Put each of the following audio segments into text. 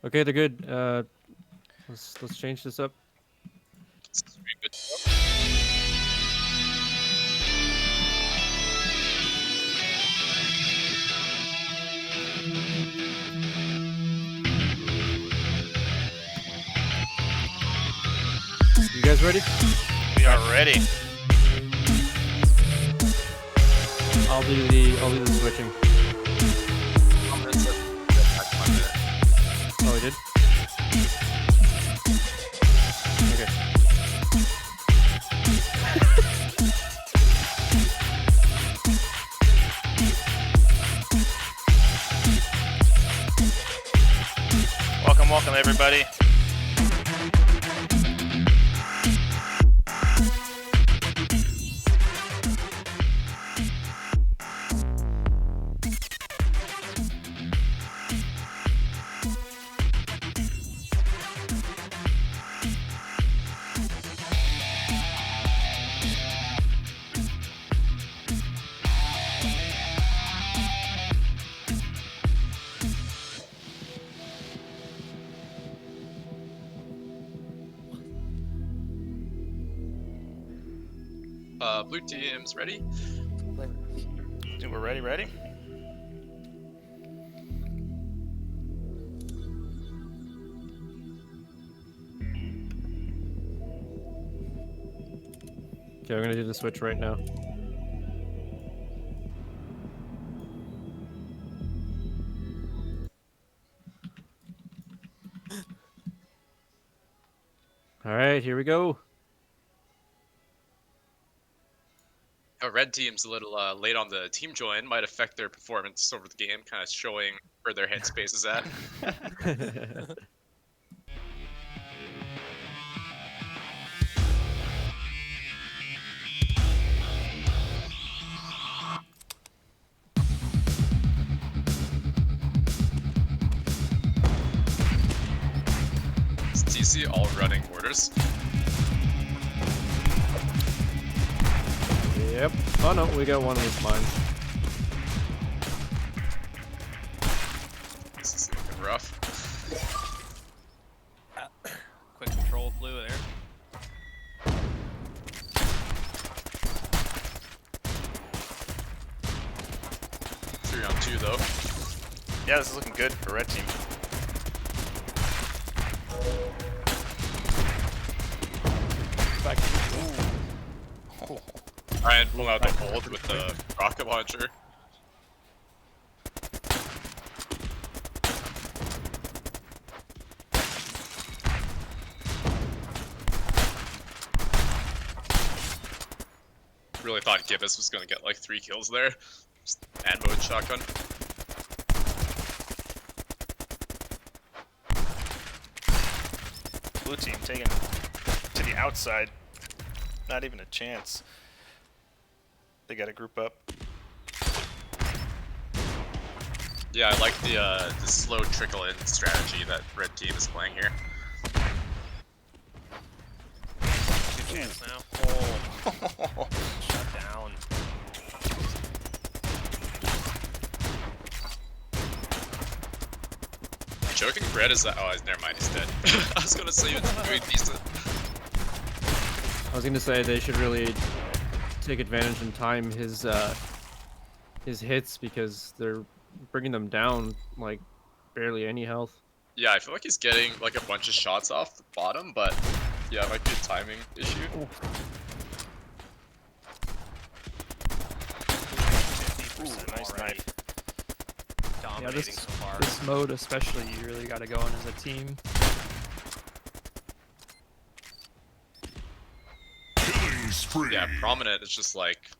Okay, they're good. Let's change this up. Good. You guys ready? We are ready. I'll do the switching. I'm gonna set that back 1 minute. Oh, we did. Okay. Welcome everybody. Blue team's ready. We're ready. Okay, we're gonna do the switch right now. All right, here we go. Red team's a little late on the team join. Might affect their performance over the game, kind of showing where their headspace is at. It's TC all running orders. Yep. Oh no, we got one of these mines. This is looking rough. Quick control blue there. 3-on-2 though. Yeah, this is looking good for red team. Back. Oh. Ryan pull out the hold with the rocket launcher. Really thought Gibbous was gonna get like 3 kills there. Just ad mode shotgun. Blue team taking to the outside. Not even a chance. They got to group up. Yeah, I like the slow trickle in strategy that red team is playing here. Good chance now. Oh. Shut down. Joking Red is that? Oh, never mind, he's dead. I was gonna say he was doing decent. I was gonna say they should really take advantage and time his hits because they're bringing them down like barely any health. Yeah, I feel like he's getting like a bunch of shots off the bottom, but yeah, it might be a timing issue. 50% Nice already. knife. Dominating so far. This mode especially, you really got to go in as a team. Yeah, prominent is just like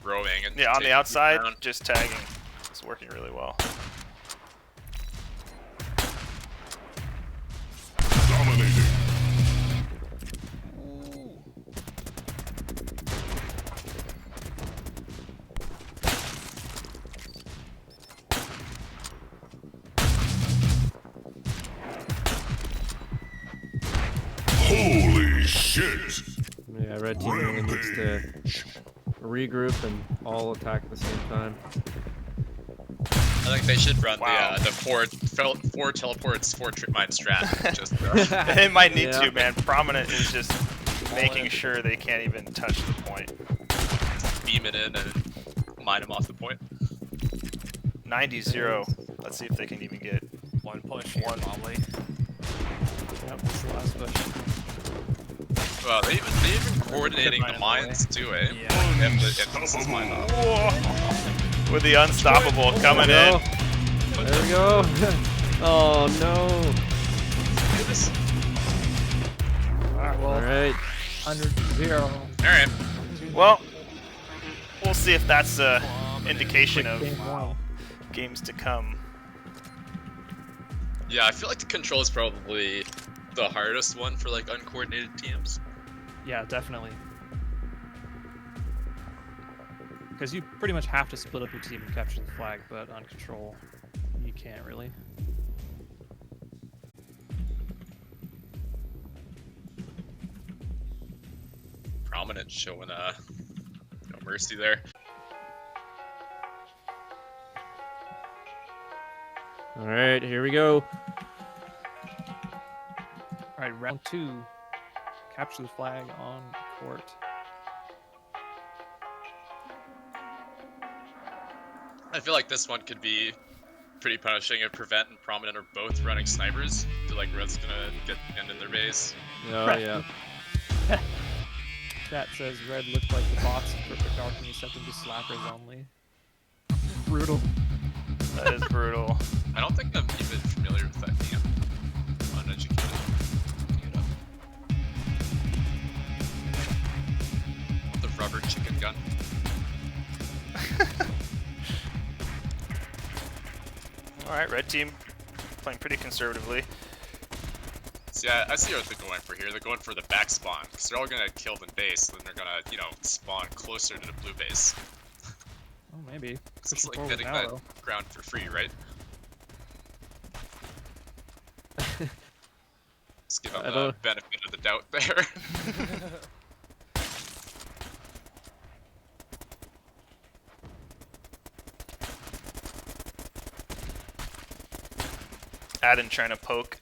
rowing and Yeah, on the taking outside, people down. just tagging. It's working really well. Dominating. Holy shit! Yeah, red team really needs to regroup and all attack at the same time. I think they should run Wow. the four teleports, 4 trip mine strat. Just It might need Yeah. to, man. Prominent is just making sure they can't even touch the point. beam it in and mine them off the point. 90-0. Let's see if they can even get One push here, One. probably. Yep, that's the last push. Well, they even coordinating mine the in the way. mines too, eh? Yeah. They have the emphasis mine off. Whoa. With the unstoppable coming There in. we go. There we go. Oh no. Do this. Alright, well, All right. 100-0. Alright. Well, we'll see if that's a indication of Game one. games to come. Yeah, I feel like the control is probably the hardest one for like uncoordinated teams. Yeah, definitely. Because you pretty much have to split up your team and capture the flag, but on control, you can't really. Prominent showing no mercy there. All right, here we go. Alright, round 2. Capture the flag on court. I feel like this one could be pretty punishing if Prevent and Prominent are both running snipers. I feel like Red's gonna get pinned in their base. Oh Right. yeah. Chat says red looked like the bots in Perfect Dark and you set them to slappers only. Brutal. That is brutal. I don't think I'm even familiar with that game. Uneducated. Looking it up. The rubber chicken gun. Alright, red team playing pretty conservatively. See, I see what they're going for here. They're going for the back spawn, because they're all gonna kill the base, then they're gonna, you know, spawn closer to the blue base. Oh, maybe. It's Pushing like forward getting now, that though. ground for free, right? Just give them I the don't- benefit of the doubt there. Adden trying to poke.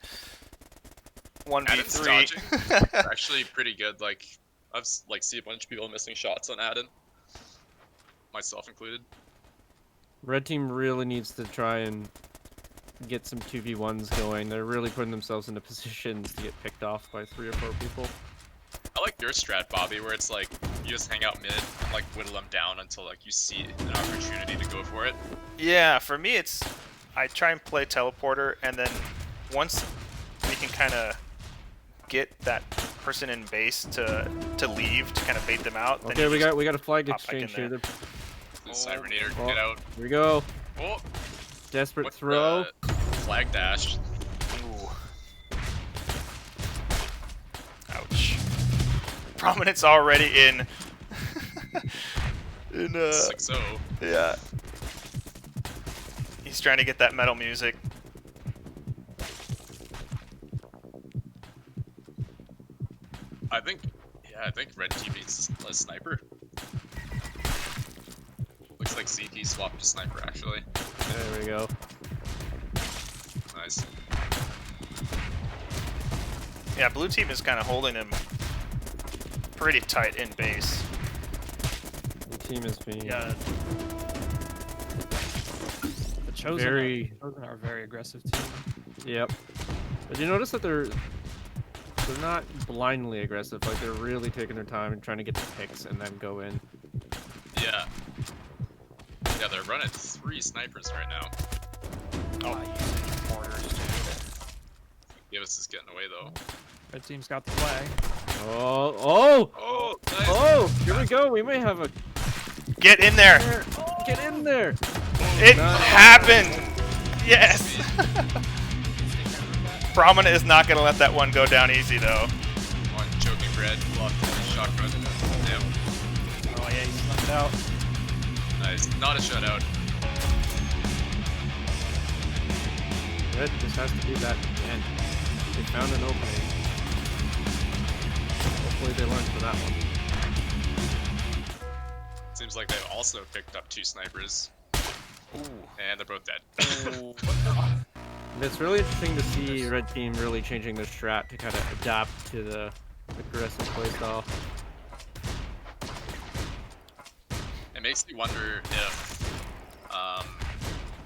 Adden's 1v3. dodging. Actually pretty good. Like, I've see a bunch of people missing shots on Adden. Myself included. Red team really needs to try and get some 2v1s going. They're really putting themselves into positions to get picked off by 3 or 4 people. I like your strat, Bobby, where it's like, you just hang out mid and like whittle them down until like you see an opportunity to go for it. Yeah, for me it's I try and play teleporter, and then once we can kind of get that person in base to leave to kind of bait them out. then Okay, you we just got a flag pop back in exchange here. there. The Cybernator, Oh. get out. Here we go. Oh, Desperate what throw. the flag dash. Ooh. Ouch. Prominence already in. in 6-0. yeah. He's trying to get that metal music. I think red team needs a sniper. Looks like CT swapped to sniper actually. There we go. Nice. Yeah, blue team is kind of holding him pretty tight in base. The team is being Yeah. The Chosen, Chosen are a very aggressive team. Yep. But you notice that they're not blindly aggressive. Like they're really taking their time and trying to get the picks and then go in. Yeah. Yeah, they're running 3 snipers right now. Using mortars too. Givus is getting away though. Red team's got the flag. Oh, oh, Oh, nice. oh! Here we go. We may have a. Get in there! Get in there! It Nice. happened! Yes! Prominent is not going to let that one go down easy, though. One choking red, bluff, shotgun. Damn. Oh yeah, he's knocked out. Nice. Not a shutout. Red just has to do that again. They found an opening. Hopefully they learned from that one. Seems like they've also picked up 2 snipers. Ooh. And they're both dead. Ooh. It's really interesting to see red team really changing their strat to kind of adapt to the aggressive playstyle. It makes me wonder if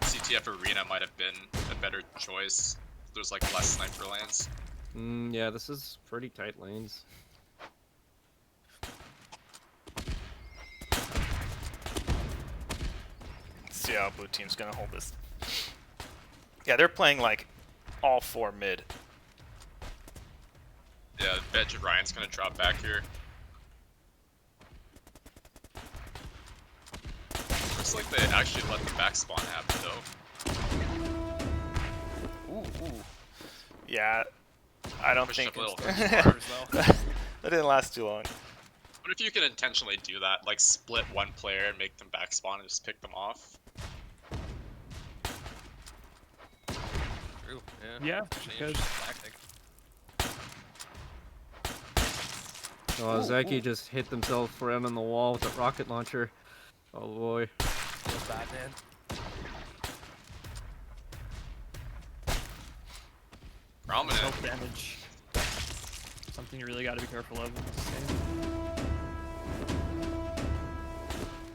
CTF Arena might have been a better choice. There's like less sniper lanes. Yeah, this is pretty tight lanes. Let's see how blue team's gonna hold this. Yeah, they're playing like all 4 mid. Yeah, I bet you Ryan's gonna drop back here. Looks like they actually let the back spawn happen though. Ooh. Yeah, I don't Pushed think up a little. Mortars, though. that didn't last too long. What if you can intentionally do that? Like split one player and make them back spawn and just pick them off? True, Yeah, Change because tactic. Oh, Zeki just hit himself right on the wall with a rocket launcher. Oh boy. Feels bad, man. Prominent. self damage. Something you really got to be careful of in this game.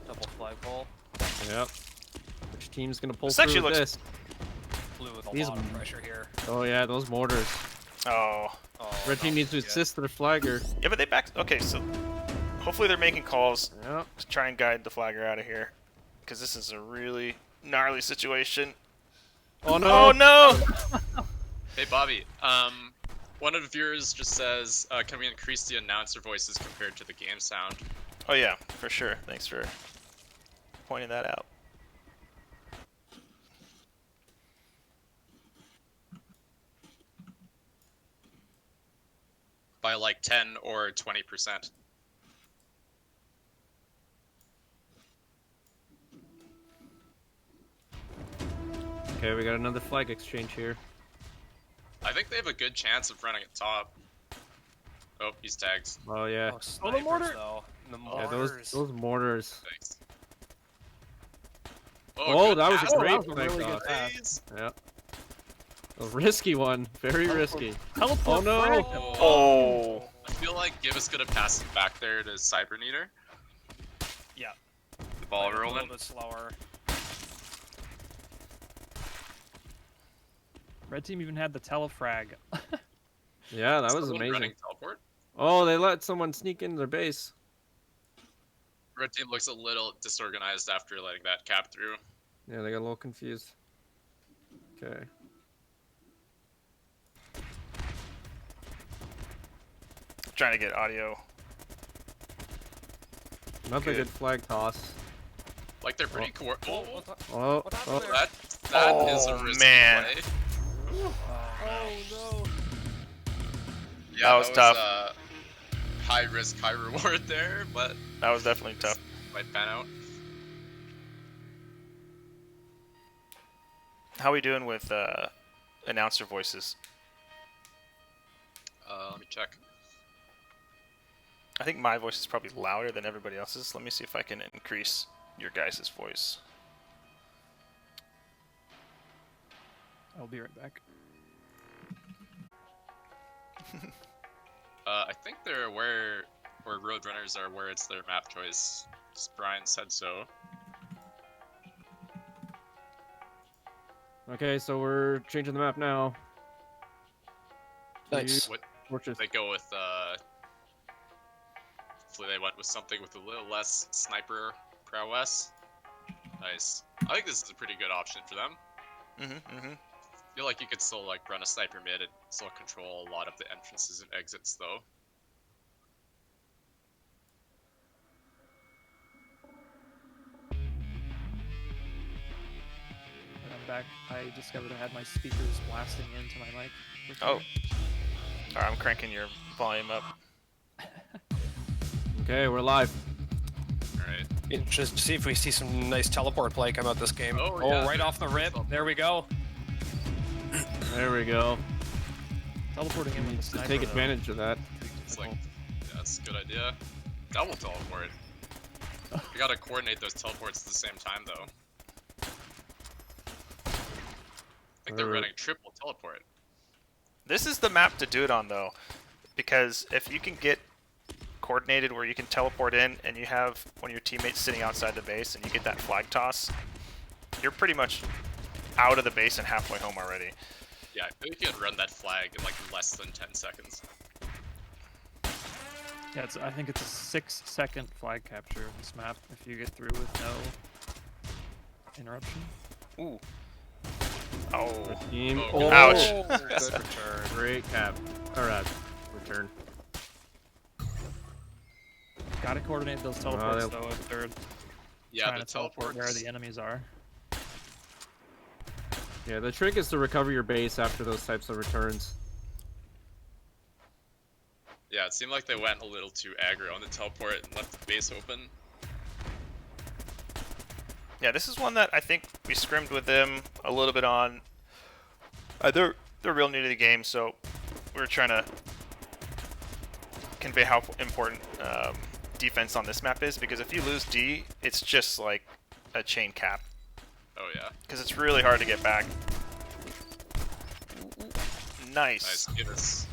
Double flagpole. Yep. Which team's gonna pull This through actually with looks- this? Blue with a These- lot of pressure here. Oh yeah, those mortars. Oh. Oh, Red team no, needs to yeah. assist their flagger. Yeah, but they back. Okay, so hopefully they're making calls Yep. to try and guide the flagger out of here, because this is a really gnarly situation. Oh no! Oh no! Hey Bobby, one of the viewers just says, can we increase the announcer voices compared to the game sound? Oh yeah, for sure. Thanks for pointing that out. By like 10 or 20%. Okay, we got another flag exchange here. I think they have a good chance of running at top. Oh, he's tagged. Oh yeah. Oh, snipers, mortar! though. The Yeah, mortars. those mortars. Thanks. Oh, good that was pass. a great that was a flag really good toss. pass. Please. Yeah. A risky one. Very risky. Teleport Oh no! frag. Oh. I feel like Gibus could have passed it back there to Cyberneater. Yeah. The ball A little rolling. bit slower. Red team even had the telefrag. Yeah, that was Someone amazing. Running teleport. Oh, they let someone sneak into their base. Red team looks a little disorganized after letting that cap through. Yeah, they got a little confused. Okay. Trying to get audio. Another Good. good flag toss. Like they're pretty core. Oh, Oh, What happened oh. there? that is a Oh, risky man. play. Oh, no. Yeah, That was tough. High risk, high reward there, but That was definitely tough. might pan out. How we doing with announcer voices? Let me check. I think my voice is probably louder than everybody else's. Let me see if I can increase your guys' voice. I'll be right back. I think they're where Roadrunners are, where it's their map choice. Brian said so. Okay, so we're changing the map now. Nice. What Fortress. they go with? Hopefully they went with something with a little less sniper prowess. Nice. I think this is a pretty good option for them. I feel like you could still like run a sniper mid and still control a lot of the entrances and exits though. And I'm back. I discovered I had my speakers blasting into my mic. Oh. Alright, I'm cranking your volume up. Okay, we're live. Alright. Just see if we see some nice teleport play come out this game. Oh, Oh, yeah, right off the rip. There we go. There we go. Teleporting in with the sniper. Take though. advantage of that. It's like, yeah, that's a good idea. Double teleport. You gotta coordinate those teleports at the same time though. think they're running triple teleport. This is the map to do it on, though, because if you can get coordinated where you can teleport in and you have one of your teammates sitting outside the base and you get that flag toss, you're pretty much out of the base and halfway home already. Yeah, I think you can run that flag in like less than 10 seconds. Yeah, I think it's a 6-second flag capture of this map if you get through with no interruption. Ooh. Oh. Team. Oh, Ouch. Good return. Great cap. Alright. Return. Gotta coordinate those teleports though if they're Yeah, trying the to teleport teleports. where the enemies are. Yeah, the trick is to recover your base after those types of returns. Yeah, it seemed like they went a little too aggro on the teleport and left the base open. Yeah, this is one that I think we scrimmed with them a little bit on. They're real new to the game, so we were trying to convey how important defense on this map is, because if you lose D, it's just like a chain cap. Oh yeah. Because it's really hard to get back. Nice. Nice. Give us.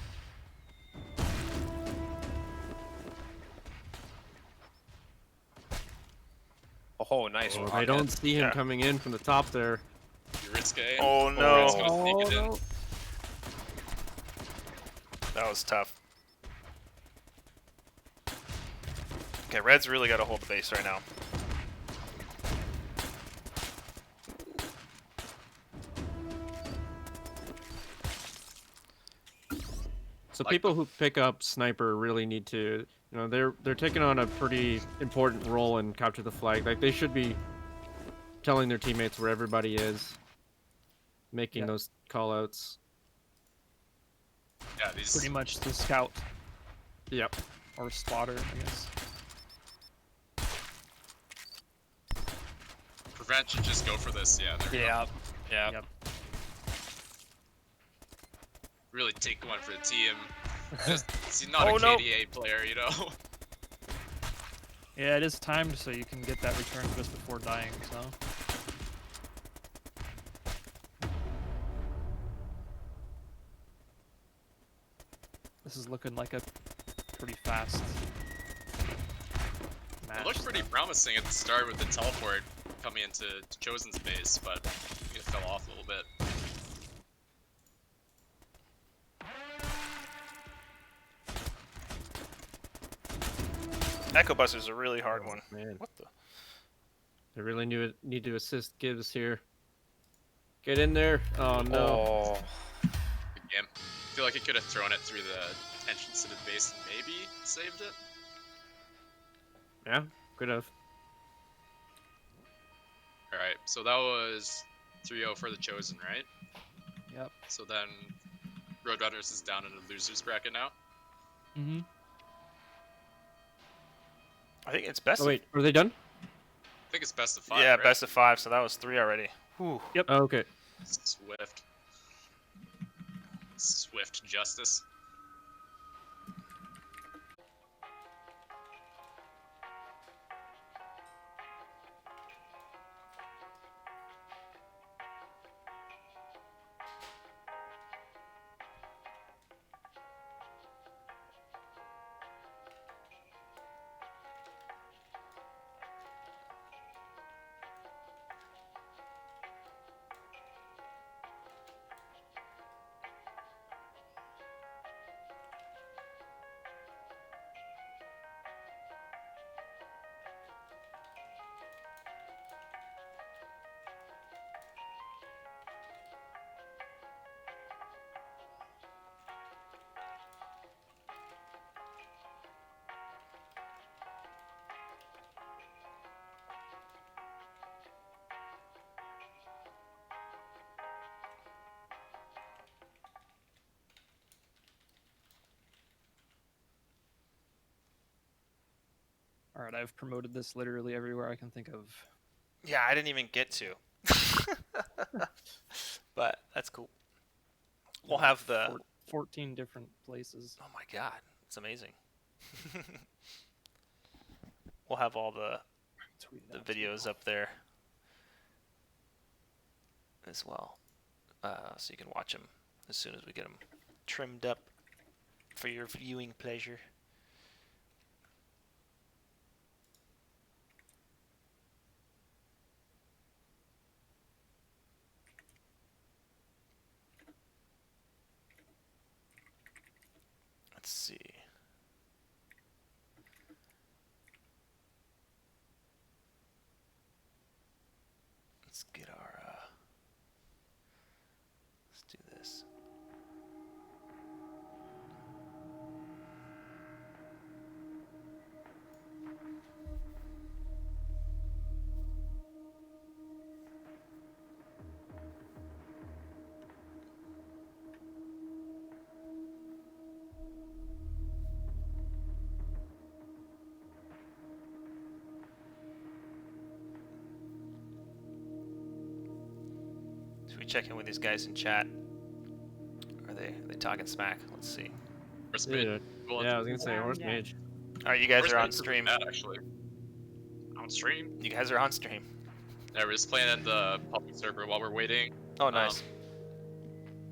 Oh, nice. Oh, I rocket. don't see him Yeah. coming in from the top there. You risque. Oh Red's no. gonna sneak it in. no. That was tough. Okay, Red's really got to hold the base right now. So Like people who pick up sniper really need to, you know, they're taking on a pretty important role in capture the flag. Like they should be telling their teammates where everybody is, making Yep. those callouts. Yeah, these. Pretty much the scout Yep. or spotter, I guess. Prevent should just go for this. Yeah. There we go. Yeah. Yeah. Yep. Really take one for the team. He's not Oh, a no. KDA player, you know. Yeah, it is timed so you can get that return just before dying, so. This is looking like a pretty fast match. It looked pretty so. promising at the start with the teleport coming into Chosen's base, but it fell off a little bit. Echo Buster's a really hard one. Man, What the? they really need to assist Gibbs here. Get in there. Oh no. Oh. Good game. I feel like he could have thrown it through the entrance to the base and maybe saved it. Yeah, could have. Alright, so that was 3-0 for the Chosen, right? Yep. So then Roadrunners is down in the loser's bracket now. Mm-hmm. I think it's best. Oh wait, are they done? I think it's best of 5. Yeah, right? best of 5. So that was 3 already. Whew. Oh, okay. Swift. Swift justice. Alright, I've promoted this literally everywhere I can think of. Yeah, I didn't even get to. But that's cool. We'll have the. 14 different places. Oh my god, it's amazing. We'll have all the Tweet it out to videos people. up there as well. so you can watch them as soon as we get them trimmed up for your viewing pleasure. Let's see. Let's get our, let's do this. Should we check in with these guys in chat? Are they talking smack? Let's see. Horse Yeah, mage. Well, yeah, I was gonna say Yeah, horse yeah. mage. Alright, you guys horse are mage on is stream. bad, actually. On stream? You guys are on stream. Yeah, we're just playing in the public server while we're waiting. Oh, nice.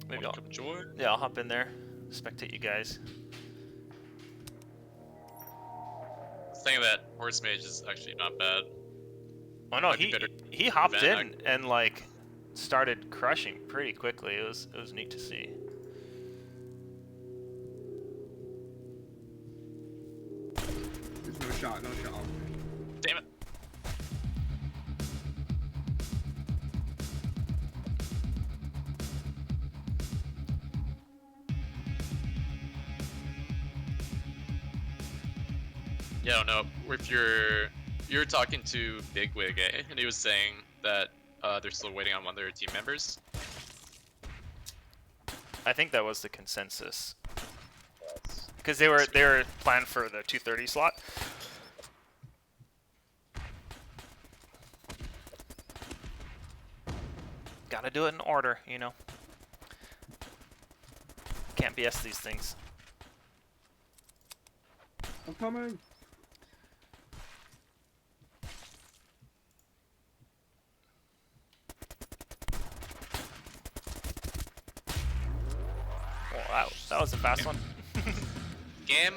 Maybe Wanna I'll, come join? yeah, I'll hop in there, spectate you guys. Saying that horse mage is actually not bad. Oh no, Might be better he hopped Van in and like started crushing pretty quickly. It was neat to see. There's no shot, no shot. Damn it. Yeah, I don't know. If you're talking to Bigwig, eh? And he was saying that they're still waiting on one of their team members. I think that was the consensus. Because they were planned for the 2:30 slot. Gotta do it in order, you know. Can't BS these things. I'm coming. Oh, that was a fast one. Game.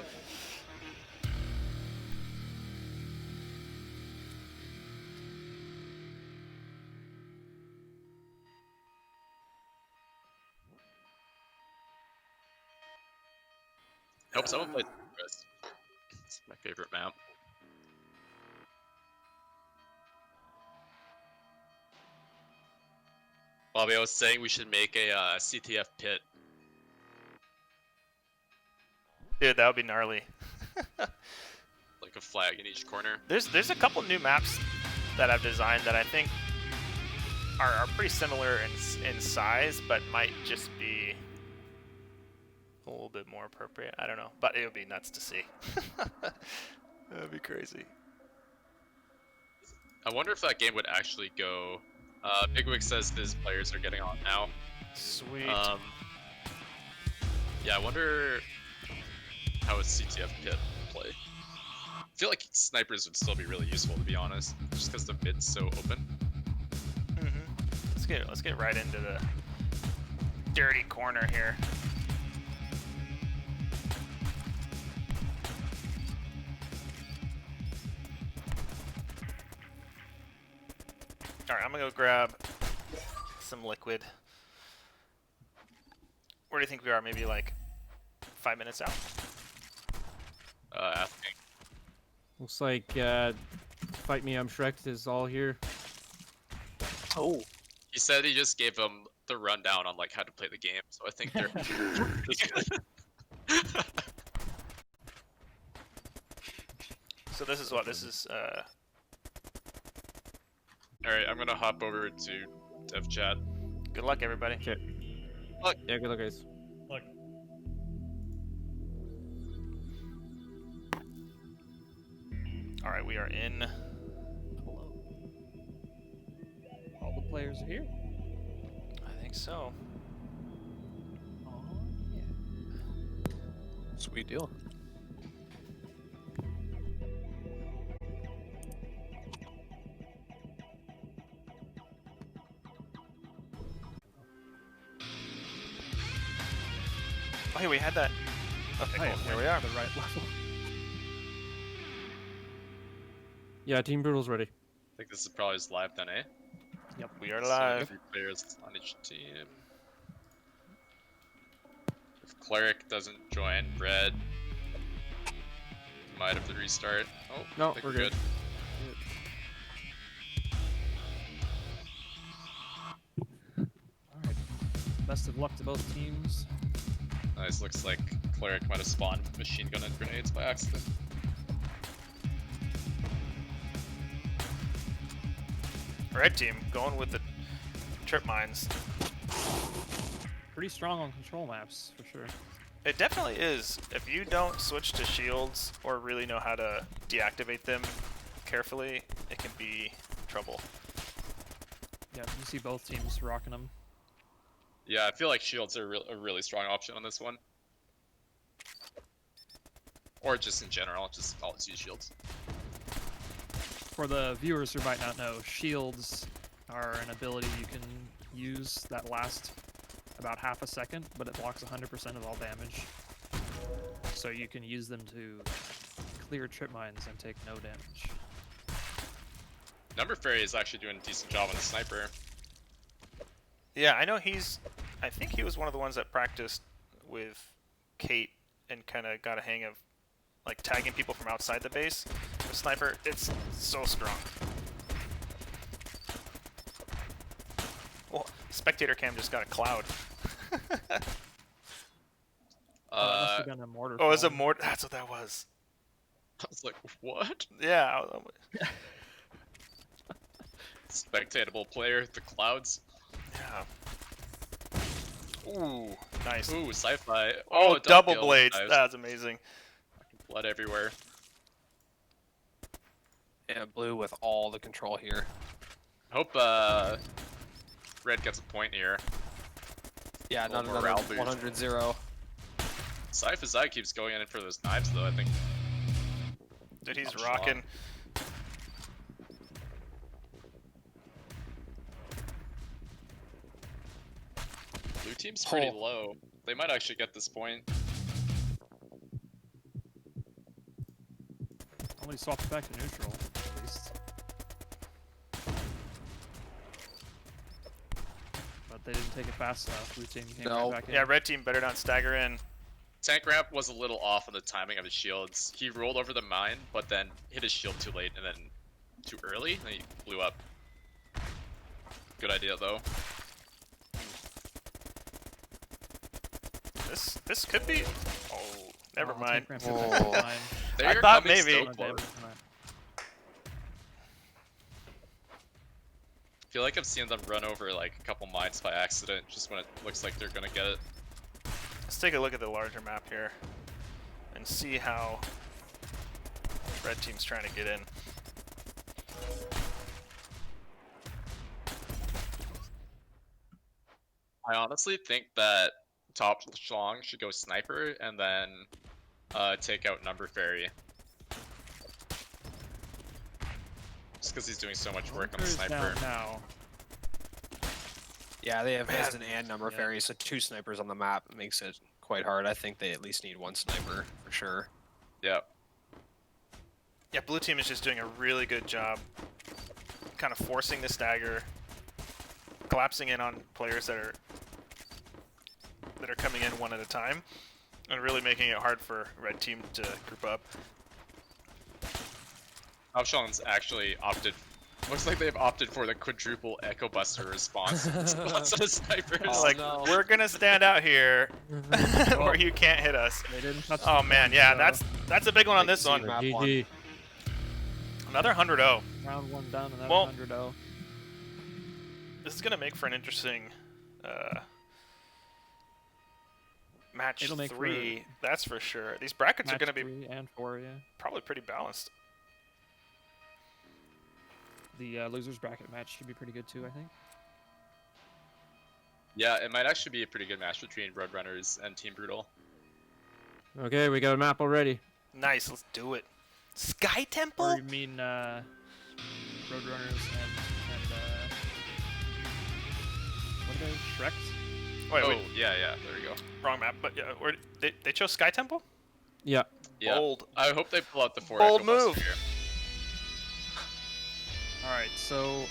I hope someone plays Chris. It's my favorite map. Bobby, I was saying we should make a CTF pit. Dude, that would be gnarly. Like a flag in each corner. There's a couple new maps that I've designed that I think are pretty similar in size, but might just be a little bit more appropriate. I don't know, but it would be nuts to see. That'd be crazy. I wonder if that game would actually go. Bigwig says his players are getting on now. Sweet. Yeah, I wonder how a CTF pit would play. I feel like snipers would still be really useful, to be honest, just because the mid's so open. Let's get right into the dirty corner here. All right, I'm gonna go grab some liquid. Where do you think we are? Maybe like 5 minutes out? Asking. Looks like Fight Me I'm Shrekded is all here. Oh. He said he just gave them the rundown on like how to play the game, so I think they're. So this is what? This is, Alright, I'm gonna hop over to dev chat. good luck, everybody. Okay. Look. Yeah, good luck, guys. Look. All right, we are in. Hello. All the players are here. I think so. Oh, yeah. Sweet deal. Oh, hey, we had that. Okay, Oh, yeah, cool. Here we went are. to the right level. Yeah, Team Brutal's ready. I think this is probably as live then, eh? We are So live. 3 players on each team. If Cleric doesn't join, Red might have to restart. Oh, No, I think we're we're good. Alright. Best of luck to both teams. Nice, looks like Cleric might have spawned machine gun and grenades by accident. Red team going with the trip mines. Pretty strong on control maps, for sure. It definitely is. If you don't switch to shields or really know how to deactivate them carefully, it can be trouble. Yeah, you see both teams rocking them. Yeah, I feel like shields are a really strong option on this one. Or just in general, just always use shields. For the viewers who might not know, shields are an ability you can use that lasts about half a second, but it blocks 100% of all damage. So you can use them to clear trip mines and take no damage. Number Fairy is actually doing a decent job on the sniper. Yeah, I know I think he was one of the ones that practiced with Kate and kind of got a hang of like tagging people from outside the base. The sniper, it's so strong. Well, spectator cam just got a cloud. Oh, that must have been a mortar. Oh, it was a fall. mortar. That's what that was. I was like, what? Yeah. Spectatable player, the clouds. Yeah. Ooh, nice. Ooh, sci-fi. Oh, double kill. blades. Nice. That's amazing. Blood everywhere. Yeah, blue with all the control here. Hope Red gets a point here. Yeah, not Little another morale boost. 100-0. Sci-fi keeps going in for those knives though, I think. Dude, he's Not rocking. Blue team's pretty Oh. low. They might actually get this point. Somebody swapped back to neutral, at least. But they didn't take it fast enough. Blue team came No. right back in. Yeah, red team better not stagger in. Tank Ramp was a little off on the timing of his shields. He rolled over the mine, but then hit his shield too late and then too early, and he blew up. Good idea though. This could be. Oh, never Oh, mind. tank ramp hit back Oh. in line. They're thought coming maybe. so No close. damage from that. I feel like I've seen them run over like a couple mines by accident, just when it looks like they're gonna get it. Let's take a look at the larger map here and see how red team's trying to get in. I honestly think that top Schlong should go sniper and then take out number fairy. Just because he's doing so much work on the Bunker's sniper. down now. Yeah, they have Heston and number Yeah. fairies, so 2 snipers on the map makes it quite hard. I think they at least need 1 sniper for sure. Yeah. Yeah, blue team is just doing a really good job kind of forcing the stagger, collapsing in on players that are coming in one at a time, and really making it hard for red team to group up. Upshawn's actually opted. Looks like they've opted for the quadruple Echo Buster response. Lots of snipers. Oh, Like, no. we're gonna stand out here where you can't hit us. They didn't touch Oh the man, point, yeah, so that's a big one on this one. Map GG. Another 100-0. round 1 down, another Well- 100-0. This is gonna make for an interesting match It'll make for 3. That's for sure. These brackets are Match gonna be 3 and 4, yeah. probably pretty balanced. The losers bracket match should be pretty good too, I think. Yeah, it might actually be a pretty good match between Roadrunners and Team Brutal. Okay, we got a map already. Nice, let's do it. Sky Or Temple? you mean Roadrunners and what are they? Shreked? Wait, Oh, wait, yeah, there we go. wrong map. But yeah, they chose Sky Temple. Yeah. Yeah. Bold. I hope they pull out the 4 Bold Echo Buster move. here. Alright, so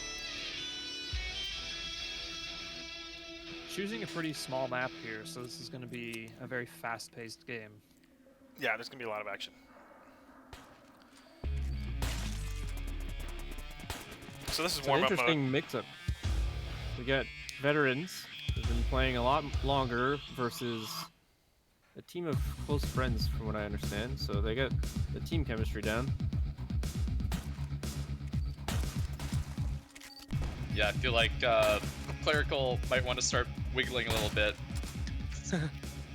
choosing a pretty small map here, so this is going to be a very fast-paced game. Yeah, there's gonna be a lot of action. So this is It's an warm-up interesting mode. mix-up. We got veterans who've been playing a lot longer versus a team of close friends, from what I understand. So they got the team chemistry down. Yeah, I feel like Clerical might want to start wiggling a little bit.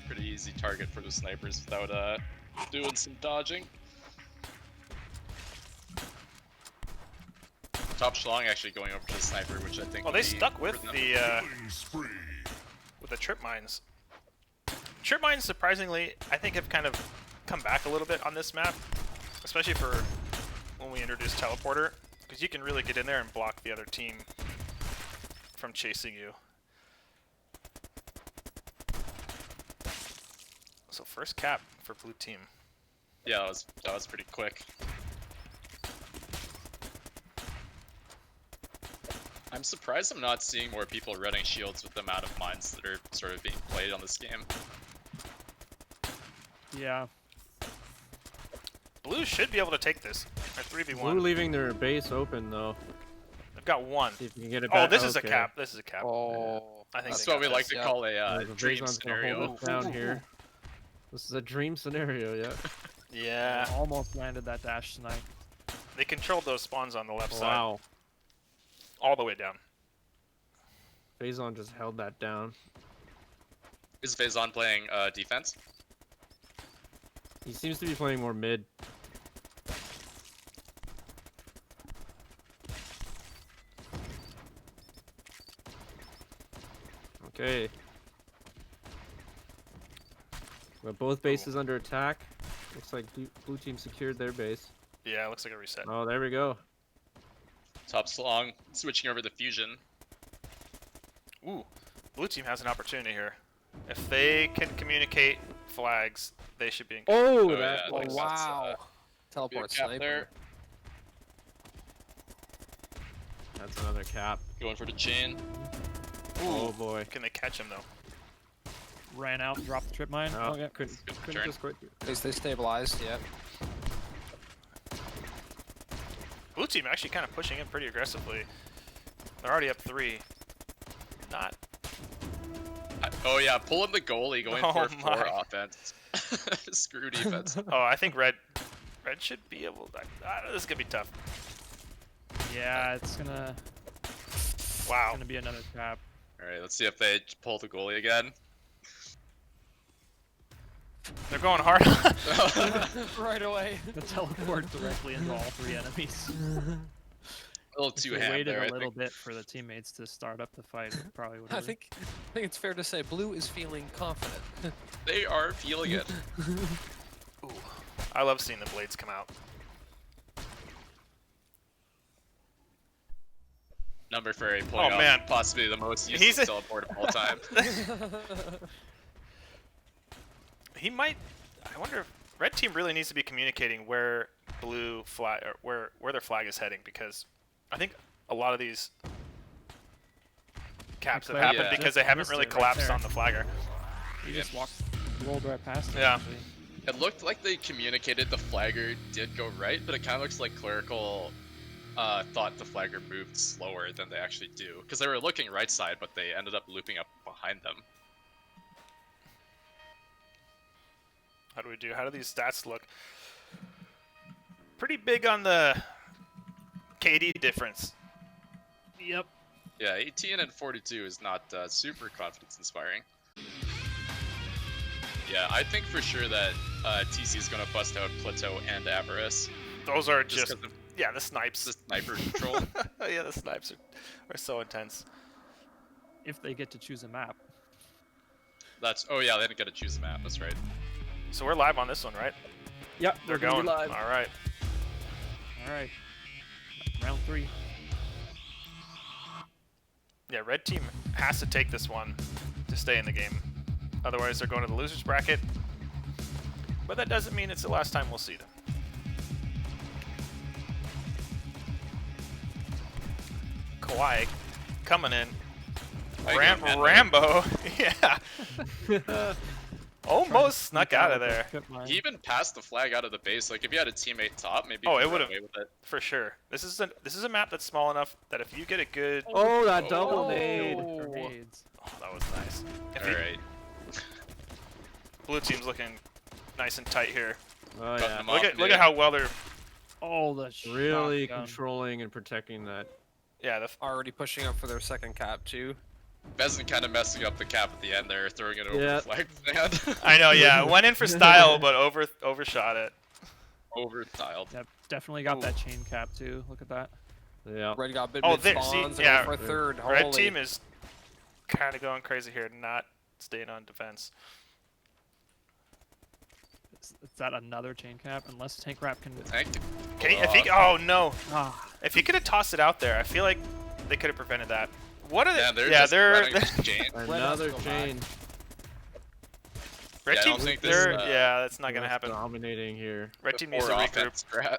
Pretty easy target for the snipers without doing some dodging. Top Schlong actually going over to the sniper, which I think. Oh, would they be stuck with for them. the Killing spree. with the trip mines. Trip mines, surprisingly, I think have kind of come back a little bit on this map, especially for when we introduce teleporter, because you can really get in there and block the other team from chasing you. So first cap for blue team. Yeah, that was pretty quick. I'm surprised I'm not seeing more people running shields with the amount of mines that are sort of being played on this game. Yeah. Blue should be able to take this at 3v1. Blue leaving their base open though. They've got one. See if you can get it Oh, back. this is a Okay. cap. This is a cap. Oh, I think That's they what got we like this, to yeah. call a Yeah, the dream Vazon's gonna scenario. hold it down here. This is a dream scenario, yeah. Yeah, Almost landed that dash tonight. they controlled those spawns on the left side Wow. all the way down. Vazon just held that down. Is Vazon playing defense? He seems to be playing more mid. Okay. We got both bases under attack. Looks like blue team secured their base. Yeah, looks like a reset. Oh, there we go. Top Slong switching over the fusion. Ooh, blue team has an opportunity here. If they can communicate flags, they should be in. Oh, Oh, that yeah, oh like was- that's, wow. Be a Teleport cap sniper. there. That's another cap. Going for the chain. Oh boy. Can they catch him though? Ran out, dropped the trip mine. Oh, Oh, yeah. Good couldn't turn. just quite. At least they stabilized, yeah. Blue team actually kind of pushing in pretty aggressively. They're already up 3. Not. Oh yeah, pulling the goalie, going Oh for my. 4 offense. Screw defense. Oh, I think red should be able. This is gonna be tough. Yeah, it's gonna Wow. be another cap. Alright, let's see if they pull the goalie again. They're going hard. Right away. The teleport directly into all 3 enemies. A little If too they ham waited there, a I little think. bit for the teammates to start up the fight, it probably would I have. think it's fair to say blue is feeling confident. They are feeling it. Ooh, I love seeing the blades come out. Number Fairy pulling Oh, off man. possibly the most He's useless a- teleport of all time. He might. I wonder if red team really needs to be communicating where blue flag or where their flag is heading, because I think a lot of these caps have Flare happened yeah. because they haven't missed really it right collapsed there. on the flagger. You just rolled right past it. Yeah. actually. It looked like they communicated the flagger did go right, but it kind of looks like Clerical thought the flagger moved slower than they actually do. Because they were looking right side, but they ended up looping up behind them. How do we do? How do these stats look? Pretty big on the KD difference. Yep. Yeah, 18 and 42 is not super confidence inspiring. Yeah, I think for sure that TC is going to bust out Plateau and Avarice. Those are Just just 'cause of yeah, the snipes. the sniper control. Yeah, the snipes are so intense. If they get to choose a map. That's oh yeah, they didn't get to choose the map. That's right. So we're live on this one, right? Yep, They're gonna going. be live. All right. All right. Round 3. Yeah, red team has to take this one to stay in the game. Otherwise, they're going to the losers bracket. But that doesn't mean it's the last time we'll see them. Kawhi coming in. Rambo, yeah. Almost snuck out of there. He even passed the flag out of the base. Like if you had a teammate top, maybe. Oh, you it could would run have away with it. for sure. This is a map that's small enough that if you get a good Oh, that double nade. Grenades. oh, that was nice. If All you- right. Blue team's looking nice and tight here. Oh Cutting yeah. them Look off, at dude. how well they're Oh, the Really shotgun. controlling and protecting that. yeah. Already pushing up for their second cap too. Bezin kind of messing up the cap at the end there, throwing it over Yeah. the flag stand. I know, yeah. Went in for style, but overshot it. Over tiled. Yep, definitely got Ooh. that chain cap too. Look at that. Yeah. Red got bit Oh, mid there, see, spawns and yeah. for a third. Red Holy. team is kind of going crazy here, not staying on defense. Is that another chain cap? Unless tank wrap can. Tank. Can he? If he? Oh no! Ah, If he could have tossed it out there, I feel like they could have prevented that. What are they? Yeah, they're yeah, just they're running this chain. Another go back. chain. red Yeah, I team. don't think this, They're uh, yeah, that's not gonna That's happen. Dominating here. Red team needs to Or regroup. offense strat.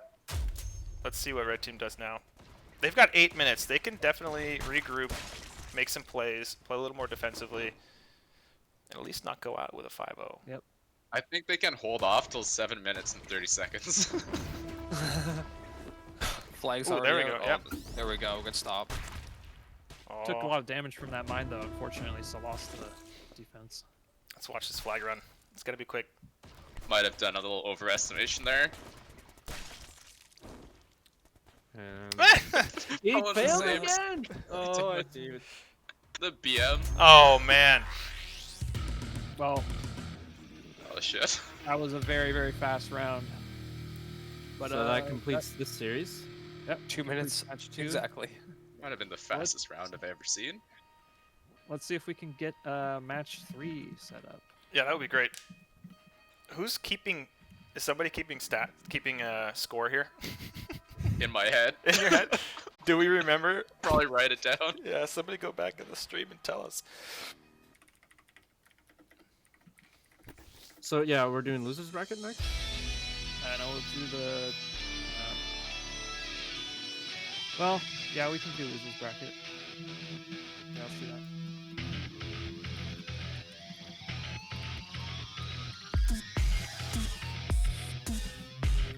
Let's see what red team does now. They've got 8 minutes. They can definitely regroup, make some plays, play a little more defensively, and at least not go out with a 5-0. yep. I think they can hold off till 7 minutes and 30 seconds. Flags Ooh, already there we out. go, yep. Oh, there we go. Good stop. Oh, Took a lot of damage from that mine though, unfortunately, so lost the defense. let's watch this flag run. It's gotta be quick. Might have done a little overestimation there. And he That was the failed same. again. Oh, I see. The BM. Oh man. Well, Oh shit. that was a very, very fast round. But So that completes this series. Yep, 2 minutes. match 2. Exactly. Might have been the fastest round I've ever seen. Let's see if we can get match 3 set up. Yeah, that would be great. Who's keeping? Is somebody keeping score here? In my head. In your head? Do we remember? Probably write it down. Yeah, somebody go back in the stream and tell us. So yeah, we're doing losers bracket next. And I will do the. Well, yeah, we can do losers bracket. Yeah, let's do that.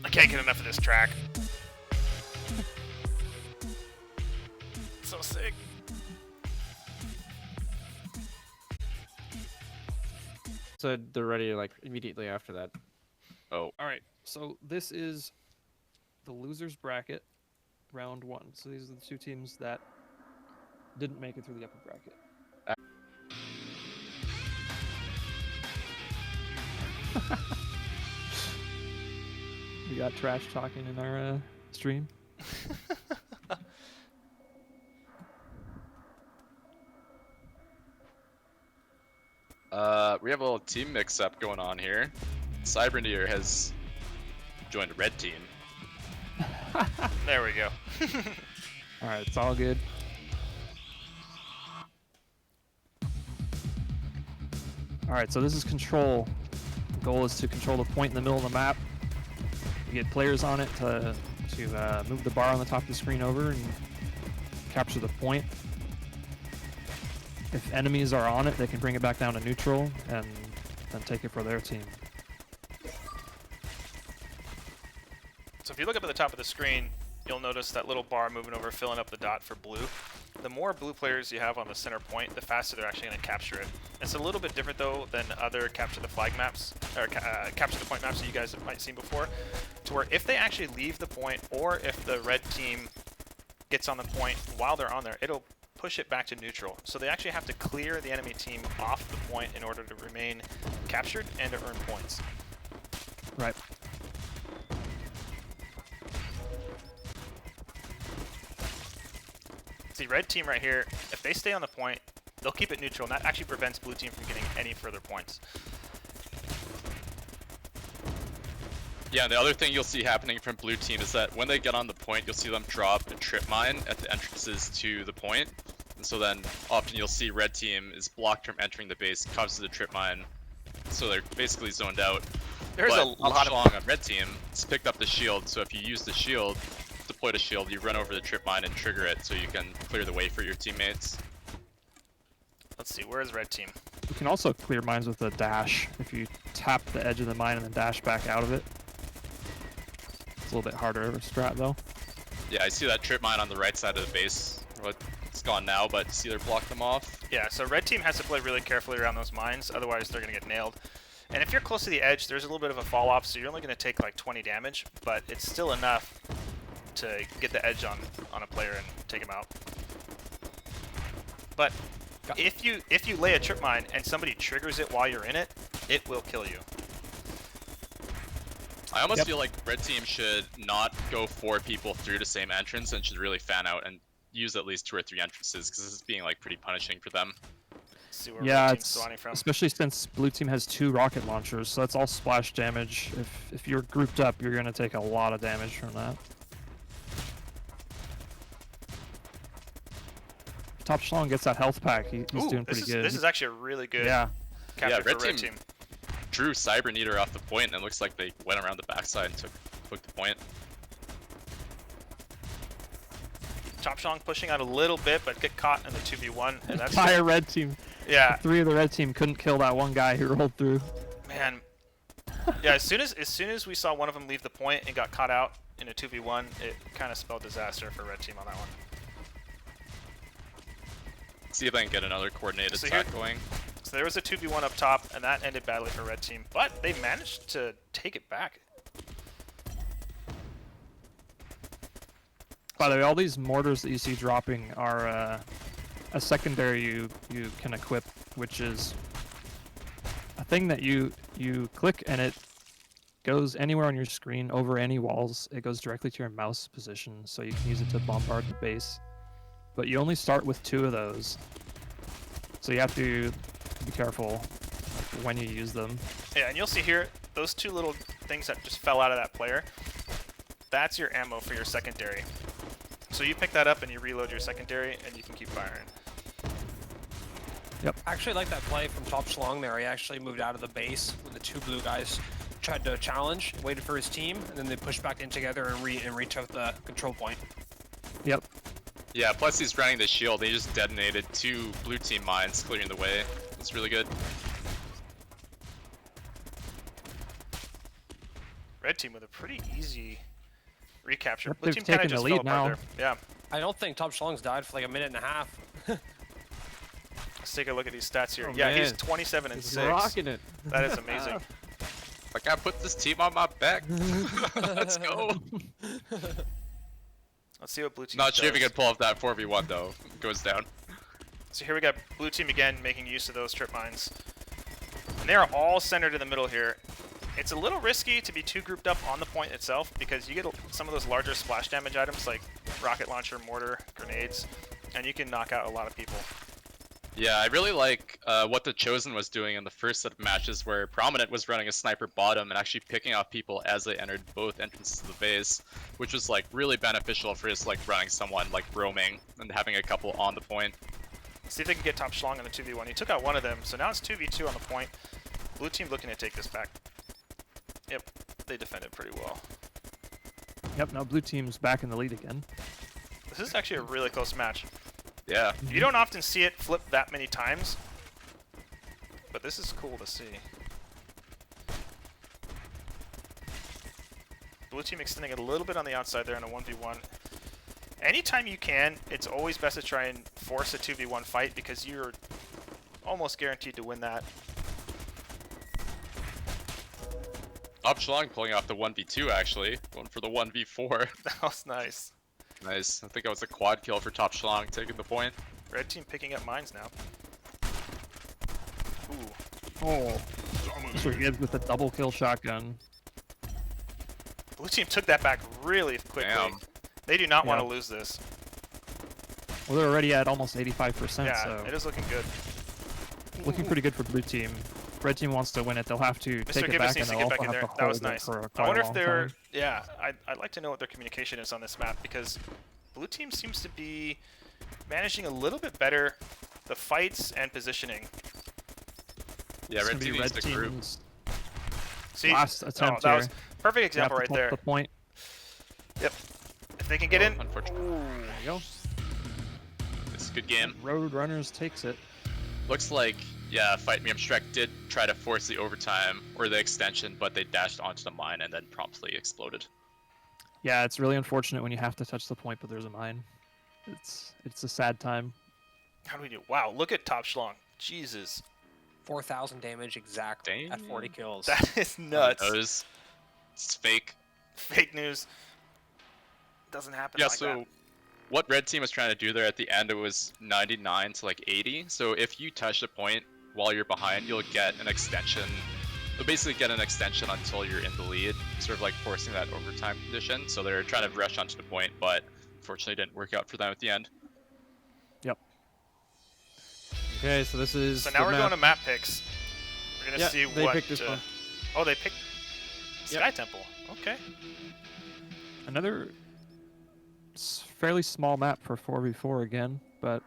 I can't get enough of this track. So sick. So they're ready like immediately after that. Oh. All right, so this is the losers bracket, round 1. So these are the 2 teams that didn't make it through the upper bracket. We got trash talking in our stream. We have a little team mix-up going on here. Cyberneer has joined a red team. There we go. All right, it's all good. All right, so this is control. The goal is to control the point in the middle of the map. You get players on it to move the bar on the top of the screen over and capture the point. If enemies are on it, they can bring it back down to neutral and then take it for their team. So if you look up at the top of the screen, you'll notice that little bar moving over, filling up the dot for blue. The more blue players you have on the center point, the faster they're actually going to capture it. It's a little bit different though than other capture the flag maps, or capture the point maps that you guys might have seen before, to where if they actually leave the point, or if the red team gets on the point while they're on there, it'll push it back to neutral. So they actually have to clear the enemy team off the point in order to remain captured and to earn points. Right. See, red team right here, if they stay on the point, they'll keep it neutral, and that actually prevents blue team from getting any further points. Yeah, and the other thing you'll see happening from blue team is that when they get on the point, you'll see them drop a trip mine at the entrances to the point. And so then often you'll see red team is blocked from entering the base, comes to the trip mine, so they're basically zoned out. There's But a lot of Upshlong on red team, it's picked up the shield, so if you use the shield, deploy the shield, you run over the trip mine and trigger it so you can clear the way for your teammates. Let's see, where is red team? You can also clear mines with a dash if you tap the edge of the mine and then dash back out of it. It's a little bit harder of a strat though. Yeah, I see that trip mine on the right side of the base. Well, it's gone now, but see they're blocked them off. Yeah, so red team has to play really carefully around those mines, otherwise they're going to get nailed. And if you're close to the edge, there's a little bit of a fall off, so you're only going to take like 20 damage, but it's still enough to get the edge on a player and take him out. But if you lay a trip mine and somebody triggers it while you're in it, it will kill you. I almost feel like red team should not go 4 people through the same entrance and should really fan out and use at least 2 or 3 entrances, because this is being like pretty punishing for them. Let's see where Yeah, red team's it's spawning from. especially since blue team has 2 rocket launchers, so that's all splash damage. If you're grouped up, you're gonna take a lot of damage from that. Top Schlong gets that health pack. He's Ooh, doing pretty good. This is actually a really good Yeah. capture red for red team- team. Drew Cyber Neater off the point, and it looks like they went around the backside and took the point. Top Shong pushing out a little bit, but get caught in the 2v1, and that's Entire red team. yeah, 3 of the red team couldn't kill that one guy who rolled through. man. Yeah, as soon as we saw one of them leave the point and got caught out in a 2v1, it kind of spelled disaster for red team on that one. See if I can get another coordinated So attack going. So there was a 2v1 up top, and that ended badly for red team, but they managed to take it back. By the way, all these mortars that you see dropping are a secondary you can equip, which is a thing that you click and it goes anywhere on your screen over any walls. It goes directly to your mouse position, so you can use it to bombard the base. But you only start with 2 of those, so you have to be careful when you use them. Yeah, and you'll see here, those 2 little things that just fell out of that player, that's your ammo for your secondary. So you pick that up and you reload your secondary, and you can keep firing. I actually like that play from Top Schlong there. He actually moved out of the base when the 2 blue guys tried to challenge, waited for his team, and then they pushed back in together and retook the control point. Yep. Yeah, plus he's running the shield. He just detonated 2 blue team mines, clearing the way. It's really good. Red team with a pretty easy recapture. Yep, Blue they've team kind taken of the just lead fell apart now. there. Yeah. I don't think Top Schlong's died for like a minute and a half. Let's take a look at these stats here. Oh, Yeah, he's man. 27 and He's 6. rocking it. That is amazing. Like, I put this team on my back. Let's go. Let's see what blue team Not sure if does. he can pull off that 4v1 though. Goes down. So here we got blue team again making use of those trip mines. And they are all centered in the middle here. It's a little risky to be too grouped up on the point itself because you get some of those larger splash damage items like rocket launcher, mortar, grenades, and you can knock out a lot of people. Yeah, I really like what the Chosen was doing in the first set of matches where Prominent was running a sniper bottom and actually picking off people as they entered both entrances to the base, which was like really beneficial for just like running someone like roaming and having a couple on the point. See if they can get Top Schlong in the 2v1. He took out one of them, so now it's 2v2 on the point. Blue team looking to take this back. Yep, they defended pretty well. Yep, now blue team's back in the lead again. This is actually a really close match. Yeah. You don't often see it flip that many times, but this is cool to see. Blue team extending it a little bit on the outside there in a 1v1. Anytime you can, it's always best to try and force a 2v1 fight because you're almost guaranteed to win that. Upshlong pulling off the 1v2 actually, going for the 1v4. That was nice. Nice. I think that was a quad kill for Top Schlong taking the point. Red team picking up mines now. Ooh. Oh, that's what he gets with the double kill shotgun. Blue team took that back really quickly. Damn. They do not want to Yeah. lose this. Well, they're already at almost 85%, Yeah, so it is looking good. looking pretty good for blue team. Red team wants to win it. They'll have to Mr. take it Gibbons back, needs and to they'll get back also in have there. to That was hold it nice. for I quite wonder a if long they're... time. Yeah, I'd like to know what their communication is on this map because blue team seems to be managing a little bit better the fights and positioning. Yeah, It's red gonna be team needs to group. team's See, last attempt that was here. perfect You example have to right touch there. the point. Yep. If they can get in. Unfortunately. There you go. It's a good game. Roadrunners takes it. Looks like, yeah, Fight Me, I'm Shrek did try to force the overtime or the extension, but they dashed onto the mine and then promptly exploded. Yeah, it's really unfortunate when you have to touch the point, but there's a mine. It's a sad time. How do we do? Wow, look at Top Schlong. Jesus. 4,000 damage exactly at 40 kills. That is nuts. Those, it's fake. Fake news. Doesn't happen Yeah, like so that. what red team was trying to do there at the end, it was 99 to like 80. So if you touch the point while you're behind, you'll get an extension. You'll basically get an extension until you're in the lead, sort of like forcing that overtime condition. So they're trying to rush onto the point, but unfortunately didn't work out for them at the end. Yep. Okay, so this is. So now we're going to map picks. We're gonna see they what. picked this one. Oh, they picked Sky Temple. Okay. Another fairly small map for 4v4 again, but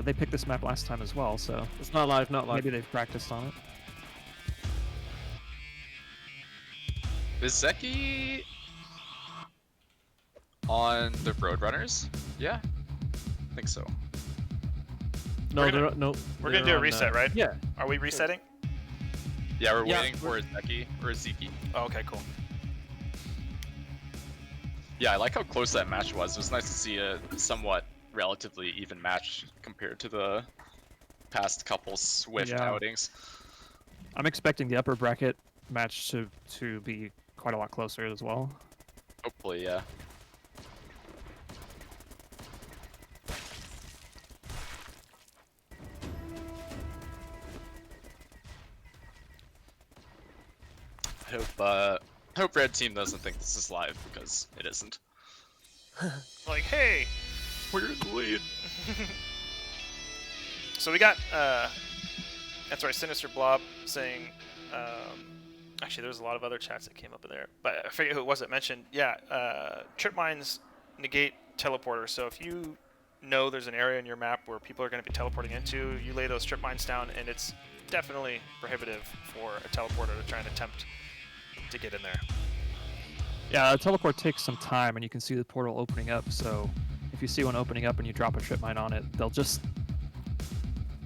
they picked this map last time as well, so It's not live, not live. maybe they've practiced on it. Is Zeki on the Roadrunners? Yeah, I think so. No, We're gonna- they're no. We're they're gonna do a on, reset, right? Yeah. Are we resetting? Yeah, we're Yeah, waiting for a Zeki or a Zeki. Oh, okay, cool. Yeah, I like how close that match was. It was nice to see a somewhat relatively even match compared to the past couple Swift Yeah. outings. I'm expecting the upper bracket match to be quite a lot closer as well. Hopefully, yeah. I hope red team doesn't think this is live because it isn't. Like, hey. We're in the lead. So we got, that's right, Sinister Blob saying, actually there's a lot of other chats that came up in there, but I forget who it was that mentioned, yeah, trip mines negate teleporters, so if you know there's an area in your map where people are going to be teleporting into, you lay those trip mines down, and it's definitely prohibitive for a teleporter to try and attempt to get in there. Yeah, a teleport takes some time, and you can see the portal opening up, so if you see one opening up and you drop a trip mine on it, they'll just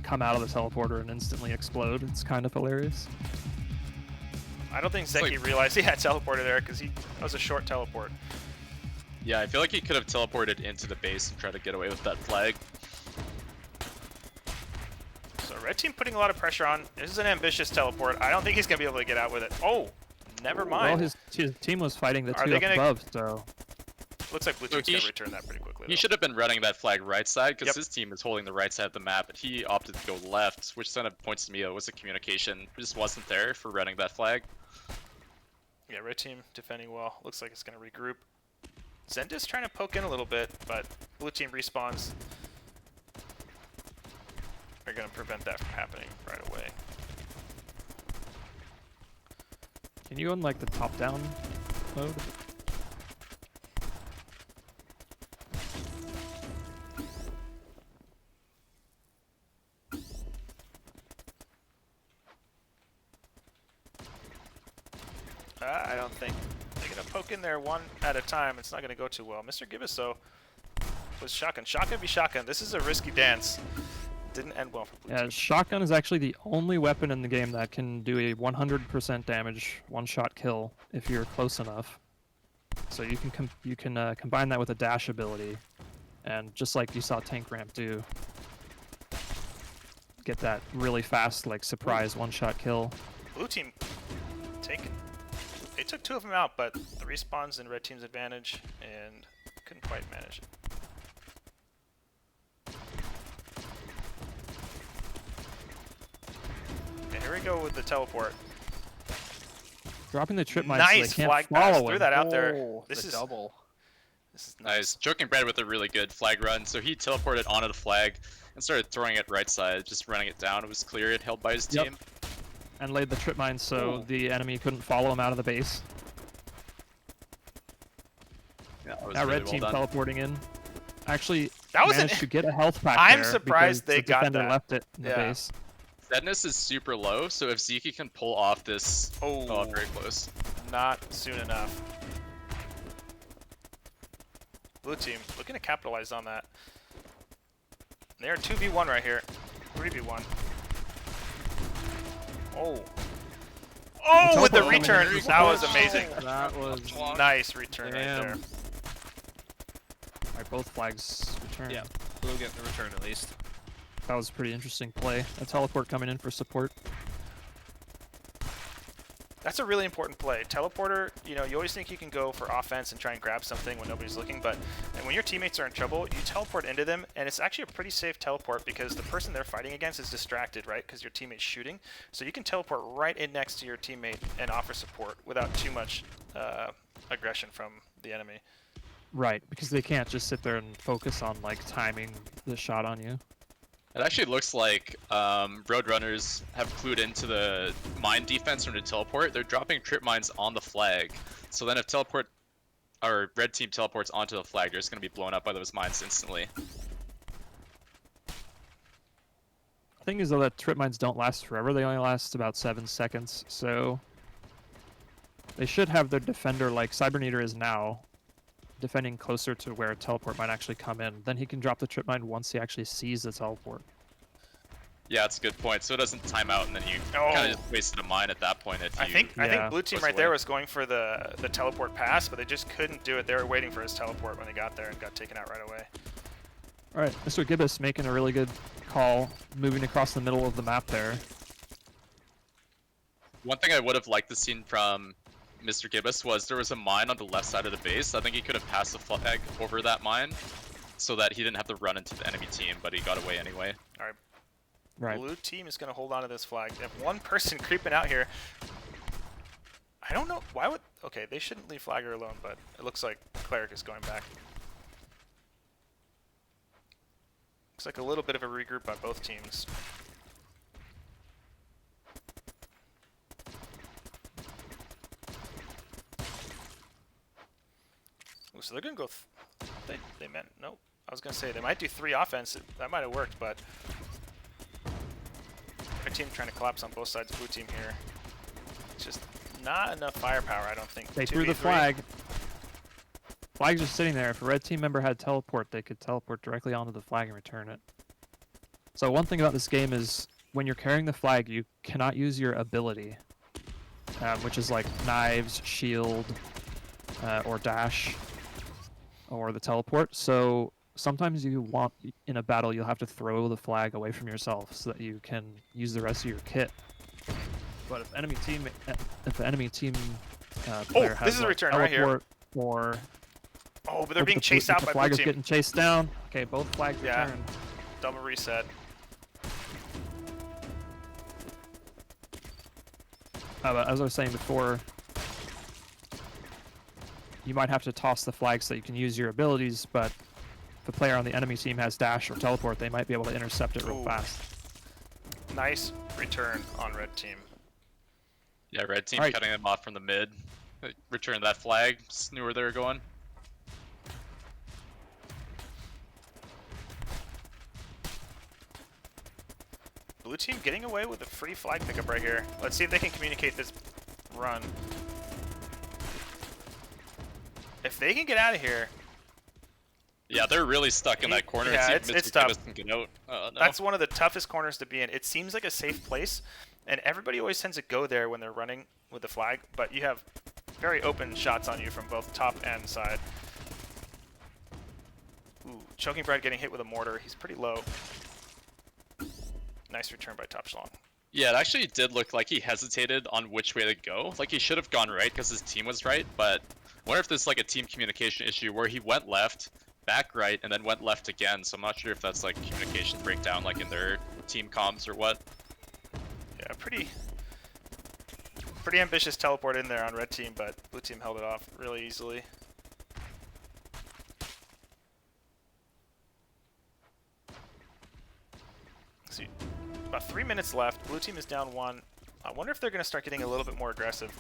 come out of the teleporter and instantly explode. It's kind of hilarious. I don't think It's Zeki like- realized he had teleporter there, because that was a short teleport. Yeah, I feel like he could have teleported into the base and tried to get away with that flag. So red team putting a lot of pressure on. This is an ambitious teleport. I don't think he's going to be able to get out with it. Oh, never mind. Well, his team was fighting the Are two they up gonna- above, so Looks like blue So team's he going to sh- return that pretty quickly. He though. should have been running that flag right side because Yep. his team is holding the right side of the map, but he opted to go left, which kind of points to me it was a communication just wasn't there for running that flag. Yeah, red team defending well. Looks like it's going to regroup. Zenda's trying to poke in a little bit, but blue team respawns. Are going to prevent that from happening right away. can you go in like the top-down mode? I don't think they're going to poke in there one at a time. It's not going to go too well. Mr. Gibbous, though, was shotgun. Shotgun be shotgun. This is a risky dance. Didn't end well for blue Yeah, team. shotgun is actually the only weapon in the game that can do a 100% damage one-shot kill if you're close enough. So you can combine that with a dash ability, and just like you saw Tank Ramp do, get that really fast like surprise one-shot kill. Blue team taken. They took two of them out, but the respawns in red team's advantage and couldn't quite manage it. Okay, here we go with the teleport. Dropping the trip mine so Nice they can't flag pass. follow Threw him. that out there. Oh, This the is double. This is Nice. Joking Bread with a really good flag run, so he teleported onto the flag and started throwing it right side, just running it down. It was clear it held by his Yep. team. And laid the trip mine so Ooh. the enemy couldn't follow him out of the base. Yeah, that was Now really red well team done. teleporting in. actually That was managed to get a health pack I'm there surprised because they the got defender that. left it in the Yeah. base. Deadness is super low, so if Zeke can pull off this... Oh, very close. not soon enough. Blue team looking to capitalize on that. They're 2v1 right here. 3v1. Oh. Oh, with the teleport return. coming in. That was amazing. That was Nice return right Damn. there. Alright, both flags return. Yeah, blue getting the return at least. That was a pretty interesting play. A teleport coming in for support. That's a really important play. Teleporter, you know, you always think you can go for offense and try and grab something when nobody's looking, but when your teammates are in trouble, you teleport into them, and it's actually a pretty safe teleport because the person they're fighting against is distracted, right? Because your teammate's shooting. So you can teleport right in next to your teammate and offer support without too much aggression from the enemy. Right, because they can't just sit there and focus on like timing the shot on you. It actually looks like Roadrunners have clued into the mine defense from the teleport. They're dropping trip mines on the flag. So then if red team teleports onto the flag, they're just going to be blown up by those mines instantly. The thing is though that trip mines don't last forever. They only last about 7 seconds. So they should have their defender like Cyberneater is now, defending closer to where a teleport might actually come in. Then he can drop the trip mine once he actually sees the teleport. Yeah, that's a good point. So it doesn't time out, and then you kind of just wasted a mine at that point. If I think Yeah. blue team Goes right there away. was going for the teleport pass, but they just couldn't do it. They were waiting for his teleport when they got there and got taken out right away. Alright, Mr. Gibbous making a really good call, moving across the middle of the map there. One thing I would have liked to see from Mr. Gibbous was there was a mine on the left side of the base. I think he could have passed the flag over that mine so that he didn't have to run into the enemy team, but he got away anyway. All right. Right. Blue team is going to hold on to this flag. They have one person creeping out here. I don't know. Why would... Okay, they shouldn't leave Flagger alone, but it looks like Cleric is going back. Looks like a little bit of a regroup by both teams. Ooh, so they're going to go... They meant... Nope. I was going to say, they might do 3 offense. That might have worked, but... Red team trying to collapse on both sides. Blue team here. It's just not enough firepower, I don't think. They threw the 2v3. flag. Flag's just sitting there. If a red team member had teleport, they could teleport directly onto the flag and return it. So one thing about this game is when you're carrying the flag, you cannot use your ability, which is like knives, shield, or dash, or the teleport. So sometimes you want, in a battle, you'll have to throw the flag away from yourself so that you can use the rest of your kit. But if the enemy team player has this is a like, return right here. teleport or Oh, but they're if being the chased if out the by flag blue is team. getting chased down. Okay, both flags Yeah. return. Double reset. But as I was saying before, you might have to toss the flag so you can use your abilities, but if the player on the enemy team has dash or teleport, they might be able to intercept it real Ooh. fast. Nice return on red team. Yeah, red team Alright. cutting them off from the mid. They returned that flag, just knew where they were going. Blue team getting away with a free flag pickup right here. Let's see if they can communicate this run. If they can get out of here, Yeah, they're really stuck in that corner. Yeah, See if it's Mr. tough. Gibbous can get out. No. that's one of the toughest corners to be in. It seems like a safe place, and everybody always tends to go there when they're running with the flag, but you have very open shots on you from both top and side. Ooh, Choking Bread getting hit with a mortar. He's pretty low. Nice return by Top Schlong. Yeah, it actually did look like he hesitated on which way to go. Like, he should have gone right because his team was right, but I wonder if there's like a team communication issue where he went left, back right, and then went left again. So I'm not sure if that's like communication breakdown like in their team comms or what. Yeah, pretty ambitious teleport in there on red team, but blue team held it off really easily. See, about 3 minutes left. Blue team is down 1. I wonder if they're going to start getting a little bit more aggressive.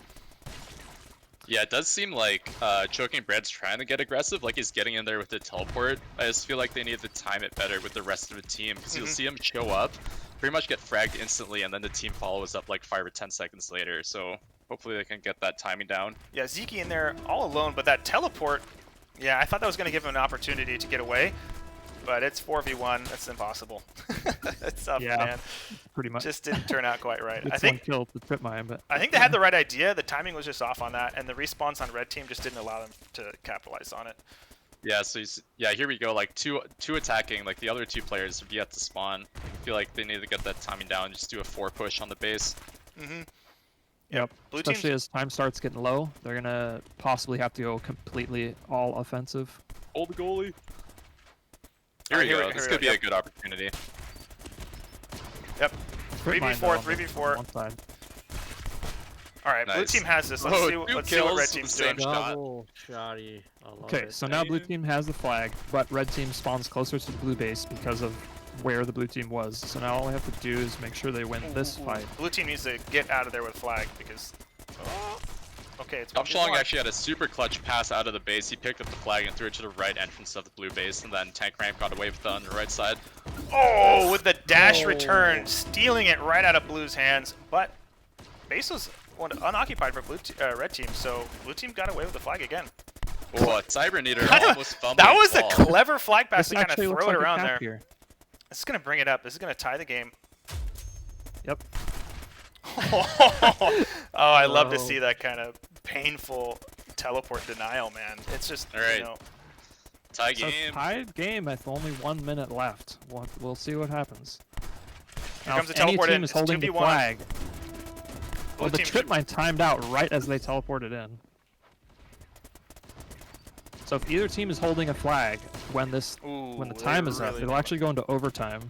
Yeah, it does seem like Choking Bread's trying to get aggressive, like he's getting in there with the teleport. I just feel like they need to time it better with the rest of the team, because you'll see him show up, pretty much get fragged instantly, and then the team follows up like 5 or 10 seconds later, so hopefully they can get that timing down. Yeah, Zeke in there all alone, but that teleport, yeah, I thought that was going to give him an opportunity to get away, but it's 4v1, that's impossible. That's tough, man. Pretty much. Just didn't turn out quite right. I think killed the trip mine, but I think they had the right idea. The timing was just off on that, and the respawns on red team just didn't allow them to capitalize on it. Yeah, so here we go, like two attacking, like the other 2 players have yet to spawn. I feel like they need to get that timing down and just do a 4 push on the base. Yep. Blue Especially team's- as time starts getting low, they're gonna possibly have to go completely all offensive. Hold the goalie. Here we go. This could be a good opportunity. Yep. Trip mine, 3v4, though, on 3v4. one side. All right, blue Nice. team has this. Let's see what red kills team's with the doing. same shot. Double shotty. I love Okay, it. so now blue team has the flag, but red team spawns closer to the blue base because of where the blue team was. So now all they have to do is make sure they win this fight. Blue team needs to get out of there with flag because. Oh, okay, it's Top Schlong 1v1. actually had a super clutch pass out of the base. He picked up the flag and threw it to the right entrance of the blue base, and then Tank Ramp got away with it on the right side. Oh, with the dash return, stealing it right out of blue's hands. But base was unoccupied for red team, so blue team got away with the flag again. Oh, Cyber Eater Kinda- almost fumbled. That was the a ball. clever flag pass This to kind of actually looks throw it like a around cap there. here. This is going to bring it up. This is going to tie the game. Yep. Oh, I love to Oh. see that kind of painful teleport denial, man. It's just, All right. you know, Tie So game. tied game with only 1 minute left. We'll see what happens. Here Now, comes if the any teleport team in. is It's holding the 2v1. flag. Blue Well, the team trip should- mine timed out right as they teleported in. So if either team is holding a flag when the Ooh, time is up, really- it'll actually go into overtime.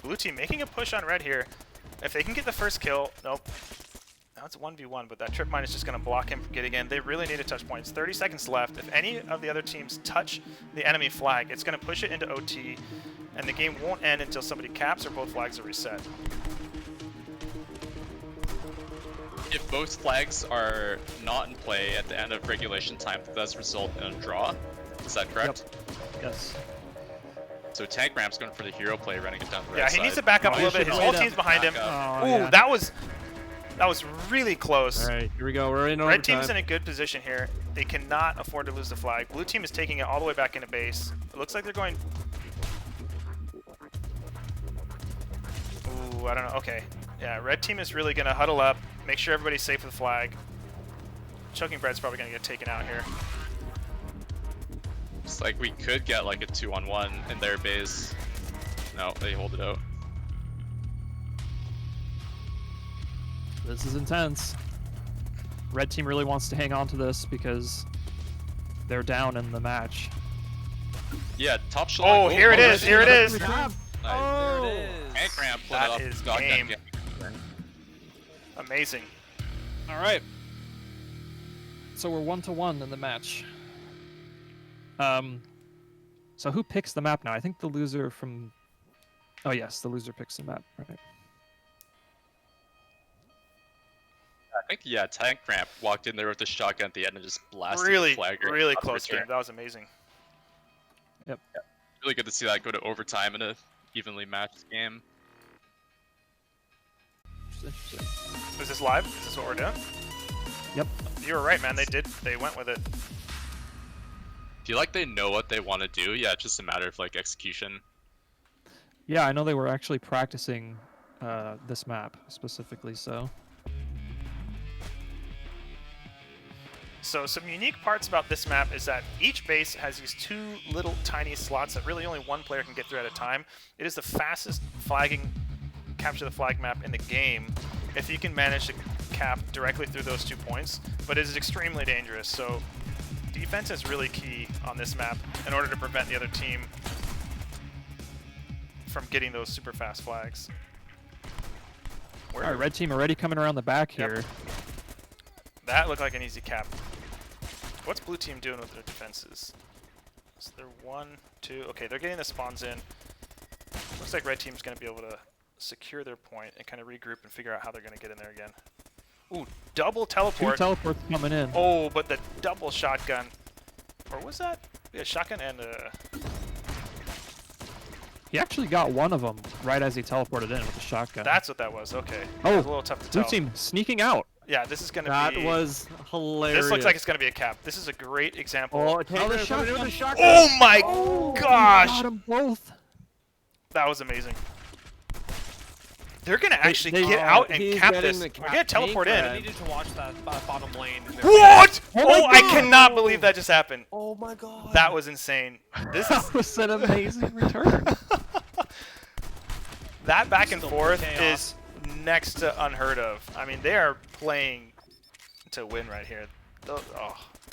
Blue team making a push on red here. If they can get the first kill, nope. Now it's 1v1, but that trip mine is just going to block him from getting in. They really need to touch points. 30 seconds left. If any of the other teams touch the enemy flag, it's going to push it into OT, and the game won't end until somebody caps or both flags are reset. If both flags are not in play at the end of regulation time, that does result in a draw. Is that correct? Yes. So Tank Ramp's going for the hero play, running it down the right Yeah, side. he needs to back up a Oh, little he bit. His should whole wait team's up, behind him. back up. Oh, Ooh, yeah. that was really close. All right, here we go. We're in Red overtime. team's in a good position here. They cannot afford to lose the flag. Blue team is taking it all the way back into base. It looks like they're going. Ooh, I don't know. Okay. Yeah, red team is really going to huddle up, make sure everybody's safe with the flag. Choking Bread's probably going to get taken out here. It's like we could get like a 2-on-1 in their base. No, they hold it out. This is intense. Red team really wants to hang on to this because they're down in the match. Yeah, top shot. Oh, here it is. Here it is. Nice. Oh, There it is. Tank Ramp pulled That it off is his goddamn game. Amazing. All right. So we're 1-1 in the match. So who picks the map now? I think the loser from. Oh yes, the loser picks the map. Right. I think, yeah, Tank Ramp walked in there with the shotgun at the end and just blasted Really, the flag. right really out of close return. game. That was amazing. Really good to see that go to overtime in a evenly matched game. Interesting. Is this live? Is this what we're doing? Yep. You were right, man. They went with it. Feel like they know what they want to do. Yeah, it's just a matter of like execution. Yeah, I know they were actually practicing this map specifically. So. So some unique parts about this map is that each base has these two little tiny slots that really only one player can get through at a time. It is the fastest flagging capture the flag map in the game if you can manage to cap directly through those 2 points, but it is extremely dangerous. So defense is really key on this map in order to prevent the other team from getting those super fast flags. All right, red team already coming around the back Yep. here. That looked like an easy cap. What's blue team doing with their defenses? Is there 1, 2? Okay, they're getting the spawns in. Looks like red team's going to be able to secure their point and kind of regroup and figure out how they're going to get in there again. Ooh, double 2 teleport. teleports coming in. Oh, but the double shotgun. Or was that? Yeah, shotgun and He actually got one of them right as he teleported in with the shotgun. that's what that was. Okay. Oh, It was a little tough to blue tell. team sneaking out. Yeah, this is going to That be... was hilarious. This looks like it's going to be a cap. This is a great example. Oh, the Tank coming in with a shotgun. Oh my gosh! Got them both. That was amazing. They're going to actually they- get out and he's cap getting this. the We're cap going to teleport tank in. I needed to watch that bottom lane. What? Oh my Oh, I God. cannot believe that just happened. Oh my god. That was insane. This is That was an amazing return. that back and Still forth chaos. is next to unheard of. I mean, they are playing to win right here. Oh,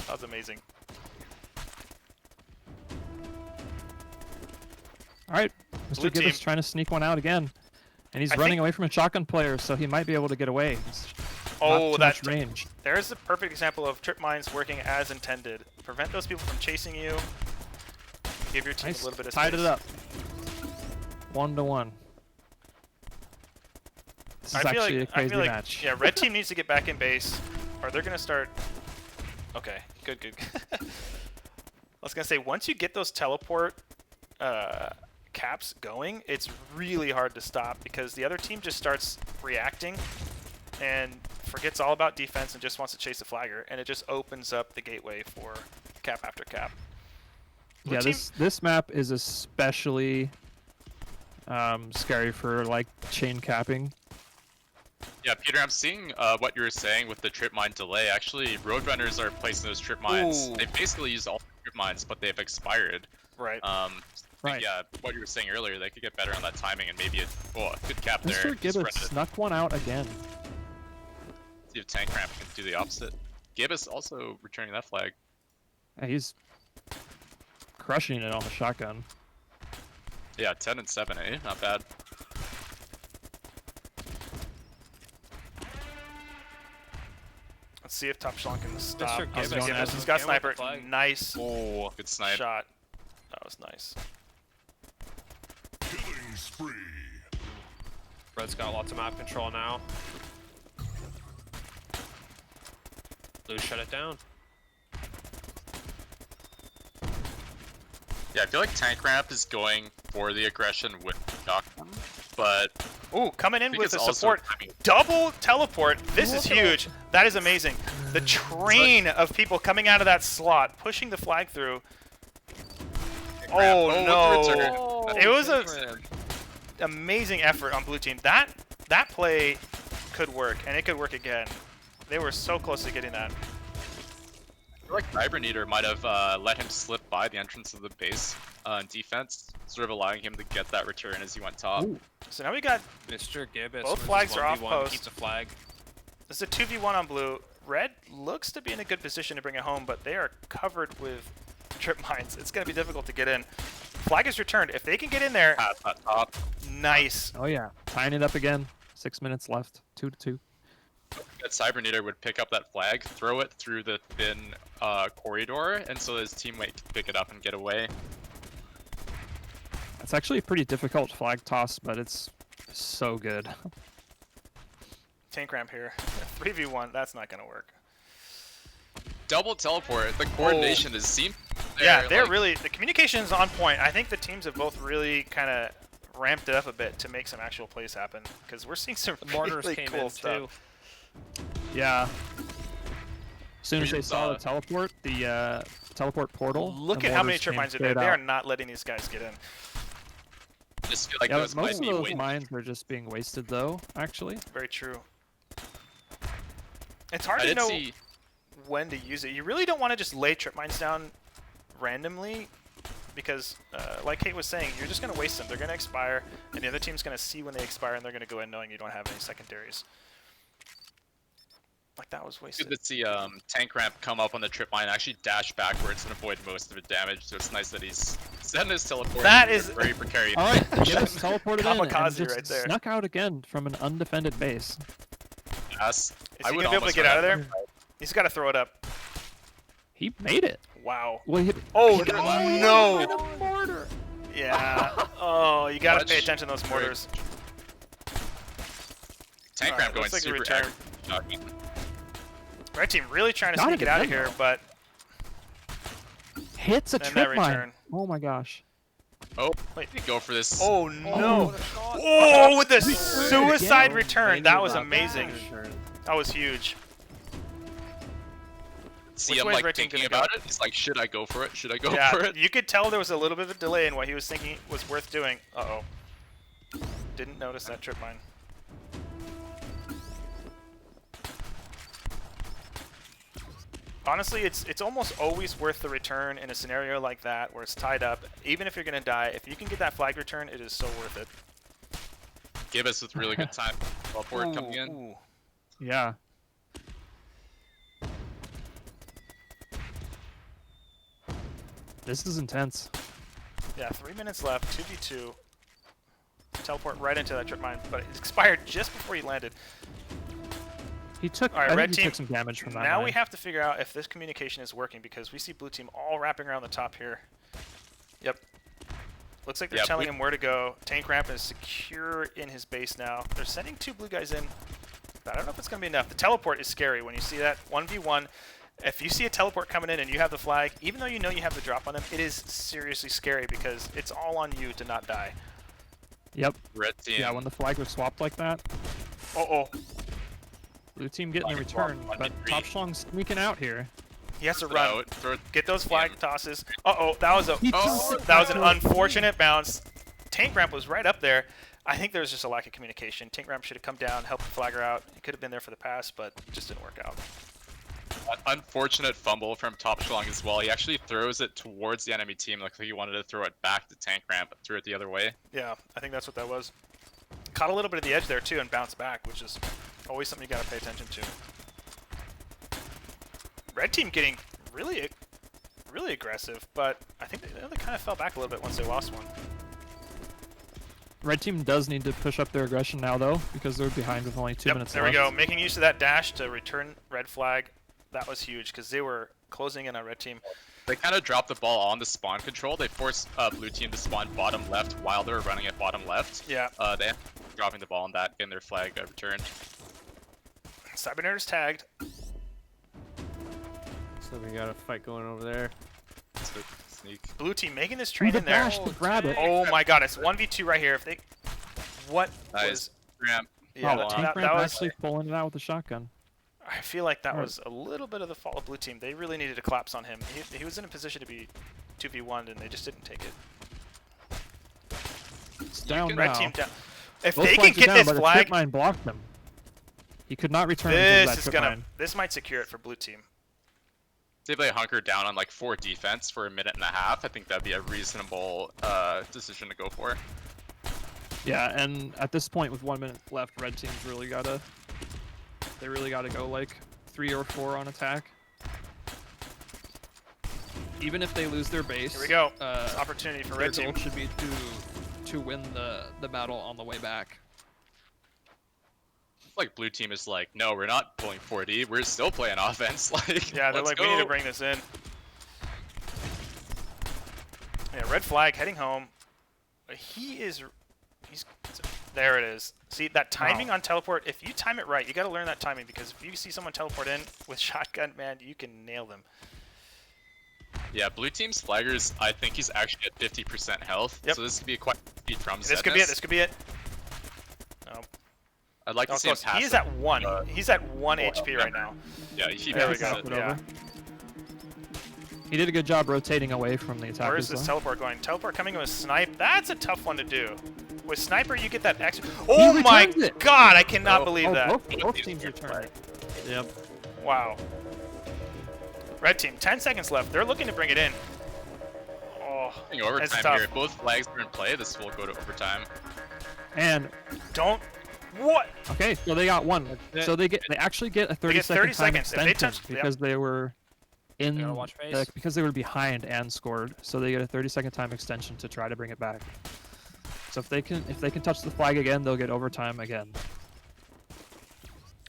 that was amazing. All right, Blue Mr. Gibbous team. trying to sneak one out again, and he's I running think- away from a shotgun player, so he might be able to get away. He's Oh, not too that much range. there's a perfect example of trip mines working as intended. Prevent those people from chasing you. Give your team Nice. a little bit of Tied space. it up. 1-1. This is I feel actually like, a crazy I feel like match. yeah, red team needs to get back in base, or they're gonna start. Okay, good. I was gonna say once you get those teleport caps going, it's really hard to stop because the other team just starts reacting and forgets all about defense and just wants to chase the flagger, and it just opens up the gateway for cap after cap. Blue Yeah, team- this map is especially scary for like chain capping. Yeah, Peter, I'm seeing what you were saying with the trip mine delay. Actually, Roadrunners are placing those trip mines. Ooh. They basically use all the trip mines, but they've expired. Right. Right. Yeah, what you were saying earlier, they could get better on that timing and maybe a good cap there. Mr. Just Gibbous run it. snuck one out again. See if Tank Ramp can do the opposite. Gibbous also returning that flag. Yeah, he's crushing it on the shotgun. Yeah, 10 and 7, eh? Not bad. Let's see if Top Shlong can stop. Mr. Gibbous. Gibbous Gibbous. has He's got him with the sniper. flag. Nice Oh, good snipe. shot. That was nice. Killing spree. Red's got lots of map control now. Blue shut it down. Yeah, I feel like Tank Ramp is going for the aggression with shotgun, but Ooh, coming I in think with it's the also, support. I mean, Double teleport. This is huge. That is amazing. The train of people coming out of that slot, pushing the flag through. Tank Oh, Ramp. no. With the return. Oh, It was Tank a- Ramp. Amazing effort on blue team. That play could work, and it could work again. They were so close to getting that. I feel like Cyberneater might have let him slip by the entrance of the base in defense, sort of allowing him to get that return as he went top. Ooh. So now we got Mr. Gibbous. Both versus flags are off 1v1, post. Keeps a flag. this is a 2v1 on blue. Red looks to be in a good position to bring it home, but they are covered with trip mines. It's going to be difficult to get in. Flag is returned. If they can get in there, Pass that top. nice. Oh yeah, tying it up again. 6 minutes left. 2-2. That Cyberneater would pick up that flag, throw it through the thin corridor, and so his teammate can pick it up and get away. It's actually a pretty difficult flag toss, but it's so good. Tank ramp here. 3v1, that's not going to work. Double teleport. The coordination is seem. Yeah, they're like, really, the communication is on point. I think the teams have both really kind of ramped it up a bit to make some actual plays happen, because we're seeing some The mortars really came cool in stuff. too. Yeah. As soon as they He's, saw the teleport, the teleport portal. Look the at how many mortars trip came mines are there. straight They are out. not letting these guys get in. just feel like Yeah, those but most might of be those waiting. mines are just being wasted, though. Actually. Very true. It's hard I to did know see. when to use it. You really don't want to just lay trip mines down randomly, because like Kate was saying, you're just going to waste them. They're going to expire, and the other team's going to see when they expire, and they're going to go in knowing you don't have any secondaries. Like, that was wasted. Good to see Tank Ramp come up on the trip mine and actually dash backwards and avoid most of the damage. So it's nice that he's sending his teleport. That into is- a very precarious. All right, Gibbous teleported in and Kamikaze just right there. snuck out again from an undefended base. Pass. Is I he would going to be able to almost get run out of there? that. He's got to throw it up. He made it. Wow. Well, he, Oh, he no. hit a mortar. Yeah. Oh, you got to pay Clutch. attention to those Great. mortars. Tank Alright, ramp going looks like a super return. shocking. Red team really trying to Gotta sneak it get out of them, here, but Hits a then trip that mine. return. Oh my gosh. Oh, wait, you go for this. Oh Oh, no! what a shot. Oh, with the Again. suicide They return. knew That was about amazing. that return. That was huge. See Which him way is like Red team thinking gonna go? about it. He's like, should I go for it? Should I go Yeah, for it? you could tell there was a little bit of a delay in what he was thinking was worth doing. Uh-oh. Didn't notice that trip mine. Honestly, it's almost always worth the return in a scenario like that where it's tied up. Even if you're gonna die, if you can get that flag return, it is so worth it. Give us a really good time. Teleport coming in. Ooh. Yeah. This is intense. Yeah, 3 minutes left, 2v2. Teleport right into that trip mine, but it expired just before he landed. He took. All right, I think red he team. took some damage from that. Now we mine. have to figure out if this communication is working because we see blue team all wrapping around the top here. Yep. Looks like they're Yeah, telling him where to go. Tank ramp is secure in his base now. They're sending 2 blue guys in. But I don't know if it's going to be enough. The teleport is scary when you see that 1v1. If you see a teleport coming in and you have the flag, even though you know you have the drop on them, it is seriously scary because it's all on you to not die. Yep. Red team. Yeah, when the flag was swapped like that, Uh-oh. blue team getting a Flag return, swap, but 1v3. Top Schlong's sneaking out here. He has to Throw run. it, throw it. Get those flag tosses. Uh-oh, that was a He Oh, took that was an it. unfortunate bounce. Tank ramp was right up there. I think there was just a lack of communication. Tank ramp should have come down, helped the flagger out. He could have been there for the pass, but it just didn't work out. An unfortunate fumble from Top Schlong as well. He actually throws it towards the enemy team like he wanted to throw it back to tank ramp, but threw it the other way. Yeah, I think that's what that was. Caught a little bit of the edge there too and bounced back, which is always something you gotta pay attention to. Red team getting really aggressive, but I think they kind of fell back a little bit once they lost one. Red team does need to push up their aggression now, though, because they're behind with only 2 minutes there left. we go. Making use of that dash to return red flag. That was huge because they were closing in on red team. They kind of dropped the ball on the spawn control. They forced blue team to spawn bottom left while they were running at bottom left. Yeah. They ended up dropping the ball on that, getting their flag returned. Cybernerd is tagged. So we got a fight going over there. So sneak. Blue team making this Ooh, train the in there. dash to grab it. Oh my god, it's 1v2 right here. If they, what Nice. was? Ramp. Yeah, Oh, that, Tank that Ramp was. actually pulling it out with a shotgun. I feel like that Alright. was a little bit of the fault of blue team. They really needed to collapse on him. He was in a position to be 2v1 and they just didn't take it. It's down can- now. Red team down. If Both they can flags are get down, this but a flag, trip mine blocked him. He could not return because of this that is trip gonna. mine. This might secure it for blue team. If they hunker down on like 4 defense for a minute and a half, I think that'd be a reasonable decision to go for. Yeah, and at this point with 1 minute left, red team's really gotta. They really gotta go like 3 or 4 on attack. Even if they lose their base. Here we go. Uh, Opportunity for their red goal team. should be to win the battle on the way back. Like blue team is like, no, we're not pulling 4D. We're still playing offense. Like, Yeah, they're let's like, go. we need to bring this in. Yeah, red flag heading home. He's there it is. See that timing on teleport, if you time it right, you gotta learn that timing because if you see someone teleport in with shotgun, man, you can nail them. Yeah, blue team's flaggers, I think he's actually at 50% health. Yep. So this could be a quite speed from This could be it, this could be it. No. I'd like to see him Close. pass He is it. at 1. He's at 1 HP right now. Yeah, he There we passes go. it. Yeah. He did a good job rotating away from the attackers. Where is this though. teleport going? Teleport coming with snipe. That's a tough one to do. With sniper, you get that extra. Oh my returns it. god! I cannot Oh, believe Oh, that. both teams returned it. Yep. Wow. Red team, 10 seconds left. They're looking to bring it in. Oh, I think it's overtime tough. here. If both flags are in play, this will go to overtime. And Don't. What? okay, so they got 1. So they actually get a 30 get 30 second time seconds. If they extension touch- yep. because they were in gotta watch pace. because they were behind and scored. So they get a 30-second time extension to try to bring it back. So if they can touch the flag again, they'll get overtime again.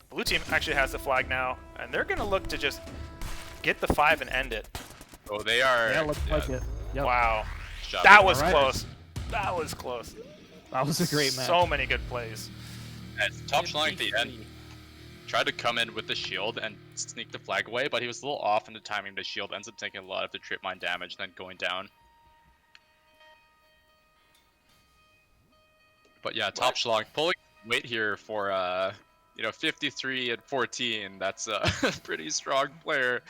Blue team actually has the flag now, and they're gonna look to just get the 5 and end it. Oh, they are. Yeah, looks like it. Yep. Wow. good job. That was Alright. close. That was close. That was a great match. So many good plays. Top schlong at the end tried to come in with the shield and sneak the flag away, but he was a little off in the timing. The shield ends up taking a lot of the trip mine damage, then going down. But yeah, top schlong pulling weight here for 53 and 14. That's a pretty strong player.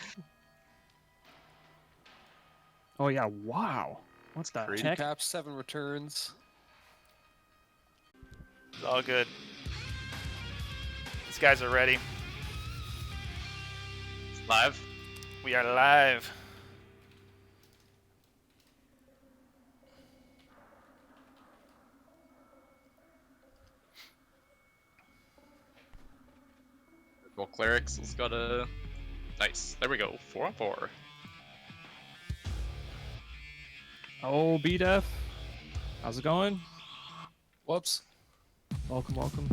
Oh yeah, wow. What's that? Crazy. Heck? Caps, 7 returns. It's all good. These guys are ready. Live. We are live. Well, clerics has got a nice. There we go. 4 on 4. Oh, BDef. How's it going? Whoops. Welcome, welcome.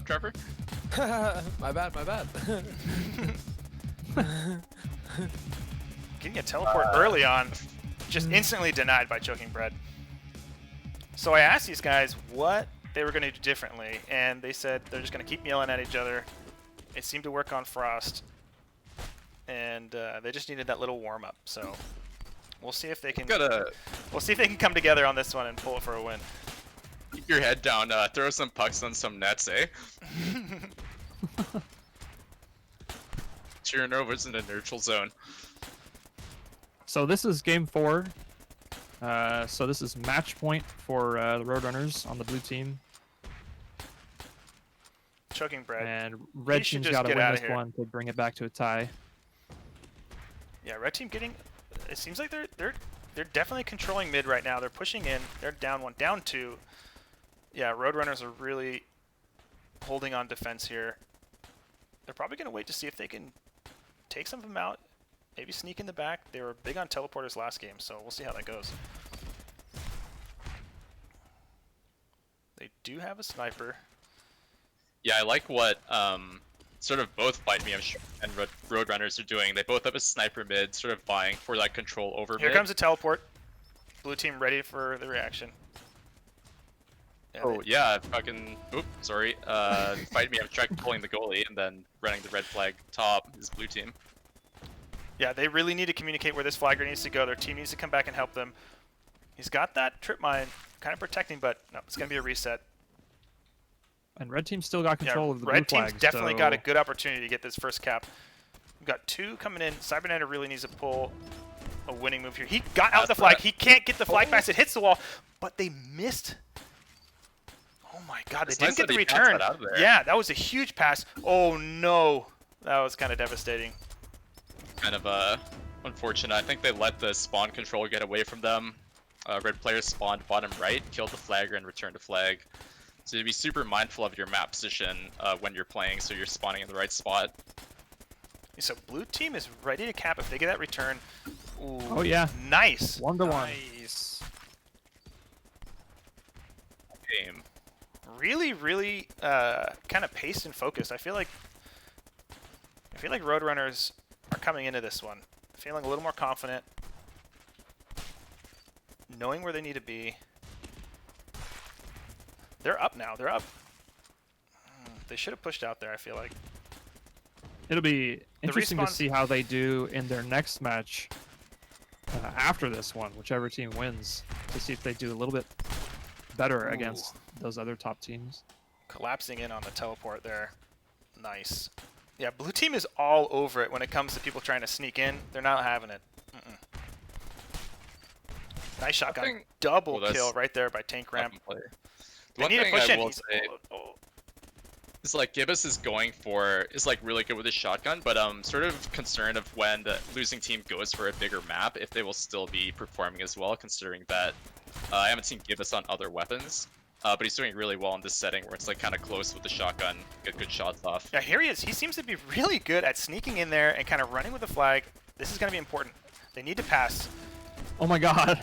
Trevor. My bad, my bad. Getting a teleport early on, just instantly denied by choking bread. So I asked these guys what they were going to do differently, and they said they're just going to keep yelling at each other. It seemed to work on Frost, and they just needed that little warm up. So we'll see if they can. We'll see if they can come together on this one and pull it for a win. Keep your head down. Throw some pucks on some nets, eh? Chernova's in a neutral zone. So this is game 4. So this is match point for the Roadrunners on the blue team. Choking bread. And red should team's just got to get win outta this here. one to bring it back to a tie. Yeah, red team getting. It seems like they're definitely controlling mid right now. They're pushing in. They're down 1, down 2. Yeah, Roadrunners are really holding on defense here. They're probably going to wait to see if they can take some of them out, maybe sneak in the back. They were big on teleporters last game, so we'll see how that goes. They do have a sniper. Yeah, I like what sort of both Fight Me and Roadrunners are doing. They both have a sniper mid, sort of vying for that control over Here mid. comes a teleport. Blue team ready for the reaction. Yeah, Oh yeah, fucking. Oop, sorry. Fight Me have tried pulling the goalie and then running the red flag top is blue team. Yeah, they really need to communicate where this flagger needs to go. Their team needs to come back and help them. He's got that trip mine kind of protecting, but no, it's going to be a reset. And red team still got control Yeah, of the blue red flags. team's definitely so... got a good opportunity to get this first cap. We've got 2 coming in. Cyberknighter really needs to pull a winning move here. He got out the flag. He can't get the flag pass. It hits the wall, but they missed. Oh my god, they It's didn't nice get the that he passed return. that out of there. Yeah, that was a huge pass. Oh no, that was kind of devastating. Kind of unfortunate. I think they let the spawn control get away from them. Red players spawned bottom right, killed the flagger, and returned to flag. So you be super mindful of your map position when you're playing, so you're spawning in the right spot. So blue team is ready to cap if they get that return. Ooh, Oh yeah, nice. 1-1. Nice. Game. Really, really kind of paced and focused. I feel like Roadrunners are coming into this one feeling a little more confident, knowing where they need to be. They're up now. They're up. They should have pushed out there, I feel like. It'll be interesting to respawns- see how they do in their next match after this one, whichever team wins, to see if they do a little bit better Ooh. against those other top teams. Collapsing in on the teleport there. Nice. Yeah, blue team is all over it when it comes to people trying to sneak in. They're not having it. Nice shotgun. think- Double Well, that's kill right there by Tank Ramp. Play. The They one need to thing push I in. will He's- say is like Gibbous is like really good with his shotgun, but sort of concerned of when the losing team goes for a bigger map if they will still be performing as well, considering that I haven't seen Gibbous on other weapons. But he's doing really well in this setting where it's like kind of close with the shotgun, get good shots off. Yeah, here he is. He seems to be really good at sneaking in there and kind of running with the flag. This is going to be important. They need to pass. Oh my god.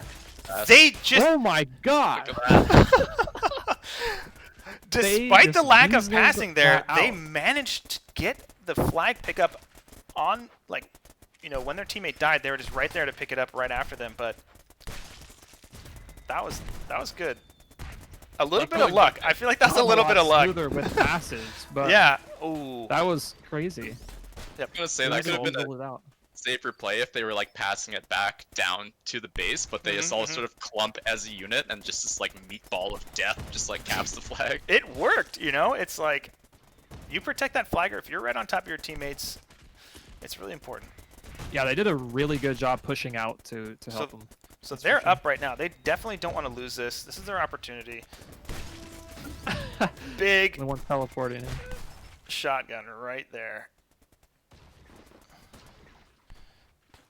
They just, Oh my god. Look at that. despite the just lack of weaseled passing there, that they out. managed to get the flag pickup on, like, you know, when their teammate died, they were just right there to pick it up right after them. But that was good. A little bit of luck. I feel like that's a little bit of luck. Smoother with passes, but Yeah. Ooh. that was crazy. I'm gonna say They that could just have been a pulled it out. safer play if they were like passing it back down to the base, but they just all sort of clump as a unit and just this like meatball of death just like caps the flag. It worked, you know? It's like, you protect that flagger. If you're right on top of your teammates, it's really important. Yeah, they did a really good job pushing out to help them. So That's for they're sure. up right now. They definitely don't want to lose this. This is their opportunity. Big The one teleporting in. shotgun right there.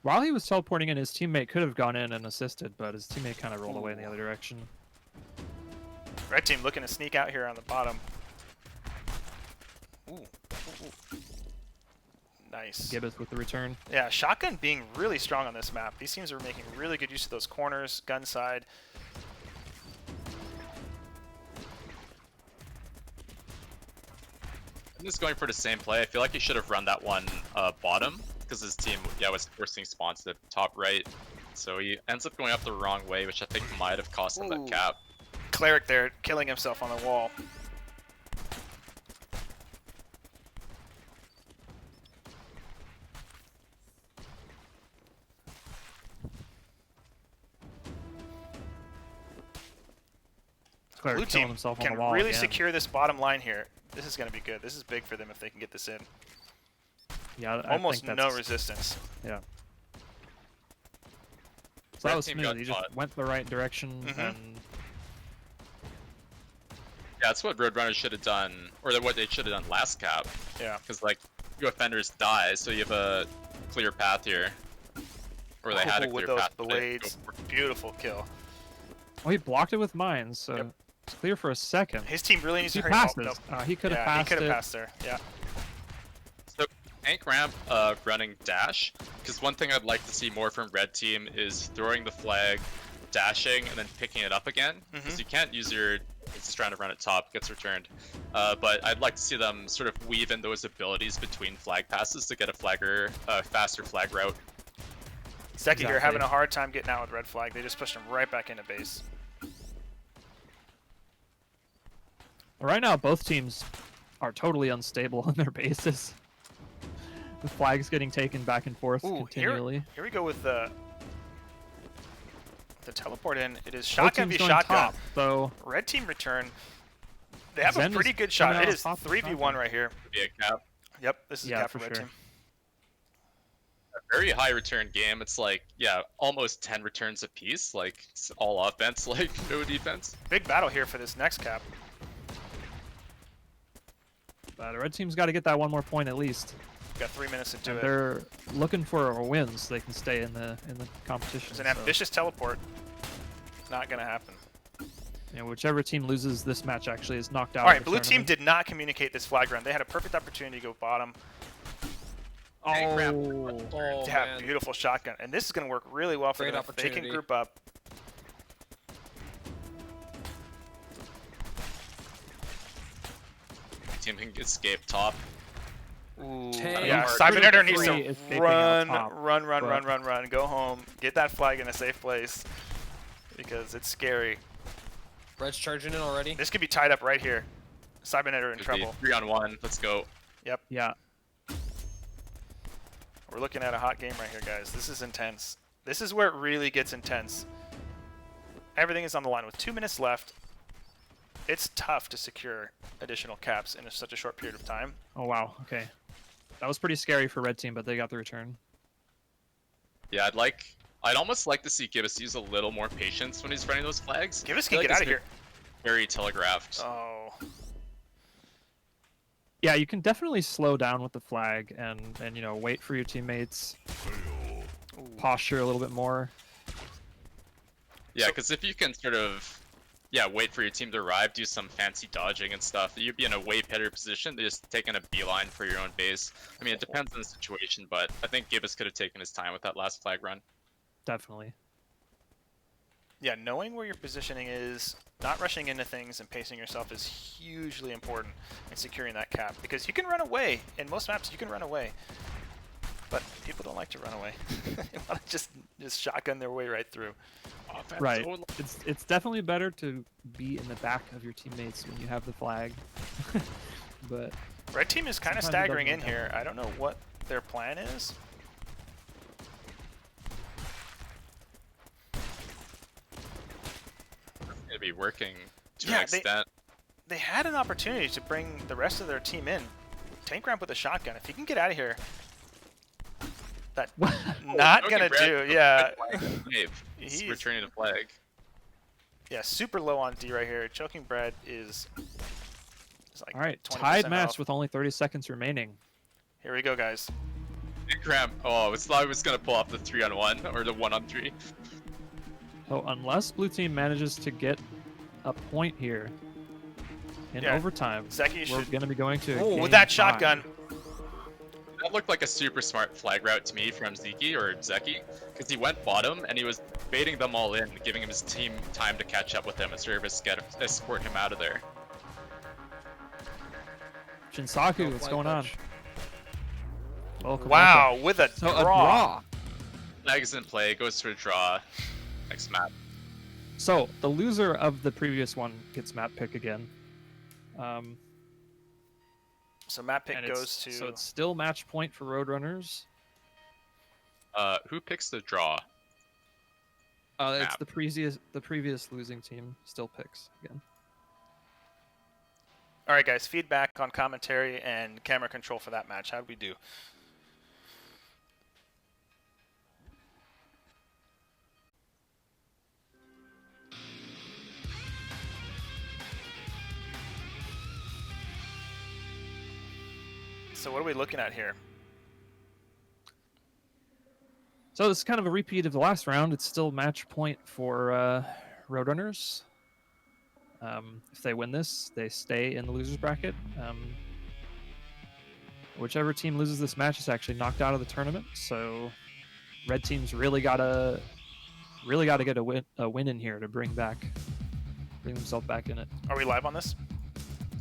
While he was teleporting in, his teammate could have gone in and assisted, but his teammate kind of rolled away in the other direction. Red team looking to sneak out here on the bottom. Ooh. Ooh. Nice. Gibbous with the return. Yeah, shotgun being really strong on this map. These teams are making really good use of those corners, gun side. I'm just going for the same play. I feel like he should have run that one bottom because his team was forcing spawns to the top right. So he ends up going up the wrong way, which I think might have cost him that cap. Cleric there killing himself on the wall. Claire Blue killing team himself on can the wall really again. secure this bottom line here. This is going to be good. This is big for them if they can get this in. Yeah, I Almost think no that's, resistance. Yeah. So Red that was team smooth. got He just caught. went the right direction and Yeah, that's what Roadrunners should have done, or what they should have done last cap. Yeah. Because like, your offenders die, so you have a clear path here. Or they had a Ooh, clear with those path. but they blades. go for- Beautiful kill. well, he blocked it with mines, so Yep. it's clear for a second. His team really needs He to hurry. passes. Oh, nope. He could have Yeah, passed he could it. have passed there. Yeah. So tank ramp running dash, because one thing I'd like to see more from red team is throwing the flag, dashing, and then picking it up again. Because you can't use your, it's just trying to run it top, gets returned. But I'd like to see them sort of weave in those abilities between flag passes to get a flagger, faster flag route. Seki here Exactly. having a hard time getting out with red flag. They just pushed him right back into base. Right now, both teams are totally unstable on their bases. The flag's getting taken back and forth Ooh, continually. here we go with the teleport in. It is Both shotgun teams v going shotgun. top, so Red team return. They have Zen a pretty is good coming shot. out It on is top of 3v1 shotgun. right here. Could be a cap. Yep, this is a Yeah, cap for for red sure. team. A very high return game. It's like, yeah, almost 10 returns apiece. Like, it's all offense, like, no defense. Big battle here for this next cap. the red team's got to get that one more point at least. Got 3 minutes to do And it. they're looking for a win so they can stay in the competition. There's an so, ambitious teleport. Not gonna happen. you know, whichever team loses this match actually is knocked out. All right, of the blue team tournament. did not communicate this flag run. They had a perfect opportunity to go bottom. Tank ramp. Oh, To have man. beautiful shotgun, and this is gonna work really well for Great them if they can opportunity. group up. Team can escape top. Ooh, Tank. yeah, Hard. Cybernetter needs Three to escaping run, out top, run, but- go home, get that flag in a safe place, because it's scary. Red's charging in already. This could be tied up right here. Cybernetter in Could be trouble. 3-on-1. Let's go. Yeah, We're looking at a hot game right here, guys. This is intense. This is where it really gets intense. Everything is on the line with 2 minutes left. It's tough to secure additional caps in such a short period of time. oh wow, okay. That was pretty scary for red team, but they got the return. Yeah, I'd almost like to see Gibbous use a little more patience when he's running those flags. Give us I can feel get like out of it's here. Very telegraphed. Oh, Yeah, you can definitely slow down with the flag and you know, wait for your teammates, posture a little bit more. Yeah, So- because if you can sort of, wait for your team to arrive, do some fancy dodging and stuff, you'd be in a way better position than just taking a beeline for your own base. I mean, it depends on the situation, but I think Gibbous could have taken his time with that last flag run. Definitely. yeah, knowing where your positioning is, not rushing into things and pacing yourself is hugely important in securing that cap, because you can run away. In most maps, you can run away. But people don't like to run away. They want to just shotgun their way right through. Offense Right. only. It's definitely better to be in the back of your teammates when you have the flag. But Red team is kind of Sometimes it staggering in doesn't work here. I don't know what their plan is. Gonna be working to Yeah, an extent. They had an opportunity to bring the rest of their team in. Tank Ramp with a shotgun. If he can get out of here, that not Choking gonna Bread do. Yeah, He's He's- returning the flag. yeah, super low on D right here. Choking Bread is like all right, 20% tied match off. with only 30 seconds remaining. Here we go, guys. Big Cramp. Oh, it's thought I was gonna pull off the 3-on-1 or the 1-on-3. So unless blue team manages to get a point here in Yeah, overtime, Zeki we're should. going to be going to. Oh, game with that time. shotgun. That looked like a super smart flag route to me from Zeki or Zeki, because he went bottom and he was baiting them all in, giving him his team time to catch up with him and sort of escort him out of there. Shinsaku, what's going on? Welcome, Wow, welcome. with a So draw. a draw. Flag is in play, goes for a draw. Next map. So the loser of the previous one gets map pick again. So map pick and goes to. So it's still match point for Roadrunners. Who picks the draw? It's Map. the previous losing team still picks again. All right, guys. Feedback on commentary and camera control for that match. How'd we do? So what are we looking at here? So this is kind of a repeat of the last round. It's still match point for Roadrunners. If they win this, they stay in the losers bracket. Whichever team loses this match is actually knocked out of the tournament. So red team's really gotta get a win in here to bring themselves back in it. Are we live on this?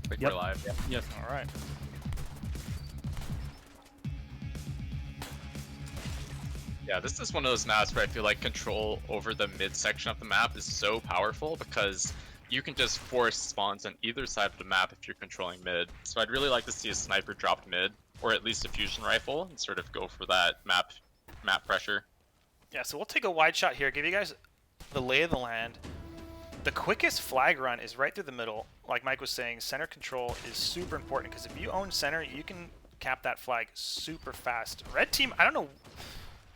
I think Yep. we're live. Yes. All right. Yeah, this is one of those maps where I feel like control over the mid section of the map is so powerful because you can just force spawns on either side of the map if you're controlling mid. So I'd really like to see a sniper dropped mid, or at least a fusion rifle, and sort of go for that map pressure. Yeah, so we'll take a wide shot here, give you guys the lay of the land. The quickest flag run is right through the middle. Like Mike was saying, center control is super important because if you own center, you can cap that flag super fast. Red team, I don't know,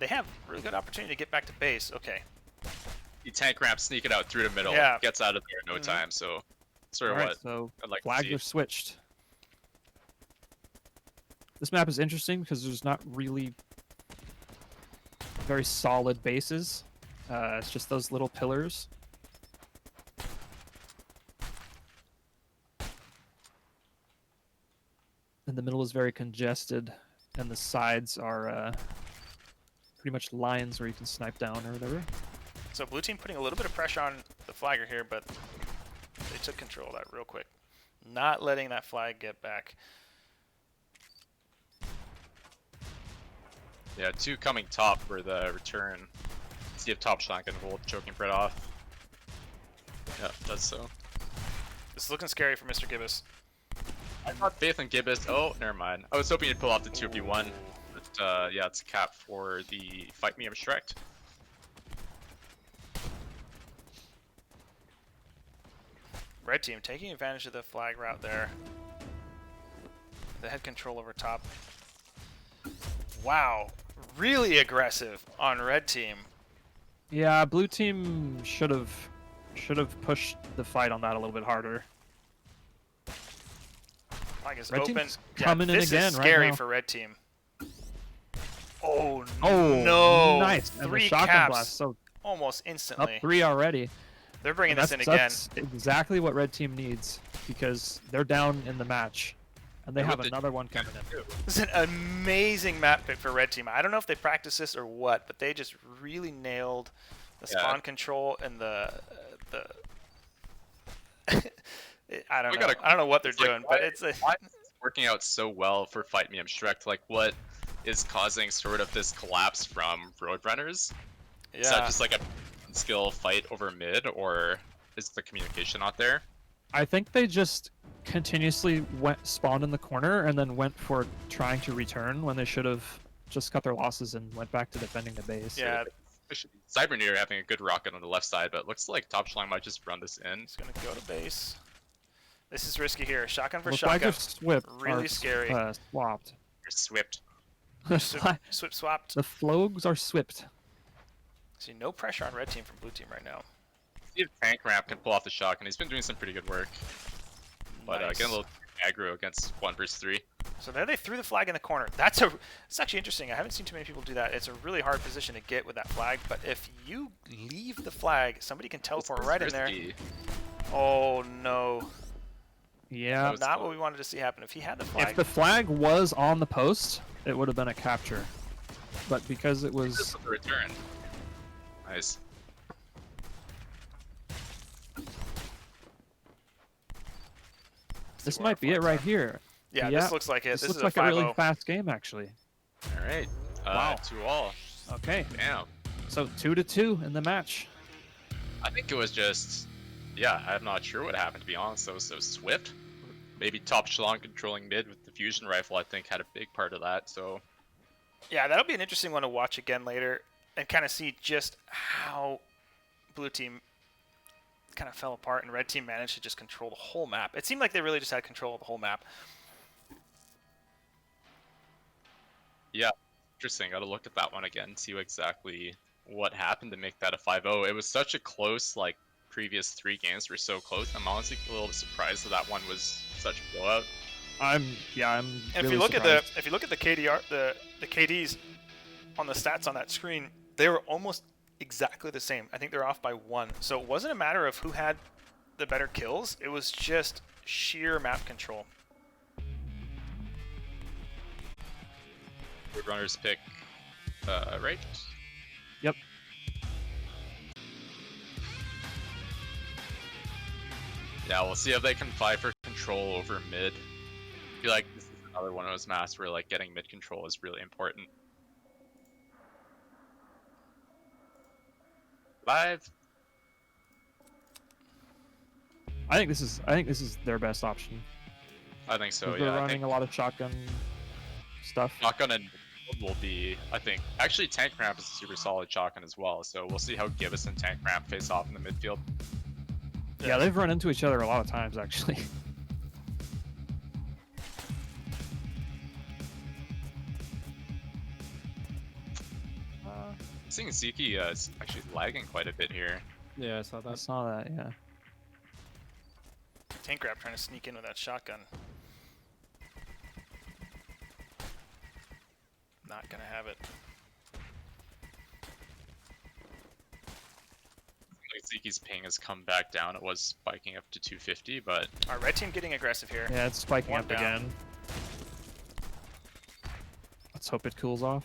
they have really good opportunity to get back to base. Okay. You tank ramp, sneak it out through the middle, Yeah. gets out of there in no time. So sort of Alright, what so I'd like to flags see. are switched. This map is interesting because there's not really very solid bases. It's just those little pillars. And the middle is very congested, and the sides are pretty much lines where you can snipe down or whatever. So blue team putting a little bit of pressure on the flagger here, but they took control of that real quick. Not letting that flag get back. Yeah, two coming top for the return. See if top shot can hold choking Brett off. Yeah, it does so. This is looking scary for Mr. Gibbous. I thought Faith and Gibbous. Oh, never mind. I was hoping you'd pull off the 2v1. But yeah, it's a cap for the Fight Me, I'm Shreked. Red team taking advantage of the flag route there. They had control over top. Wow, really aggressive on red team. Yeah, blue team should have pushed the fight on that a little bit harder. Flag is Red open. team's Yeah, coming in this again is right scary now. for red team. Oh, Oh no! nice! And the 3 shotgun caps blast, so almost up instantly. 3 already. They're bringing And this in again. that's exactly what red team needs because they're down in the match, and they And have what the- another one coming in. This is an amazing map pick for red team. I don't know if they practiced this or what, but they just really nailed the Yeah. spawn control and the I don't know what they're It's like, doing, why- but it's a why is this working out so well for Fight Me, I'm Shreked? Like, what is causing sort of this collapse from Roadrunners. Yeah. Is that just like a skill fight over mid, or is the communication not there? I think they just continuously spawned in the corner and then went for trying to return when they should have just cut their losses and went back to defending the base. Yeah. Cyberneer having a good rocket on the left side, but looks like Top Schlong might just run this in. He's gonna go to base. This is risky here. Shotgun for The flags shotgun. are Really scary. Swapped. You're swipped. Swip swapped. The flogs are swipped. See, no pressure on red team from blue team right now. See if Tank Ramp can pull off the shotgun. He's been doing some pretty good work. But Nice. getting a little aggro against 1 versus 3. So there they threw the flag in the corner. It's actually interesting. I haven't seen too many people do that. It's a really hard position to get with that flag, but if you leave the flag, somebody can teleport right in there. Risky. Oh no. Yeah. was Not close. what we wanted to see happen. If he had the flag. If the flag was on the post, it would have been a capture. But because it This was... is the return. Nice. This might be it right here. Yeah, Yeah. this looks like it. This This looks is like a a 5-0. really fast game, actually. All right. Wow. 2-all. Okay. Damn. So 2-2 in the match. I think it was just, yeah, I'm not sure what happened, to be honest. It was so swift. Maybe Top Schlong controlling mid with the fusion rifle, I think, had a big part of that. So Yeah, that'll be an interesting one to watch again later and kind of see just how blue team kind of fell apart and red team managed to just control the whole map. It seemed like they really just had control of the whole map. yeah, interesting. Got to look at that one again, see exactly what happened to make that a 5-0. It was such a close, like, previous 3 games were so close. I'm honestly a little surprised that one was such a blowout. I'm And really if you look surprised. at the KDR the KDs on the stats on that screen, they were almost exactly the same. I think they're off by 1. So it wasn't a matter of who had the better kills. It was just sheer map control. Roadrunners pick, right? Yep. Yeah, we'll see if they can vie for control over mid. I feel like this is another one of those maps where like getting mid control is really important. 5. I think this is their best option. I think so. 'Cause they're Yeah, I running think a lot of shotgun stuff. shotgun and will be. I think actually Tank Ramp is a super solid shotgun as well. So we'll see how Gibbous and Tank Ramp face off in the midfield. Yeah, they've run into each other a lot of times actually. Seeing Ziki is actually lagging quite a bit here. Yeah, I saw I that. saw that. Yeah. Tank Rap trying to sneak in with that shotgun. Not gonna have it. Like Ziki's ping has come back down. It was spiking up to 250, but Our red team getting aggressive here. Yeah, it's spiking One up down. again. Let's hope it cools off.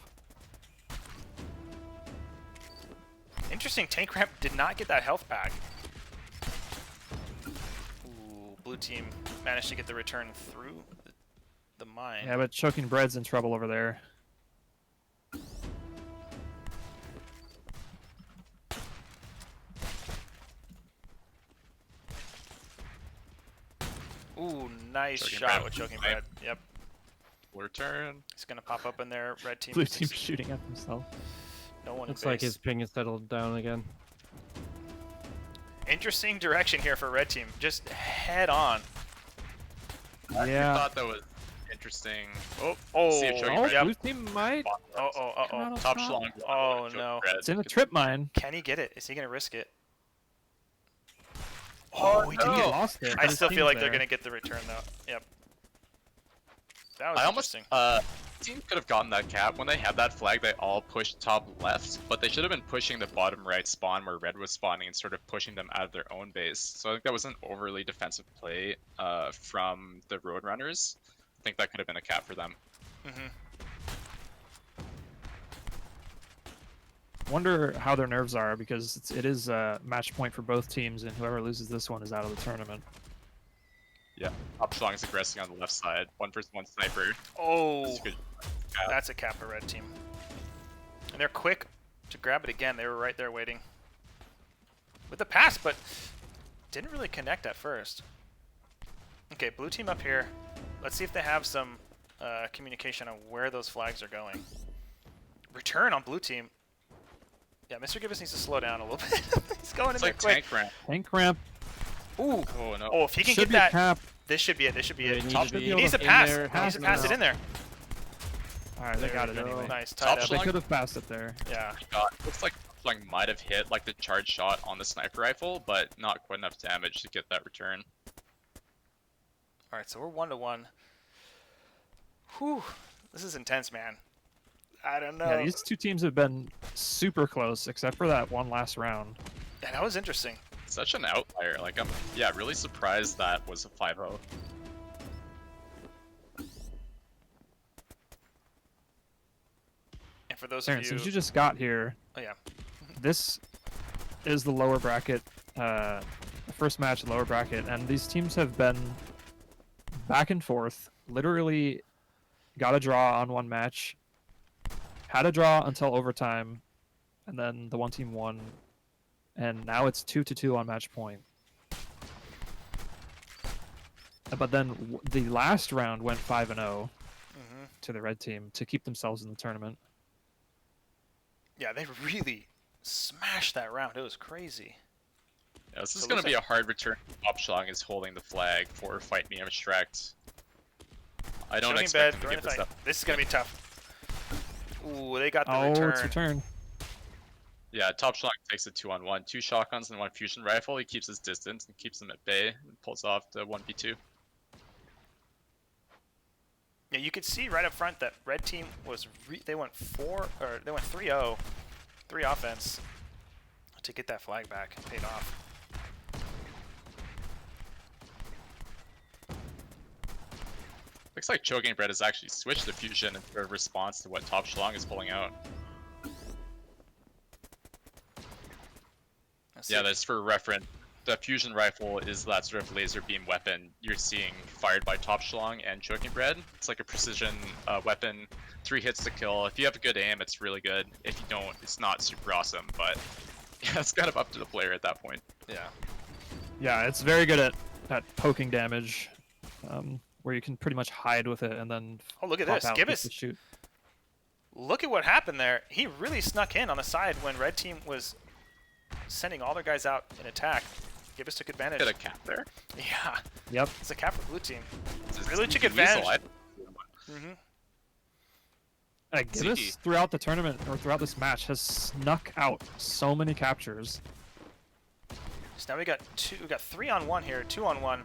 Interesting, Tank Ramp did not get that health back. Ooh, blue team managed to get the return through the mine. Yeah, but Choking Bread's in trouble over there. Ooh, nice Choking shot Bread. with Choking Right. Bread. Yep, return. he's gonna pop up in there. Red team. Blue team shooting at themselves. No one Looks in like base. his ping has settled down again. Interesting direction here for red team. Just head on. I Yeah. thought that was interesting. Oh, Oh, see if Choking Oh, Bread yep. blue team might. Oh, oh, oh, Come out oh. of top top. schlong. Oh, Choking no. Bread. It's in the trip mine. Can he get it? Is he gonna risk it? Oh, he I think did. he lost it. I but his still feel team's like they're there. gonna get the return though. Yep. That was I almost interesting. team could have gotten that cap when they had that flag. They all pushed top left, but they should have been pushing the bottom right spawn where red was spawning and sort of pushing them out of their own base. So I think that was an overly defensive play from the Roadrunners. I think that could have been a cap for them. Mm-hmm. Wonder how their nerves are because it is a match point for both teams, and whoever loses this one is out of the tournament. Yeah, top schlong is aggressing on the left side. 1 versus 1 sniper. Oh, This is good. cap. That's a Kappa red team. And they're quick to grab it again. They were right there waiting. With the pass, but didn't really connect at first. Okay, blue team up here. Let's see if they have some communication on where those flags are going. Return on blue team. Yeah, Mr. Gibbous needs to slow down a little bit. He's going It's in like there quick. tank ramp. Tank ramp. Ooh. Oh no. Oh, if he can Should get be a that, cap. this should be it. This should be They it. need Top, to be he needs to in pass. there, He needs to half pass an it in there. All right, they got it There we go. anyway. Nice. Top Tied up. They Schlong. could have passed it there. Yeah. God, looks like Flang might have hit like the charge shot on the sniper rifle, but not quite enough damage to get that return. All right, so we're 1-1. Whew. This is intense, man. I don't know. Yeah, these two teams have been super close, except for that one last round. Yeah, that was interesting. Such an outlier. Like I'm really surprised that was a 5-0. And for those Aaron, of you, since you just got here, oh yeah, this is the lower bracket, the first match in lower bracket, and these teams have been back and forth. Literally, got a draw on one match, had a draw until overtime, and then the one team won, and now it's 2-2 on match point. But then the last round went 5-0 to the red team to keep themselves in the tournament. yeah, they really smashed that round. It was crazy. Yeah, this is So gonna looks be a hard return. Top Schlong is holding the flag for Fight Me. I'm Shrekt. I don't Choking expect bed, him to throwing give the this fight. up. This is gonna be tough. Ooh, they got the Oh, return. it's return. Yeah, Top Schlong takes a 2-on-1, 2 shotguns and 1 fusion rifle. He keeps his distance and keeps them at bay and pulls off the 1v2. Yeah, you could see right up front that red team was they went 3-0, 3 offense to get that flag back. It paid off. Looks like Choking Bread has actually switched the fusion in response to what Top Schlong is pulling out. Let's Yeah, see. that's for reference. The fusion rifle is that sort of laser beam weapon you're seeing fired by Top Schlong and Choking Bread. It's like a precision weapon, 3 hits to kill. If you have a good aim, it's really good. If you don't, it's not super awesome, but yeah, it's kind of up to the player at that point. Yeah. Yeah, it's very good at poking damage, where you can pretty much hide with it and then Oh, look at pop this. out Gibbous. with the shoot. Look at what happened there. He really snuck in on the side when red team was sending all their guys out in attack. Gibbous took advantage. Get a cap there. Yeah, Yep. it's a cap for blue team. It's Really took sneaky weasel. advantage. Gibbous Zeke. throughout the tournament or throughout this match has snuck out so many captures. So now we got 3-on-1 here, 2-on-1.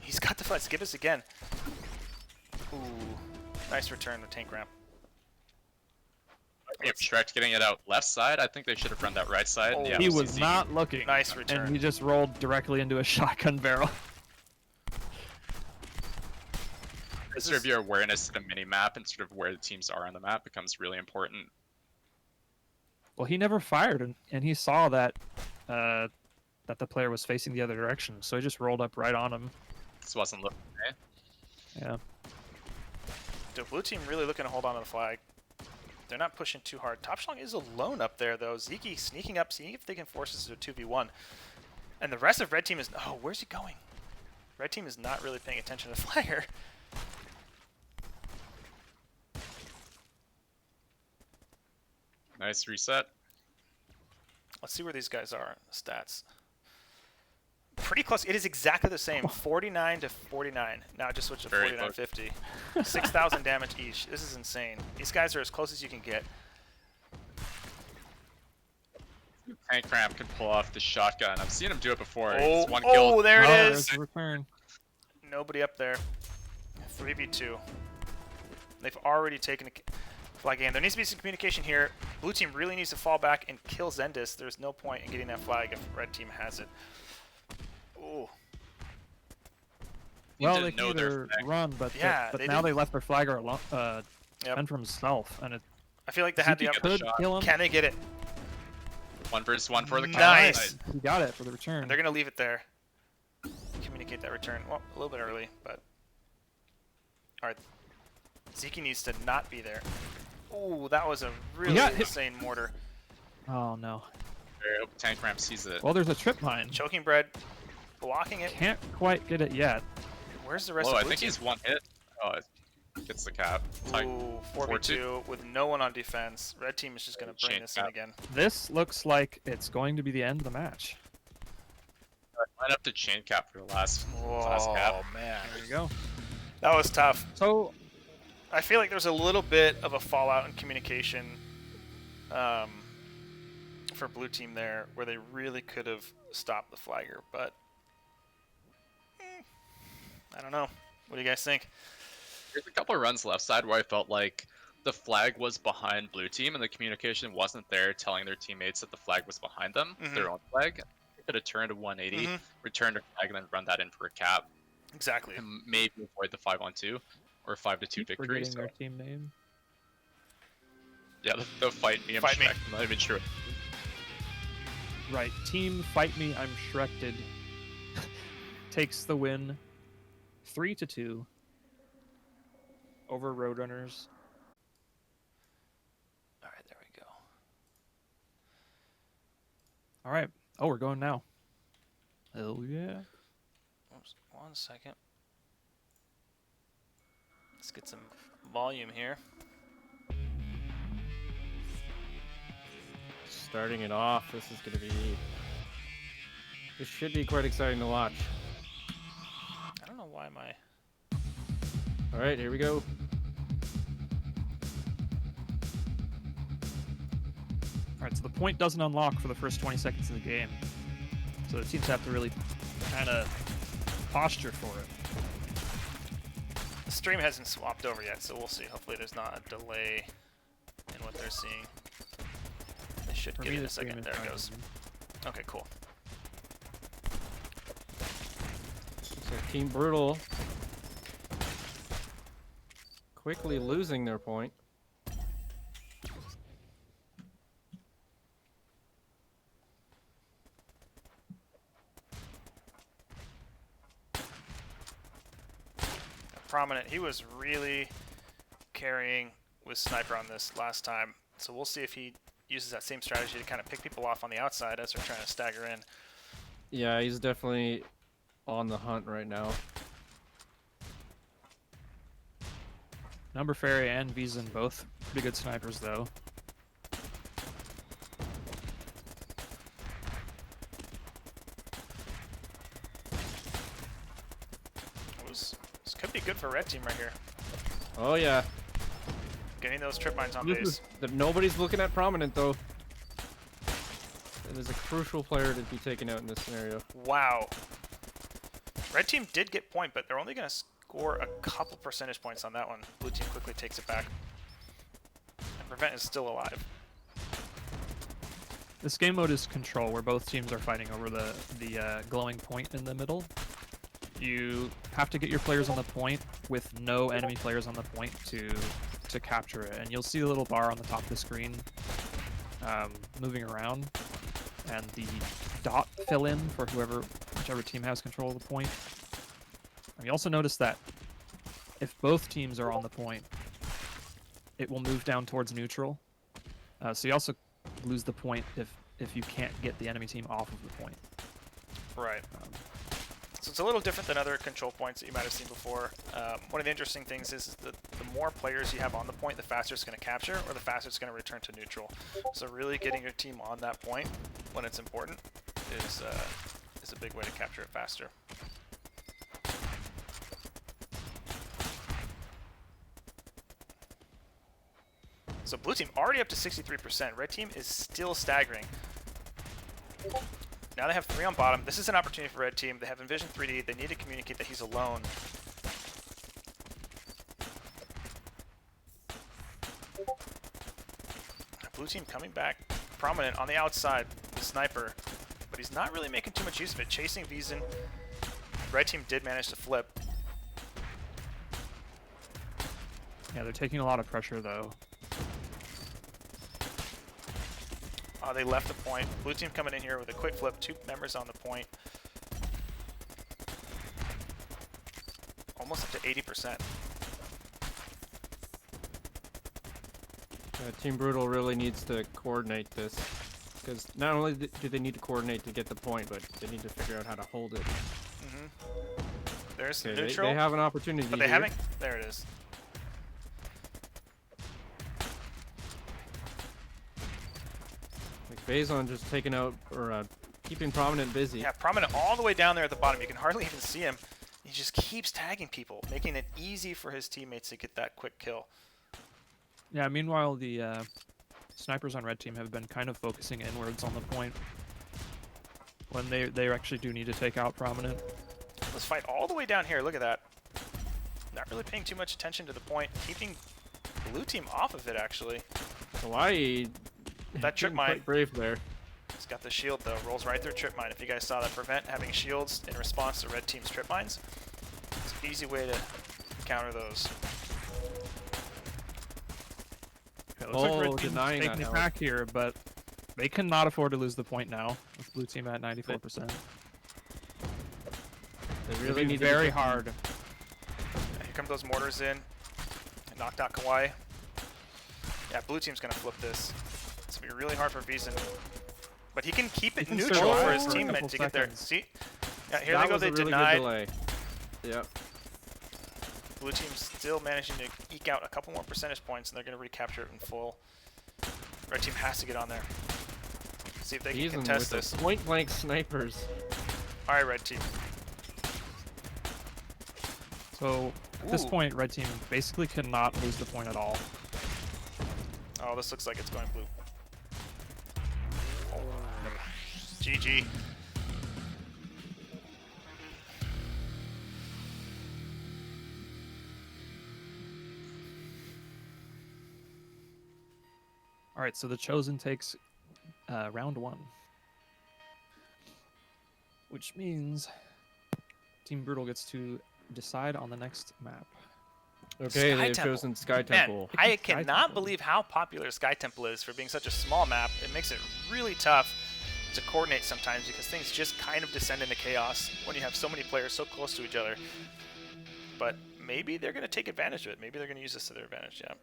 He's got the fight. Gibbous again. Ooh, nice return with tank ramp. If Shrek getting it out left side, I think they should have run that right side. Oh. Yeah, He we'll was see not looking. Nice return. And he just rolled directly into a shotgun barrel. sort of your awareness to the mini map and sort of where the teams are on the map becomes really important. Well, he never fired, and he saw that that the player was facing the other direction, so he just rolled up right on him. This wasn't looking. Yeah. The blue team really looking to hold on to the flag. They're not pushing too hard. Top Schlong is alone up there, though. Zeke sneaking up, seeing if they can force this to a 2v1. And the rest of red team is... Oh, where's he going? Red team is not really paying attention to the flagger. Nice reset. Let's see where these guys are. Stats. Pretty close. It is exactly the same. 49 to 49. Now just switch to Very 49-50. 6,000 damage each. This is insane. These guys are as close as you can get. Tank Ramp can pull off the shotgun. I've seen him do it before. Oh, It's one kill. oh, there it There's is. the return. Nobody up there. 3v2. They've already taken a flag game. There needs to be some communication here. Blue team really needs to fall back and kill Zendis. There's no point in getting that flag if red team has it. Ooh. Need Well, to they can know their either flag. run, but Yeah, but they now did. they left their flagger alone, Yep. defend for himself, and it I feel like they had the Zeke upper. the could shot. kill him. Can they get it? 1 versus 1 for the count. Nice. He got it for the return. And they're going to leave it there. Communicate that return. Well, a little bit early, but... Alright. Zeke needs to not be there. Ooh, that was a really got hit. insane mortar. Oh no. I hope Tank Ramp sees it. Well, there's a trip mine. Choking bread, blocking it. Can't quite get it yet. Where's the rest Whoa, of I blue think team? he's one hit. Oh, it gets the cap. Tight. Ooh, 4v2 with no one on defense. Red team is just going to bring Chain this in cap. again. This looks like it's going to be the end of the match. Line up to chain cap for the last Oh, cap. man. There you go. That was tough. So, I feel like there's a little bit of a fallout in communication for blue team there, where they really could have stopped the flagger, but I don't know. What do you guys think? There's a couple of runs left side where I felt like the flag was behind blue team and the communication wasn't there telling their teammates that the flag was behind them, their own flag. They could have turned to 180, returned a flag, and then run that in for a cap, Exactly. and maybe avoid the 5-on-2 or 5-2 victory. forgetting So, their team name. yeah, they'll fight me. I'm Fight me. Shrek. I'm not even sure. Right, team fight me, I'm shrekded. Takes the win 3-2 over Roadrunners. All right, there we go. All right. Oh, we're going now. Hell yeah. Oops, 1 second. Let's get some volume here. Starting it off, this is gonna be. This should be quite exciting to watch. I don't know why my... All right, here we go. All right, so the point doesn't unlock for the first 20 seconds of the game. So the teams have to really kind of posture for it. The stream hasn't swapped over yet, so we'll see. Hopefully there's not a delay in what they're seeing. They should For get me, it in the a second. stream is There it fine goes. with me. Okay, cool. So Team Brutal quickly losing their point. Prominent. He was really carrying with Sniper on this last time, so we'll see if he uses that same strategy to kind of pick people off on the outside as they're trying to stagger in. Yeah, he's definitely on the hunt right now. Number Fairy and Vizen both pretty good snipers though. This could be good for red team right here. Oh yeah. Getting those trip mines on This base. is, nobody's looking at Prominent though. It is a crucial player to be taken out in this scenario. Wow. Red team did get point, but they're only going to score a couple percentage points on that one. Blue team quickly takes it back. And Prevent is still alive. This game mode is control, where both teams are fighting over the glowing point in the middle. You have to get your players on the point with no enemy players on the point to capture it. And you'll see the little bar on the top of the screen moving around, and the dot fill in for whichever team has control of the point. And you also notice that if both teams are on the point, it will move down towards neutral. So you also lose the point if you can't get the enemy team off of the point. Right. So it's a little different than other control points that you might have seen before. One of the interesting things is that the more players you have on the point, the faster it's going to capture, or the faster it's going to return to neutral. So really getting your team on that point when it's important is a big way to capture it faster. So blue team already up to 63%. Red team is still staggering. Now they have 3 on bottom. This is an opportunity for red team. They have Envision 3D. They need to communicate that he's alone. Blue team coming back prominent on the outside with Sniper, but he's not really making too much use of it. Chasing Vizen. Red team did manage to flip. Yeah, they're taking a lot of pressure though. They left the point. Blue team coming in here with a quick flip. 2 members on the point. Almost up to 80%. Team Brutal really needs to coordinate this. Because not only do they need to coordinate to get the point, but they need to figure out how to hold it. There's the Okay, neutral. they have an opportunity But they here. haven't. There it is. Like Bazon just taking out, or keeping Prominent busy. Yeah, Prominent all the way down there at the bottom. You can hardly even see him. He just keeps tagging people, making it easy for his teammates to get that quick kill. Yeah, meanwhile, the snipers on red team have been kind of focusing inwards on the point when they actually do need to take out Prominent. Let's fight all the way down here. Look at that. Not really paying too much attention to the point. Keeping blue team off of it, actually. Hawaii. That trip being mine. quite brave there. He's got the shield, though. Rolls right through trip mine. If you guys saw that, prevent having shields in response to red team's trip mines. It's an easy way to counter those. Yeah, it looks like red team's denying taking that it health. back here, but they cannot afford to lose the point now with blue team at 94%. They It'll really be need very to hard. Here come those mortars in. And knocked out Kawhi. Yeah, blue team's gonna flip this. It's gonna be really hard for Vizen. But he can keep it can neutral for his survive for a teammate couple to get there. seconds. See? Yeah, here that they go, was they a really denied. Good delay. Yep. Blue team's still managing to eke out a couple more percentage points, and they're gonna recapture it in full. Red team has to get on there. See if they can He's in contest with this. the point blank snipers. Alright, red team. So at this Ooh. point, red team basically cannot lose the point at all. Oh, this looks like it's going blue. Oh. GG. All right, so the Chosen takes round 1, which means Team Brutal gets to decide on the next map. Okay, Sky they've Temple. chosen Sky Man, Temple. I Sky cannot Temple. believe how popular Sky Temple is for being such a small map. It makes it really tough to coordinate sometimes because things just kind of descend into chaos when you have so many players so close to each other. But maybe they're going to take advantage of it. Maybe they're going to use this to their advantage, yeah.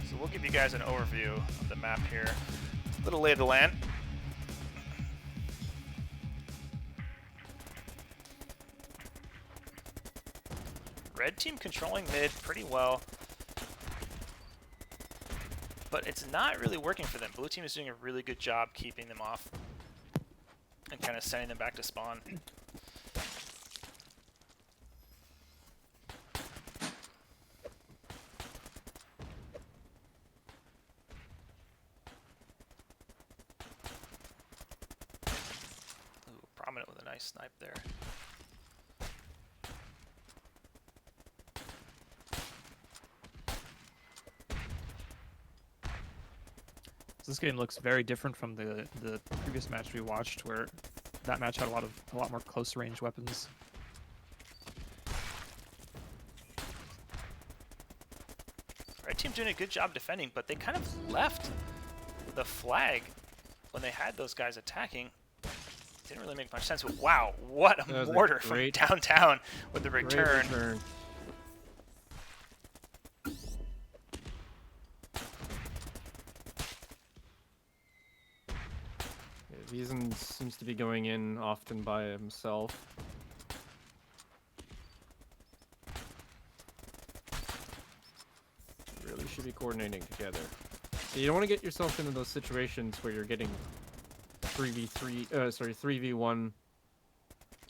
So we'll give you guys an overview of the map here. Little lay of the land. Red team controlling mid pretty well. But it's not really working for them. Blue team is doing a really good job keeping them off and kind of sending them back to spawn. Ooh, Prominent with a nice snipe there. This game looks very different from the previous match we watched, where that match had a lot more close range weapons. Red team doing a good job defending, but they kind of left the flag when they had those guys attacking. Didn't really make much sense. But wow, what That a was a mortar from great- downtown with the Great return. return. Yeah, Vizen seems to be going in often by himself. Really should be coordinating together. So you don't want to get yourself into those situations where you're getting 3v1,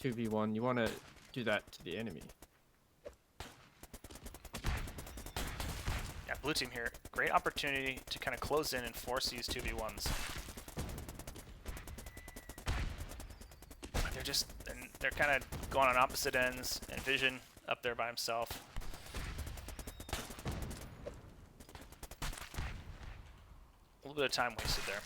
2v1. You want to do that to the enemy. Yeah, blue team here. Great opportunity to kind of close in and force these 2v1s. They're kind of going on opposite ends, and Vision up there by himself. A little bit of time wasted there.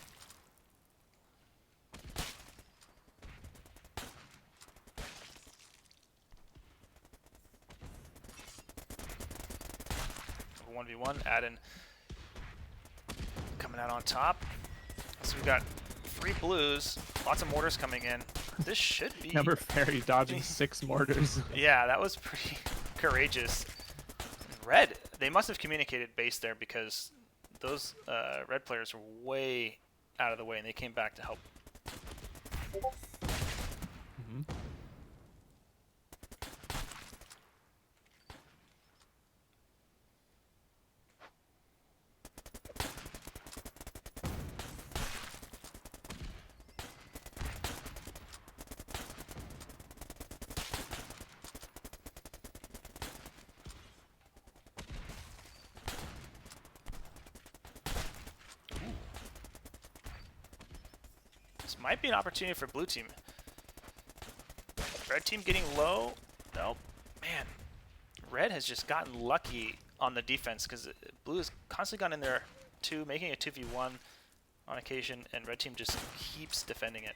1v1. Adden coming out on top. So we've got 3 blues, lots of mortars coming in. This should be... Number Fairy dodging 6 mortars. Yeah, that was pretty courageous. Red, they must have communicated base there because those red players were way out of the way and they came back to help. This might be an opportunity for blue team. Red team getting low. Nope. Man, red has just gotten lucky on the defense because blue has constantly gone in there too, making a 2v1 on occasion, and red team just keeps defending it.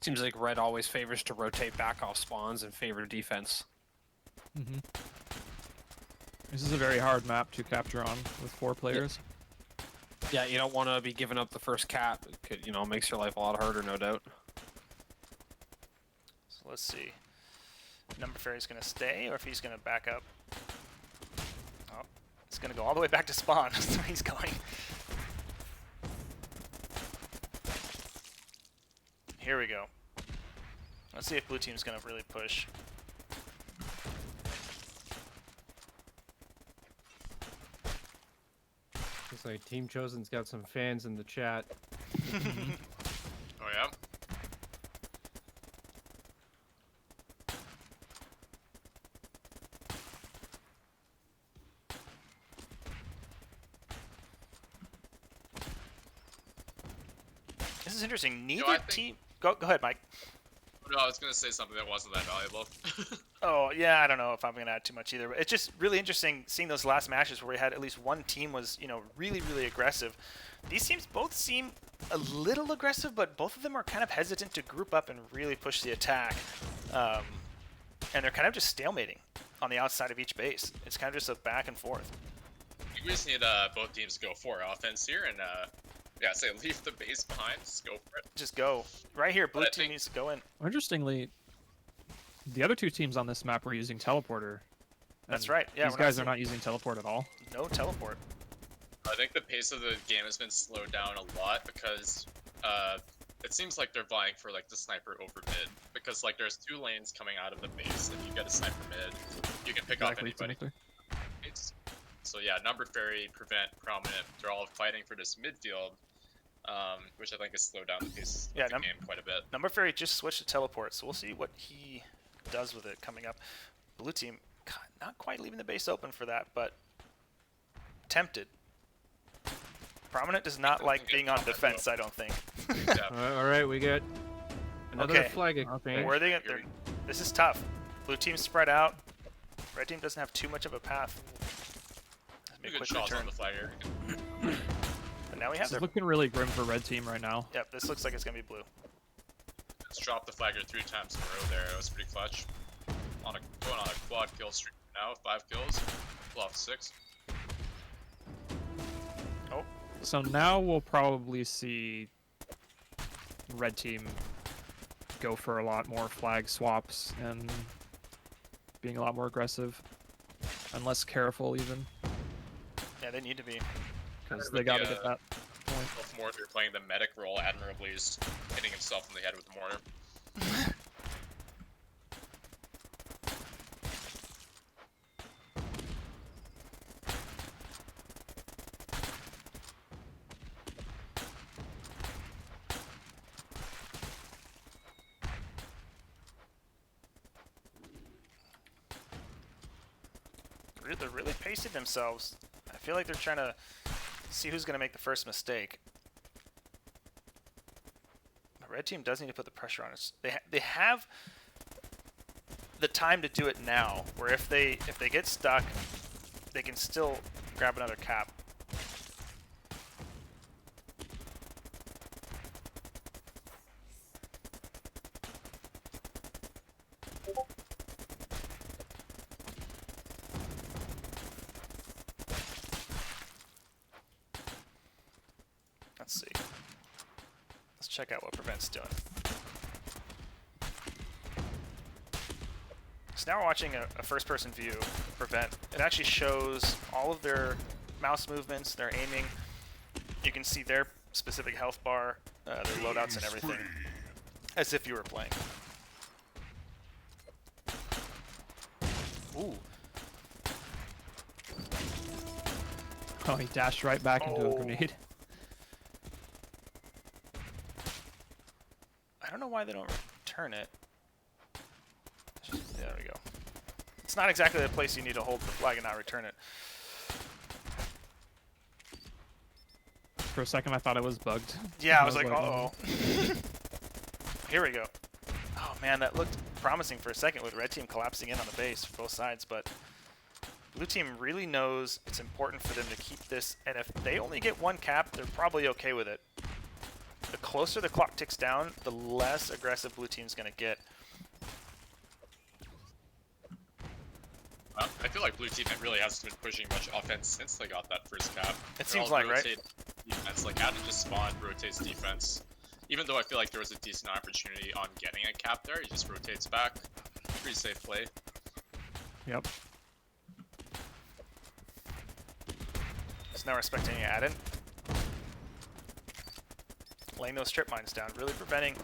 Seems like red always favors to rotate back off spawns in favor of defense. This is a very hard map to capture on with 4 players. Yeah, you don't want to be giving up the first cap. It could, you know, makes your life a lot harder, no doubt. So let's see. Number Fairy's going to stay, or if he's going to back up. Oh, it's going to go all the way back to spawn. That's where he's going. Here we go. Let's see if blue team's going to really push. Looks like Team Chosen's got some fans in the chat. Oh yeah. This is interesting. Neither I think- team... Go ahead, Mike. No, I was gonna say something that wasn't that valuable. Oh, yeah, I don't know if I'm going to add too much either. But it's just really interesting seeing those last matches where we had at least one team was, you know, really, really aggressive. These teams both seem a little aggressive, but both of them are kind of hesitant to group up and really push the attack. And they're kind of just stalemating on the outside of each base. It's kind of just a back and forth. We just need both teams to go for offense here and yeah, say leave the base behind. Just go for it. Just go. Right here, blue But I team think- needs to go in. Interestingly, the other 2 teams on this map were using teleporter. That's and right. Yeah, these we're guys seeing- are not using teleport at all. No teleport. I think the pace of the game has been slowed down a lot because it seems like they're vying for like the sniper over mid because like there's 2 lanes coming out of the base and you get a sniper mid, you can pick off anybody. So yeah, number Fairy, prevent, prominent, they're all fighting for this midfield, which I think has slowed down the pace Yeah, of the game quite a bit. Number Fairy just switched to teleport, so we'll see what he does with it coming up. Blue team, not quite leaving the base open for that, but tempted. Prominent does not like being on defense, I don't think. Yeah. All right, we get another Okay. flag exchange. Where are they at? This is tough. Blue team spread out. Red team doesn't have too much of a path. Make a Good quick shots return. on the flagger. But now we have This their... is looking really grim for red team right now. Yep, this looks like it's going to be blue. Just dropped the flagger 3 times in a row there. It was pretty clutch. Going on a quad kill streak now, 5 kills. Pull off 6. Oh, So now we'll probably see red team go for a lot more flag swaps and being a lot more aggressive and less careful even, yeah, they need to be. because With they got to the, get that point. Both Mortar playing the medic role admirably, just hitting himself in the head with the mortar. They're really pacing themselves. I feel like they're trying to see who's going to make the first mistake. The red team does need to put the pressure on us. They have the time to do it now, where if they get stuck, they can still grab another cap. check out what Prevent's doing. So now we're watching a first-person view of Prevent. It actually shows all of their mouse movements, their aiming. You can see their specific health bar, their loadouts and everything, as if you were playing. Ooh. Oh, he dashed right back into a Oh. grenade. I don't know why they don't return it. There we go. It's not exactly the place you need to hold the flag and not return it. For a second, I thought it was bugged. Yeah, I was like, uh-oh. Here we go. Oh, man, that looked promising for a second with red team collapsing in on the base for both sides, but blue team really knows it's important for them to keep this, and if they only get one cap, they're probably okay with it. The closer the clock ticks down, the less aggressive blue team's going to get. I feel like blue team really hasn't been pushing much offense since they got that first cap. It seems like, right? Defense, like Adam just spawned, rotates defense. Even though I feel like there was a decent opportunity on getting a cap there, he just rotates back. Pretty safe play. Yep. So now we're expecting Adam. Laying those strip mines down, really preventing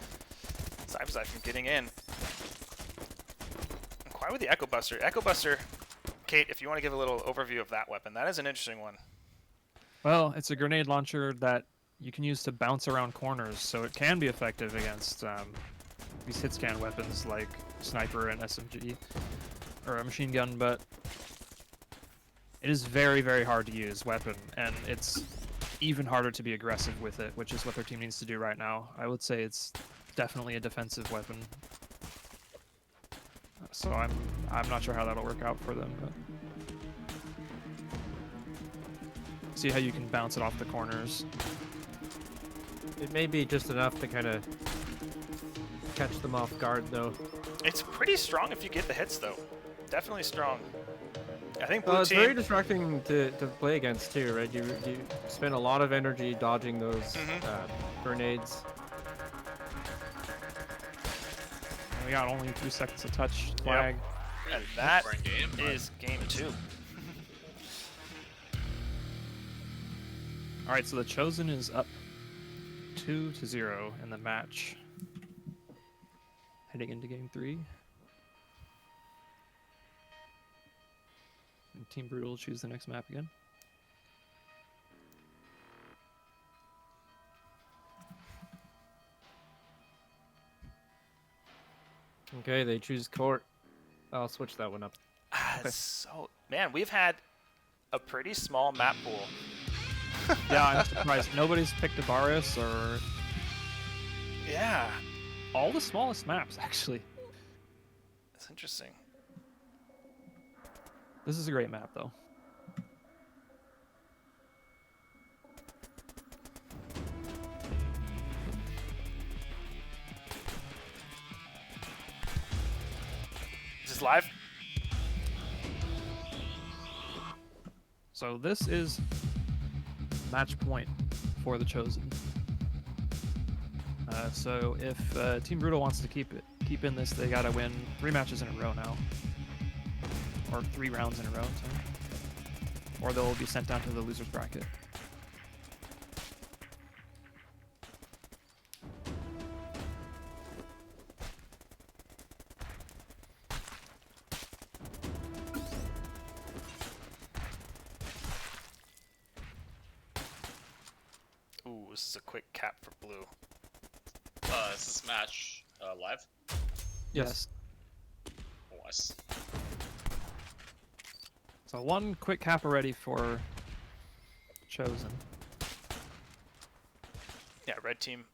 Zybzai from getting in. And why with the Echo Buster? Echo Buster, Kate, if you want to give a little overview of that weapon, that is an interesting one. Well, it's a grenade launcher that you can use to bounce around corners, so it can be effective against these hit scan weapons like sniper and SMG or a machine gun, but it is very, very hard to use weapon, and it's even harder to be aggressive with it, which is what their team needs to do right now. I would say it's definitely a defensive weapon. So I'm not sure how that'll work out for them, but see how you can bounce it off the corners. It may be just enough to kind of catch them off guard, though. It's pretty strong if you get the hits, though. Definitely strong. I think blue It's team... very distracting to play against, too, right? You spend a lot of energy dodging those grenades. We got only 3 seconds to touch flag. And that Game, is game 2. All right, so the Chosen is up 2-0 in the match. Heading into game 3. And Team Brutal will choose the next map again. Okay, they choose court. I'll switch that one up. So, man, we've had a pretty small map pool. Yeah, I'm surprised nobody's picked Abaris or Yeah, all the smallest maps, actually. that's interesting. This is a great map, though. Is this live? So this is match point for the Chosen. So if Team Brutal wants to keep in this, they gotta win 3 matches in a row now, or 3 rounds in a row, sorry. Or they'll be sent down to the losers bracket. Ooh, this is a quick cap for blue. is this match live? Yes. Nice. So 1 quick cap already for Chosen. Yeah, red team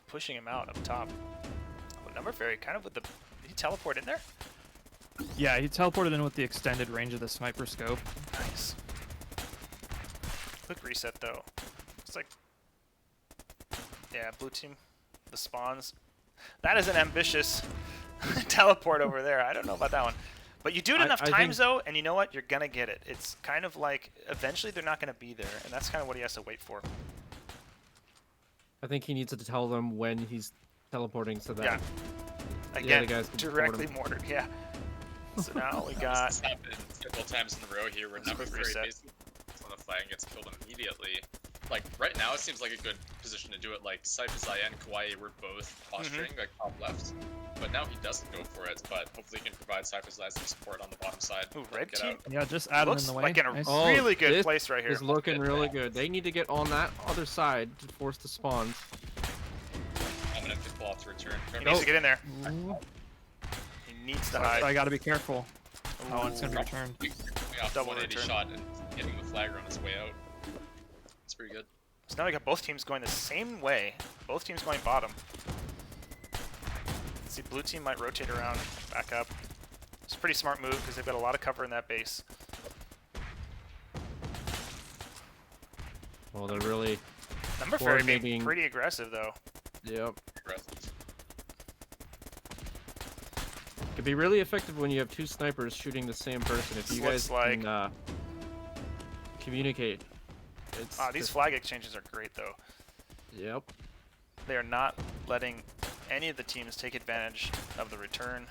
pushing him out up top. Oh, Number Fairy kind of with the... Did he teleport in there? Yeah, he teleported in with the extended range of the sniper scope. Nice. Quick reset though. It's like... Yeah, blue team, the spawns. That is an ambitious teleport over there. I don't know about that one. But you do it enough I times though, and you know what? You're gonna get it. It's kind of like, eventually they're not gonna be there, and that's kind of what he has to wait for. I think he needs to tell them when he's teleporting so that Yeah. the Again, other guys can support directly him. mortared. Yeah. So now we got. This has happened several times in a row here where That's a number quick 3 reset. basically gets on the flag and gets killed immediately. Like right now, it seems like a good position to do it. Like Cypher and Kawaii were both posturing like top left, but now he doesn't go for it. But hopefully, he can provide Cypher's some support on the bottom side. Ooh, and red get team. out. Yeah, just add him in Looks the way. like in a Nice. Oh, really good this place right here. It's looking really good. They need to get on that other side to force the spawns. I'm gonna pull off to return. He needs to get in there. Ooh. He needs to So hide. I gotta be careful. Oh, and it's gonna be Ooh. returned. Coming off Double 180 return. shot and hitting the flagger on his way out. It's pretty good. So now we got both teams going the same way. Both teams going bottom. Let's see, blue team might rotate around, back up. It's a pretty smart move because they've got a lot of cover in that base. Well, they're really. Number Fairy being Coordinating. pretty aggressive though. Yep. Aggressive. Could be really effective when you have two snipers shooting the same person. If you Looks guys like- can communicate. It's These just- flag exchanges are great though. Yep. They are not letting any of the teams take advantage of the return.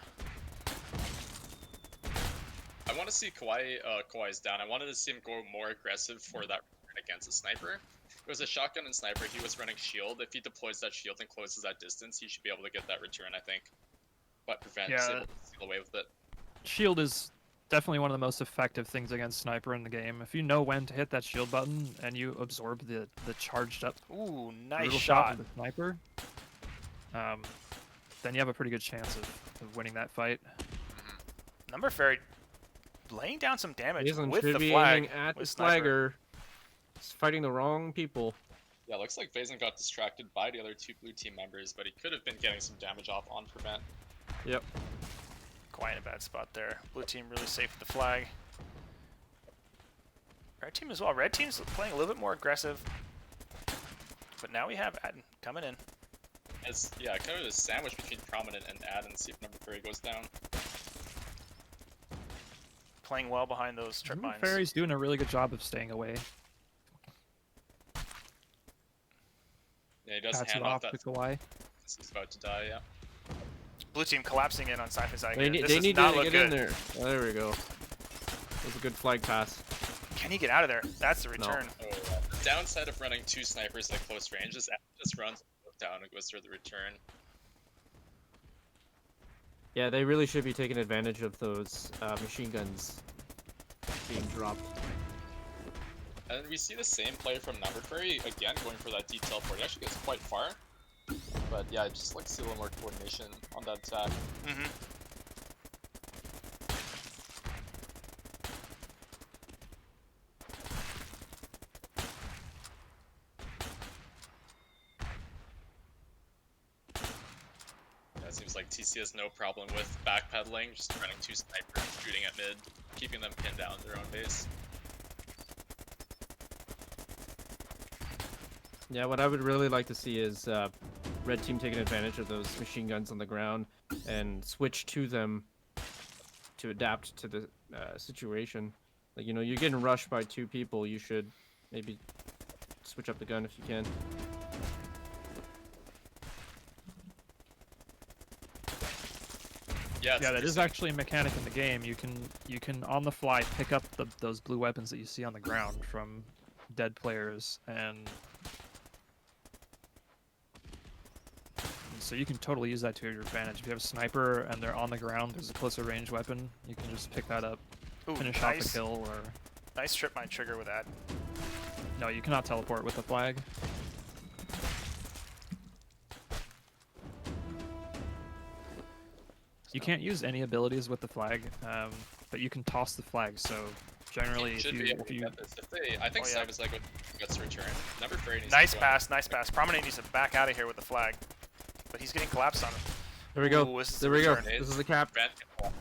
I want to see Kawhi's down. I wanted to see him go more aggressive for that return against a sniper. It was a shotgun and sniper. He was running shield. If he deploys that shield and closes that distance, he should be able to get that return, I think. But Prevent is Yeah. able to steal away with it. Shield is definitely one of the most effective things against sniper in the game. If you know when to hit that shield button and you absorb the charged up Ooh, nice brutal shot. of the sniper, then you have a pretty good chance of winning that fight. Number Fairy laying down some damage Jason with should the be flag. aiming at the with sniper. flagger. He's fighting the wrong people. Yeah, looks like Vazen got distracted by the other two blue team members, but he could have been getting some damage off on Prevent. Yep. Quite in a bad spot there. Blue team really safe with the flag. Red team as well. Red team's playing a little bit more aggressive. But now we have Adden coming in. As yeah, kind of a sandwich between Prominent and Ad and see if number 3 goes down. Playing well behind those trip mines. Fairy's doing a really good job of staying away. Yeah, he does Pats it hand off off to that Kawhi. as he's about to die, yeah. Blue team collapsing in on Cypher's eye. They, This they does need not to look get in good. there. Oh, there we go. That was a good flag pass. Can he get out of there? That's the return. Oh, the downside of running two snipers at close range is Ad just runs down and goes for the return. Yeah, they really should be taking advantage of those machine guns being dropped. And we see the same play from Number Fairy, again going for that deep teleport. He actually gets quite far. But yeah, I'd just like to see a little more coordination on that attack. Mm-hmm. Yeah, it seems like TC has no problem with backpedaling, just running two snipers, shooting at mid, keeping them pinned down to their own base. Yeah, what I would really like to see is red team taking advantage of those machine guns on the ground and switch to them to adapt to the situation. Like, you know, you're getting rushed by two people, you should maybe switch up the gun if you can. Yeah, it's Yeah, that is interesting. actually a mechanic in the game. You can on the fly pick up those blue weapons that you see on the ground from dead players, and so you can totally use that to your advantage. If you have a sniper and they're on the ground, there's a closer range weapon, you can just pick that up, Ooh, finish off the nice. kill, or Nice trip mine trigger with that. no, you cannot teleport with the flag. You can't use any abilities with the flag, but you can toss the flag. So generally, if Should be you able to get this. If they, I think Oh, yeah. Cyber's like gets a return. Number 3 needs Nice to go pass, nice pass. Prominent needs to back out of here with the flag. But he's getting collapsed on him. There we go. Ooh, this is There the we go. return. This is the cap. Prevent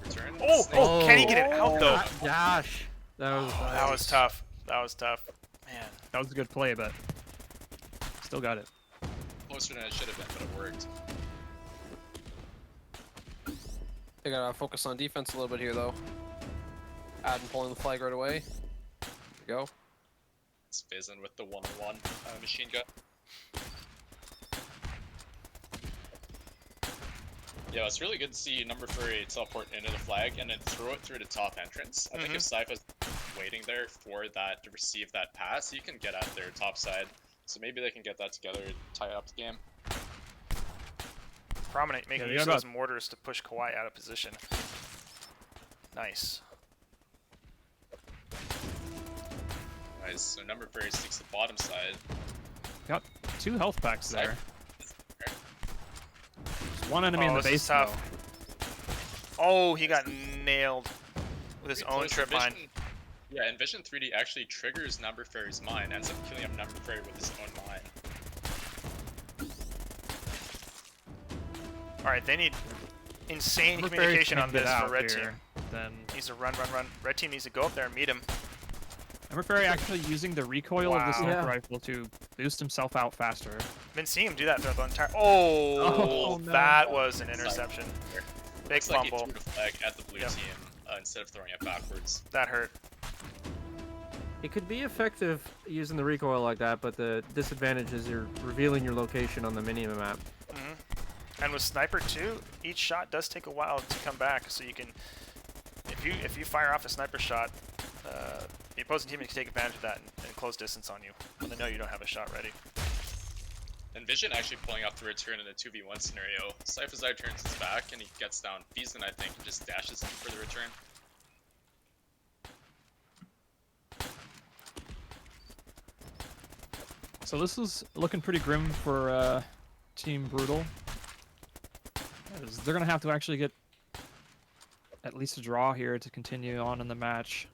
return. Oh, can he get it out though? Gosh, that was That was tough. That was tough. Man. that was a good play, but still got it. Closer than it should have been, but it worked. They gotta focus on defense a little bit here, though. Adden pulling the flag right away. There we go. It's Vazen with the one-on-one machine gun. Yeah, it's really good to see Number Furry teleport into the flag and then throw it through the top entrance. I think if Sypha's waiting there for that to receive that pass, he can get at their top side. So maybe they can get that together, tie up the game. Prominent making they use of got those mortars to push Kawhi out of position. Nice. Nice. So Number Furry sticks the bottom side. Got 2 health packs Side. there. There's one enemy in the this is base tough. Oh, he got nailed with his Pretty own close. trip mine. Yeah, Envision 3D actually triggers Number Fairy's mine, ends up killing up Number Fairy with his own mine. Alright, they need insane Number communication Fairy on can't this get for out Red here, Team. Then Needs to run. Red Team needs to go up there and meet him. Number Fairy actually using the recoil of the Wow. sniper Yeah. rifle to boost himself out faster. Been seeing him do that throughout the entire. Oh, Oh, no. that was an interception. Big Looks like he fumble. threw the flag at the blue Yep. team instead of throwing it backwards. That hurt. It could be effective using the recoil like that, but the disadvantage is you're revealing your location on the mini-map. And with Sniper 2, each shot does take a while to come back, so you can, if you fire off a sniper shot, the opposing team can take advantage of that and close distance on you when they know you don't have a shot ready. Envision actually pulling off the return in a 2v1 scenario. Syphazai turns his back and he gets down Beeson, I think, and just dashes in for the return. So this is looking pretty grim for Team Brutal. As they're gonna have to actually get at least a draw here to continue on in the match.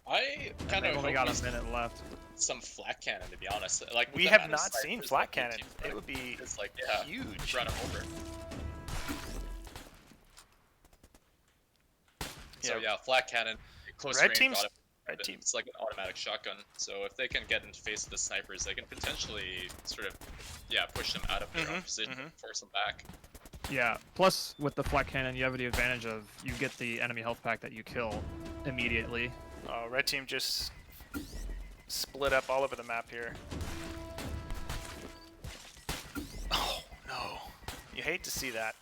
I And kind they've of only hope got he's a minute left. some flat cannon, to be honest. Like with We the have amount of not seen snipers flat that blue cannon. team's It running, would be it's like, yeah, huge. run him over. So yeah, flat cannon, close Red range. team's- Red team. It's like an automatic shotgun. So if they can get into face of the snipers, they can potentially sort of, yeah, push them out of their own position, and force them back. Yeah. Plus, with the flat cannon, you have the advantage of you get the enemy health pack that you kill immediately. Red Team just split up all over the map here. Oh no! You hate to see that.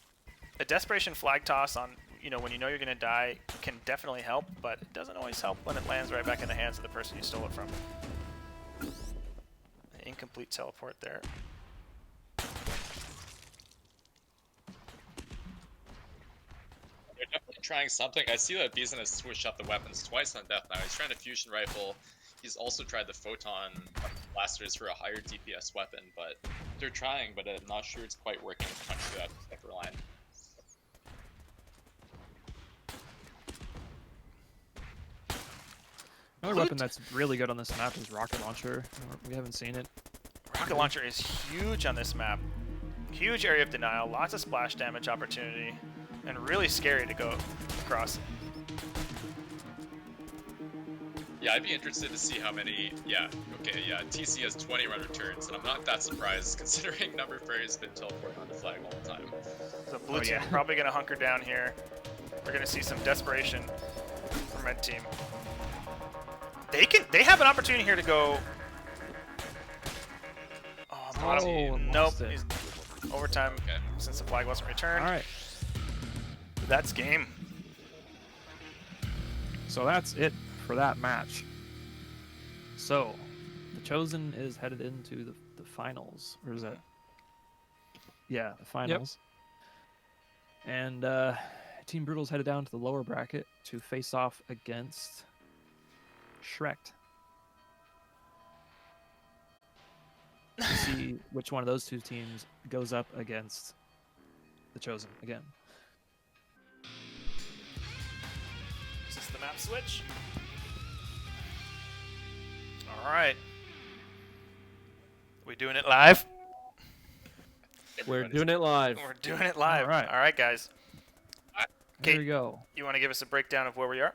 A desperation flag toss on, when you know you're gonna die can definitely help, but it doesn't always help when it lands right back in the hands of the person you stole it from. An incomplete teleport there. They're definitely trying something. I see that Beeson has switched up the weapons twice on Death now. He's trying a fusion rifle. He's also tried the photon blasters for a higher DPS weapon, but they're trying, but I'm not sure it's quite working to punch through that sniper line. Another weapon that's really good on this map is rocket launcher. We haven't seen it. Rocket launcher is huge on this map. Huge area of denial, lots of splash damage opportunity, and really scary to go across. Yeah, I'd be interested to see how many. Yeah, okay, yeah. TC has 20 run returns, and I'm not that surprised considering Number Fairy has been teleporting on the flag all the time. So blue team probably going to hunker down here. We're going to see some desperation from red team. They have an opportunity here to go. Oh, nope. lost it. He's overtime since the flag wasn't returned. All right. That's game. So that's it for that match. So, the Chosen is headed into the finals. Or is that? Yeah, the finals. And Team Brutal's headed down to the lower bracket to face off against Shrekded. To see which one of those two teams goes up against the Chosen again. Is this the map switch? Alright. We doing it live? We're doing it live. We're doing it live. Alright. Alright, guys. Here we go. You want to give us a breakdown of where we are?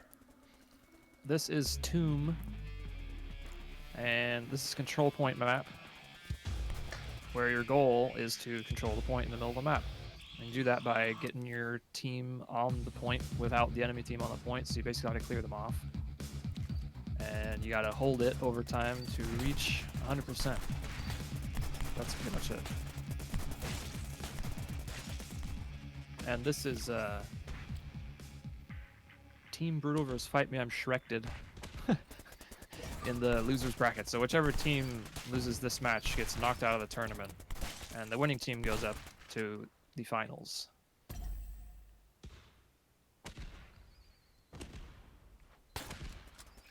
This is Tomb, and this is control point map, where your goal is to control the point in the middle of the map. And you do that by getting your team on the point without the enemy team on the point, so you basically got to clear them off. And you got to hold it over time to reach 100%. That's pretty much it. And this is Team Brutal versus Fight Me I'm Shrekded in the losers bracket. So whichever team loses this match gets knocked out of the tournament, and the winning team goes up to the finals.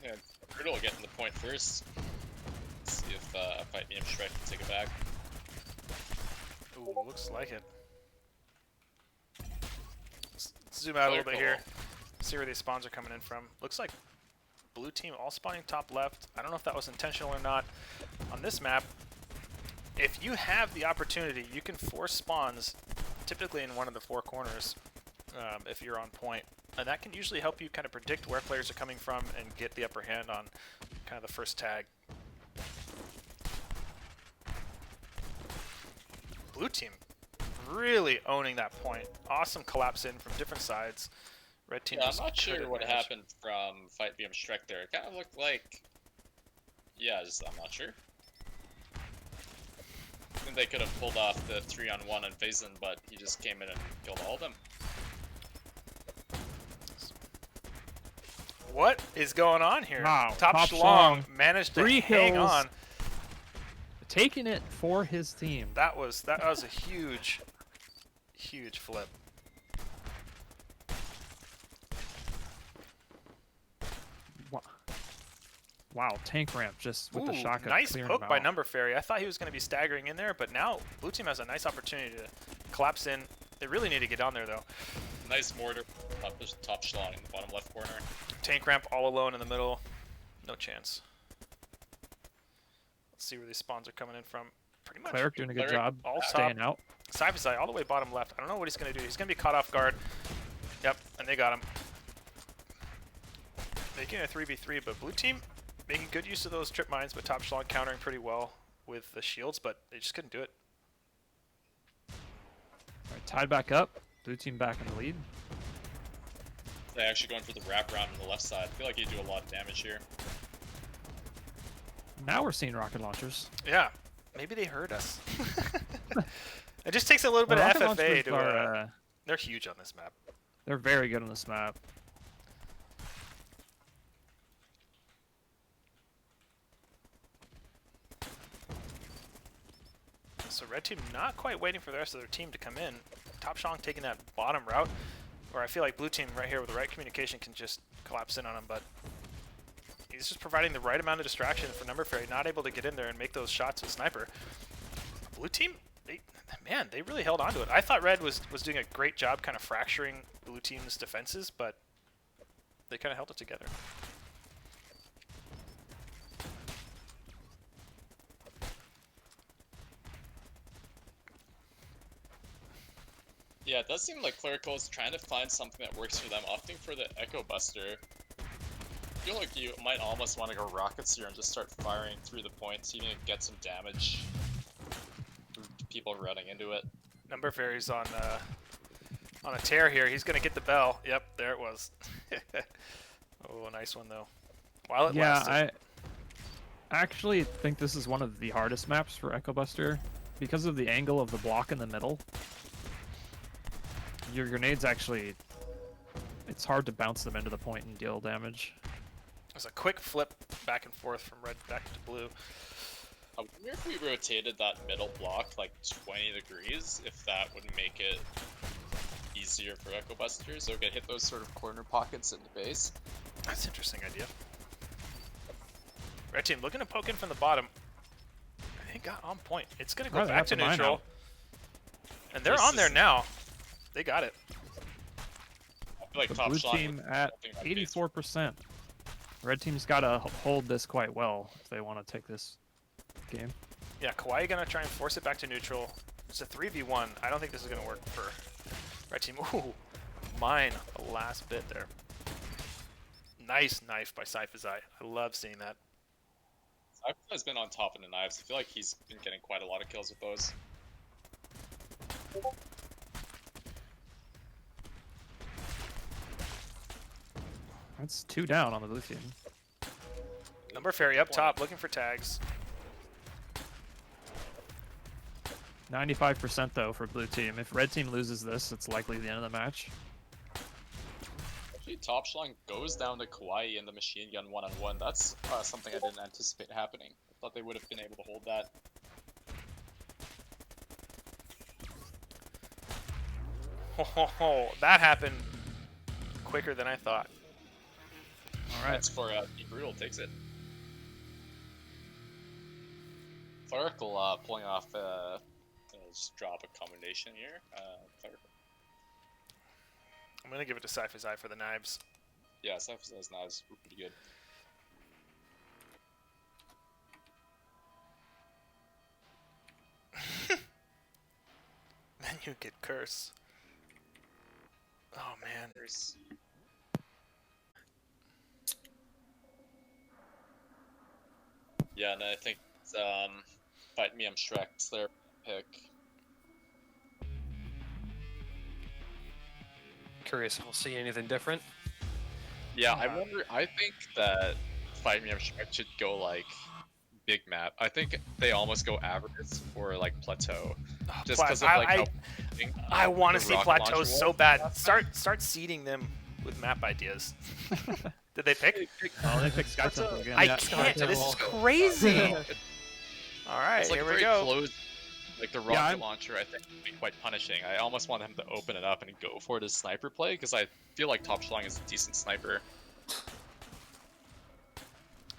Yeah, Brutal getting the point first. Let's see if Fight Me and Shrek can take it back. Ooh, looks like it. Let's zoom out a little bit here. See where these spawns are coming in from. Looks like blue team all spawning top left. I don't know if that was intentional or not. On this map, if you have the opportunity, you can force spawns, typically in one of the four corners, if you're on point. And that can usually help you kind of predict where players are coming from and get the upper hand on kind of the first tag. Blue team really owning that point. Awesome collapse in from different sides. Red team. Yeah, I'm not sure what happened from Fight BM Shrek there. It kind of looked like, yeah, I'm not sure. I think they could have pulled off the 3-on-1 and Faison, but he just came in and killed all of them. What is going on here? Wow, Top Top Schlong Schlong, managed to 3 hang kills. on. Taking it for his team. That was a huge flip. Wow, tank ramp just with the Ooh, shotgun. nice clearing poke him by out. Number Fairy. I thought he was going to be staggering in there, but now blue team has a nice opportunity to collapse in. They really need to get on there though. Nice mortar, top Schlong in the bottom left corner. Tank ramp all alone in the middle. No chance. Let's see where these spawns are coming in from. Pretty much. Cleric doing a good Cleric job all staying out. Cypher all the way bottom left. I don't know what he's going to do. He's going to be caught off guard. Yep, and they got him. Making a 3v3, but blue team making good use of those trip mines, but Top Schlong countering pretty well with the shields, but they just couldn't do it. All right, tied back up. Blue team back in the lead. They're actually going for the wraparound on the left side. I feel like you do a lot of damage here. Now we're seeing rocket launchers. Yeah, maybe they heard us. It just takes a little bit Rocket of FFA launchers to. are, They're huge on this map. they're very good on this map. So red team not quite waiting for the rest of their team to come in. Top Schlong taking that bottom route, where I feel like blue team right here with the right communication can just collapse in on him, but he's just providing the right amount of distraction for Number Fairy, not able to get in there and make those shots with Sniper. Blue team, they really held on to it. I thought red was doing a great job kind of fracturing blue team's defenses, but they kind of held it together. Yeah, it does seem like Clerical is trying to find something that works for them, opting for the Echo Buster. I feel like you might almost want to go Rockets here and just start firing through the points, even get some damage through people running into it. Number Fairy's on a tear here. He's gonna get the bell. Yep, there it was. Oh, nice one though. While it lasted. I actually think this is one of the hardest maps for Echo Buster because of the angle of the block in the middle. Your grenades actually, it's hard to bounce them into the point and deal damage. There's a quick flip back and forth from red back to blue. I wonder if we rotated that middle block like 20 degrees, if that would make it easier for Echo Busters, so we could hit those sort of corner pockets in the base. That's an interesting idea. Red team looking to poke in from the bottom. They got on point. It's gonna go Oh, they back got to the mine neutral. out. And they're This on there is- now. They got it. I feel like The top blue shot team would- at something like base. 84%. Red team's got to hold this quite well if they want to take this game. Yeah, Kawaii gonna try and force it back to neutral. It's a 3v1. I don't think this is gonna work for red team. Ooh, mine the last bit there. Nice knife by Cyphazai. I love seeing that. Cypher's been on top of the knives. I feel like he's been getting quite a lot of kills with those. That's 2 down on the blue team. Number Fairy up top looking for tags. 95% though for blue team. If red team loses this, it's likely the end of the match. Actually, Top Schlong goes down to Kawaii in the machine gun one-on-one. That's something I didn't anticipate happening. I thought they would have been able to hold that. Oh, that happened quicker than I thought. All right. That's for Team Brutal takes it. Clerical pulling off just drop a combination here. Clerical. I'm gonna give it to Cypher's Eye for the knives. Yeah, Cypher's knives were pretty good. Then you get curse. Oh man. Yeah, and I think Fight Me, I'm Shrek's their pick. Curious if we'll see anything different. Yeah, I wonder. I think that Fight Me, I'm Shrek should go like big map. I think they almost go averages or like plateau, just because of like how I want to the see rocket plateaus launcher so was. bad. Start seeding them with map ideas. Did they pick? Oh, they picked Sky Temple again. I Yeah. can't. This is crazy. All right, It's like here we very go. close. Like the rocket launcher, I think would be quite punishing. I almost want him to open it up and go for his sniper play because I feel like Top Schlong is a decent sniper.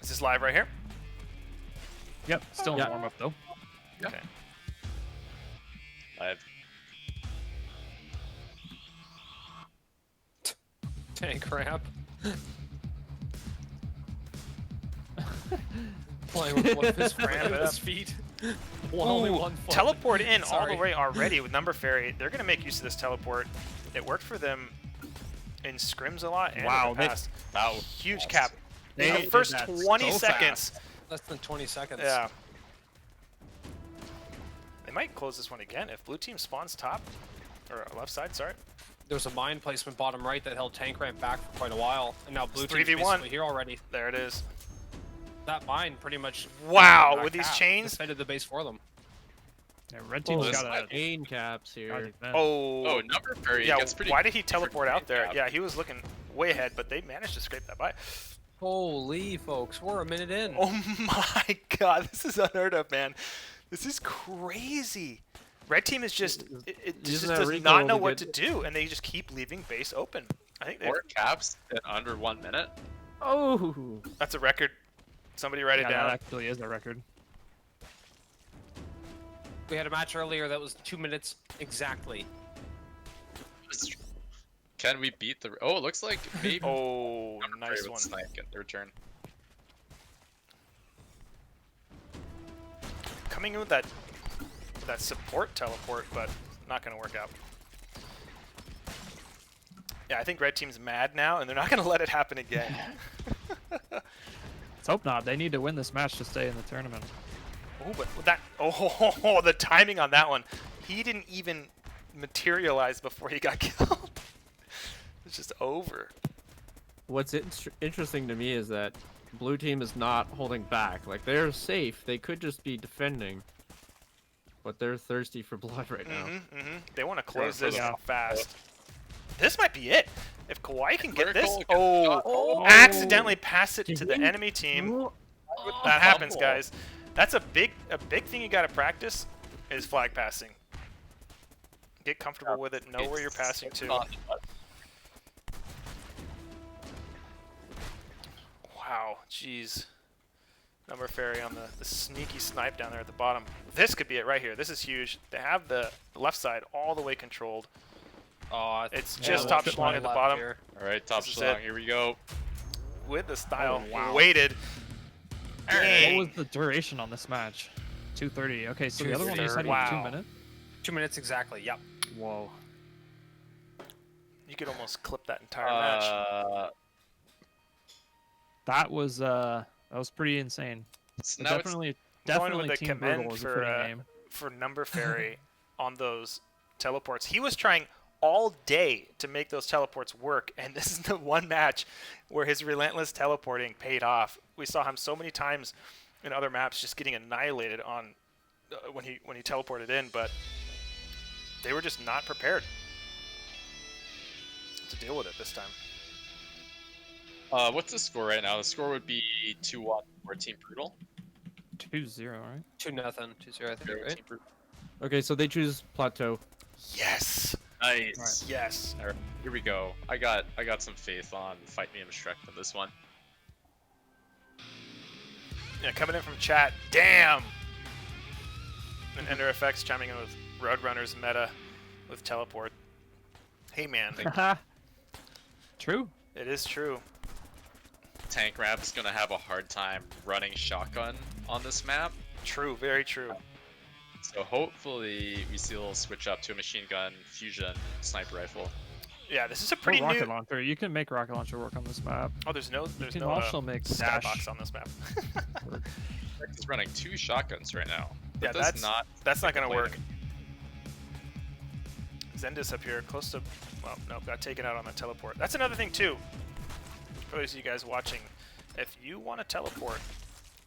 Is this live right here? Yep. Still in warm up though. Yeah. Okay. I've Tank ramp. Playing with one of his Ramp it up. feet. Only one foot. Teleport in all Sorry. the way already with Number Fairy. They're gonna make use of this teleport. It worked for them in scrims a lot. And Wow, in the past. that was Huge awesome. cap. They In the did first that 20 so seconds. Less than 20 seconds. Yeah. They might close this one again if blue team spawns top or left side. Sorry. There's a mine placement bottom right that held tank ramp back for quite a while, and now blue It's team's 3v1. basically here already. There it is. That mine pretty much. Wow, knocked with these out, chains? defended the base for them. Yeah, red team's this got a Chain caps here. Oh, Number Fairy yeah. gets pretty. Why did he teleport out there? cap. Yeah, he was looking way ahead, but they managed to scrape that by. Holy folks, we're a minute in. Oh my god, this is unheard of, man. This is crazy. Red team is just it just Using that does recoil not will know be what to good. do, and they just keep leaving base open. I think 4 caps in under 1 minute. Oh. that's a record. Somebody write it Yeah, down. that actually is a record. We had a match earlier that was 2 minutes exactly. Can we beat the? Oh, it looks like maybe. Oh, Number nice Fairy would one. snipe get the return. Coming in with that support teleport, but not going to work out. Yeah, I think red team's mad now, and they're not going to let it happen again. Let's hope not. They need to win this match to stay in the tournament. Oh, but with that, oh, the timing on that one. He didn't even materialize before he got killed. It's just over. What's interesting to me is that blue team is not holding back. Like, they're safe. They could just be defending. But they're thirsty for blood right now. They want to close for this the- fast. This might be it. If Kawaii can get this, Critical gets oh, shot. accidentally pass it to the enemy team. That happens, Fumble. guys. That's a big thing you got to practice is flag passing. Get comfortable with it. Know where you're passing to. Wow, jeez. Number Fairy on the sneaky snipe down there at the bottom. This could be it right here. This is huge. They have the left side all the way controlled. Oh, It's yeah, just we'll top fit schlong my at the left bottom here. All right, Top This is Schlong. it. Here we go. with the style. Oh, wow. Waited. What Dang. was the duration on this match? 2:30. Okay, so the other one you said 2:30. was 2 Wow. minutes. 2 minutes exactly. Yep. Whoa. You could almost clip that entire match. That was pretty insane. So now it's Definitely, Going with definitely the Team command Brutal is a for, fitting name. For Number Fairy on those teleports. He was trying all day to make those teleports work, and this is the one match where his relentless teleporting paid off. We saw him so many times in other maps just getting annihilated on when he teleported in, but they were just not prepared to deal with it this time. What's the score right now? The score would be 2-1 for Team Brutal. 2-0, right? 2-0, 2-0, I think, right? Team Brutal. Okay, so they choose plateau. Yes. Nice. Yes. All right, here we go. I got some faith on Fight Me and Shrek for this one. Yeah, coming in from chat. Damn. And Ender Effects chiming in with Roadrunners meta with teleport. Hey man, True. it is true. Tank Rap is gonna have a hard time running shotgun on this map. True, very true. So hopefully we see a little switch up to a machine gun, fusion, sniper rifle. Yeah, this is a Or pretty rocket new. launcher. You can make rocket launcher work on this map. Oh, there's no can also make dash skybox on this map. Shrek is running 2 shotguns right now. Yeah, That does that's not gonna work. complaining. Zendis up here, close to. Well, no, got taken out on the teleport. That's another thing too. For those of you guys watching, if you want to teleport,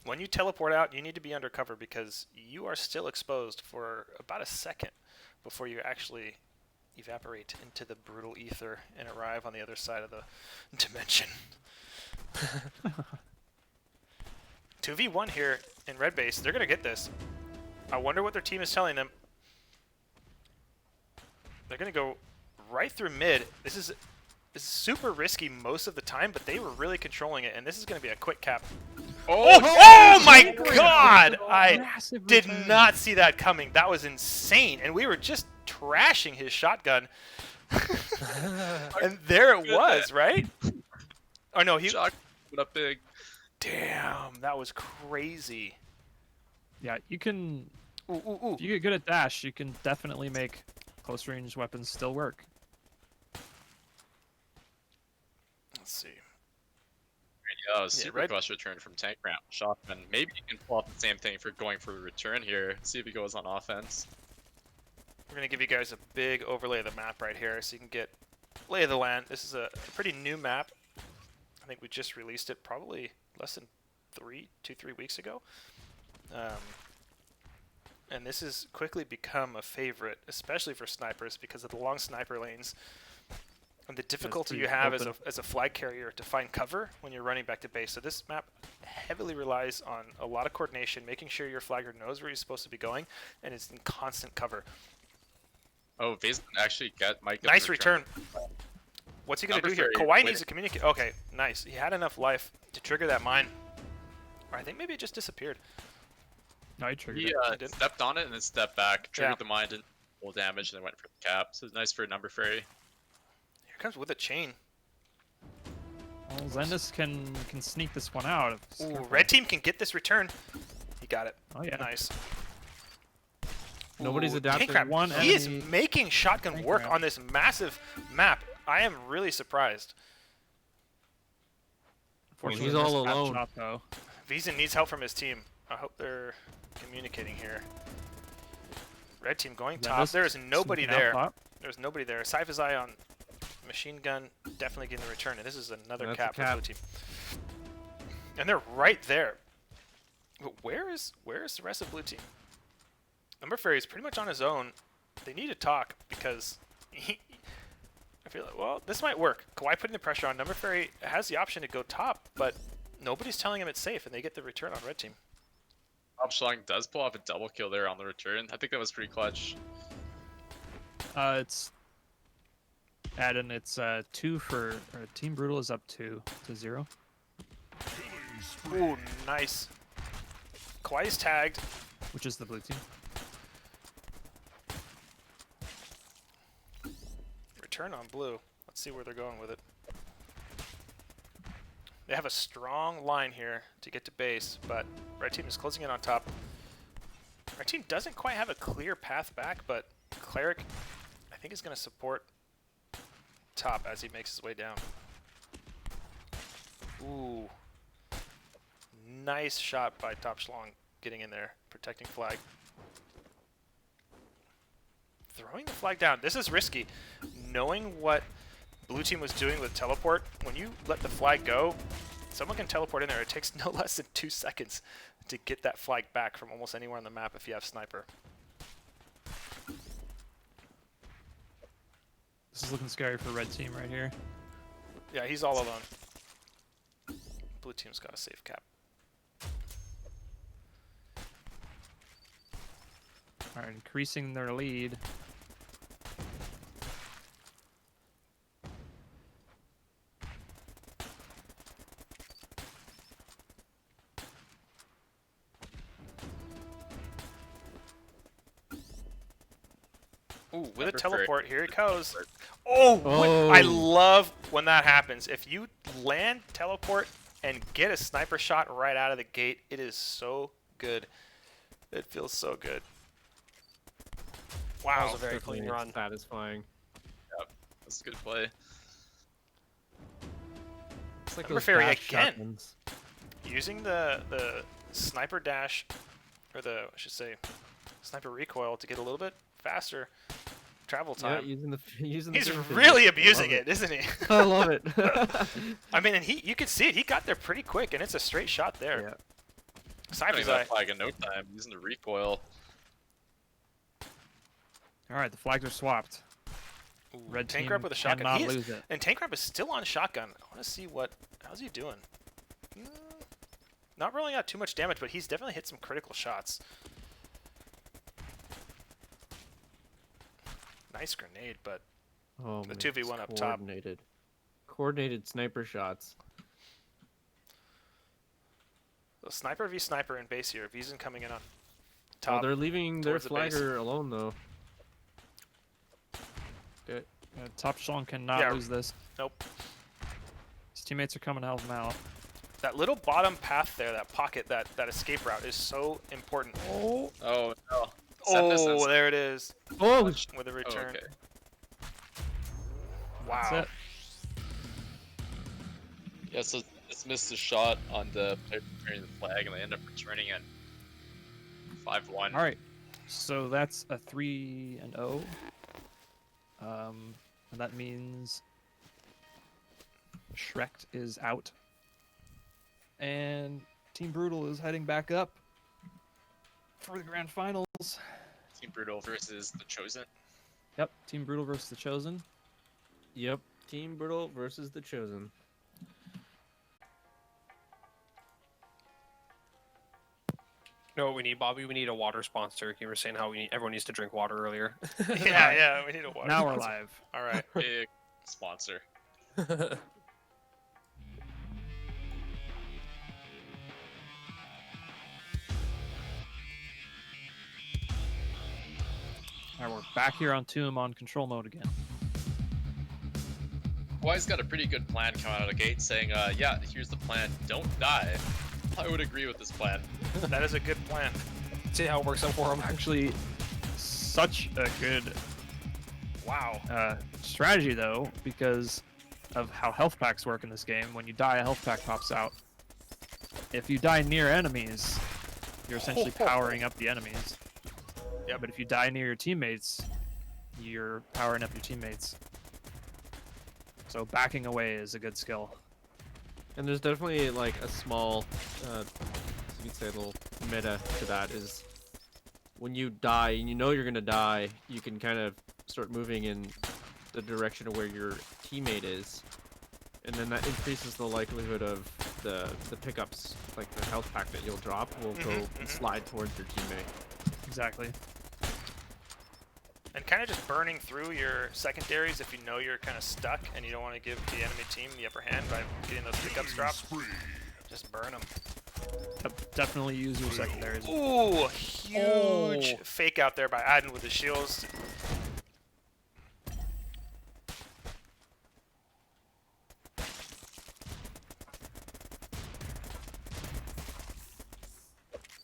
when you teleport out, you need to be undercover because you are still exposed for about a second before you actually evaporate into the brutal ether and arrive on the other side of the dimension. 2v1 here in red base. They're gonna get this. I wonder what their team is telling them. They're gonna go right through mid. This is super risky most of the time, but they were really controlling it, and this is gonna be a quick cap. Oh my god! I Massive did return. not see that coming. That was insane, and we were just trashing his shotgun. And there it was, right? Oh no, he. Shotgun put up big. Damn, that was crazy. Yeah, you can. Ooh, ooh, ooh. If you get good at dash, you can definitely make close range weapons still work. Let's see. Yeah, that was Yeah, super red- clutch return from Tank Ramp. Shotgun. Maybe you can pull off the same thing for going for a return here. See if he goes on offense. We're gonna give you guys a big overlay of the map right here, so you can get lay of the land. This is a pretty new map. I think we just released it probably less than 2-3 weeks ago. And this has quickly become a favorite, especially for snipers, because of the long sniper lanes and the difficulty you have as a flag carrier to find cover when you're running back to base. So this map heavily relies on a lot of coordination, making sure your flagger knows where he's supposed to be going, and is in constant cover. Oh, Vazen actually might get Nice the return. What's he going to do here? Number Kawhi 30, needs to communicate. Okay, nice. He had enough life to trigger that mine. Or I think maybe it just disappeared. No, I triggered He it. didn't. stepped on it and then stepped back, triggered Yeah. the mine, didn't full damage, and then went for the cap. So it's nice for a number fairy. Here comes with a chain. Well, Zendis can sneak this one out. if he's Ooh, careful. red team can get this return. He got it. Oh yeah. Nice. Nobody's Ooh, adapted. Tank Crab. One He is enemy- making shotgun Tank work Crab. on this massive map. I am really surprised. Unfortunately, He's missed all that alone. shot, though. Vizen needs help from his team. I hope they're communicating here. Red team going top. Zendis There is nobody sneaking out there. top. There's nobody there. Cypher's eye on machine gun, definitely getting the return. And this is another That's a cap for cap. blue team. And they're right there. But where is the rest of blue team? Number Fairy is pretty much on his own. They need to talk because I feel like, well, this might work. Kawhi putting the pressure on. Number Fairy has the option to go top, but nobody's telling him it's safe, and they get the return on red team. Bob Schlong does pull off a double kill there on the return. I think that was pretty clutch. It's Adam. It's 2 for Team Brutal is up 2-0. Ooh, nice. Kawhi's tagged. Which is the blue team. Return on blue. Let's see where they're going with it. They have a strong line here to get to base, but red team is closing in on top. Red team doesn't quite have a clear path back, but Cleric, I think, is going to support top as he makes his way down. Ooh. Nice shot by Top Schlong getting in there, protecting flag. Throwing the flag down. This is risky. Knowing what blue team was doing with teleport, when you let the flag go, Someone can teleport in there. It takes no less than 2 seconds to get that flag back from almost anywhere on the map if you have sniper. This is looking scary for red team right here. Yeah, he's all alone. Blue team's got a safe cap. All right, increasing their lead. Ooh, with a Never teleport, here it goes. Oh, I love when that happens. If you land, teleport, and get a sniper shot right out of the gate, it is so good. It feels so good. That Wow. was a very clean run. Satisfying. Yep, that's a good play. It's like Number those fairy dash again. shotguns. Using the sniper dash, or I should say, sniper recoil to get a little bit faster travel Yeah, time. using the He's finger really physics. abusing Love it, isn't he? I love it. I mean, and you can see it. He got there pretty quick, and it's a straight shot there. Yeah. Sniper's Putting eye. that flag in no time, using the recoil. All right, the flags are swapped. Ooh, Red tank team grab with a shotgun. cannot He is, lose it. and tank grab is still on shotgun. I want to see how's he doing. Not rolling out too much damage, but he's definitely hit some critical shots. Nice grenade, but Oh, The man, 2v1 it's up top. Coordinated sniper shots. so sniper v sniper in base here. Vizan coming in on Oh, top. they're leaving their towards the base. flagger alone though. Okay. Top Schlong cannot Yeah. lose this. Nope. His teammates are coming to help him out. That little bottom path there, that pocket, that escape route is so important. Oh no. Send this Oh, as- there it is. Oh, With a Oh, return. okay. Wow. That's it. Yeah, so it's missed a shot on the player returning the flag, and they end up returning it. 5-1. All right, so that's a 3-0. And that means Shrekded is out, and Team Brutal is heading back up for the grand finals. Team Brutal versus the Chosen. Yep, Team Brutal versus the Chosen. yep. Team Brutal versus the Chosen. You know what we need, Bobby? We need a water sponsor. You were saying how everyone needs to drink water earlier. Yeah, we need a water. Now we're sponsor. live. All right. Big sponsor. All right, we're back here on Tomb on control mode again. Hawaii's got a pretty good plan coming out of the gate, saying, yeah, here's the plan, don't die. I would agree with this plan. That is a good plan. See how it works out for him. Actually, such a good strategy though, because of how health packs work in this game. When you die, a health pack pops out. If you die near enemies, you're essentially powering up the enemies. Yeah, but if you die near your teammates, you're powering up your teammates. So backing away is a good skill. And there's definitely like a small, you could say a little meta to that is when you die and you know you're gonna die, you can kind of start moving in the direction of where your teammate is, and then that increases the likelihood of the pickups, like the health pack that you'll drop, will go and slide towards your teammate. Exactly. And kind of just burning through your secondaries if you know you're kind of stuck and you don't want to give the enemy team the upper hand by getting those pickups dropped. Just burn them. Definitely use your secondaries. Ooh, huge fake out there by Adden with the shields.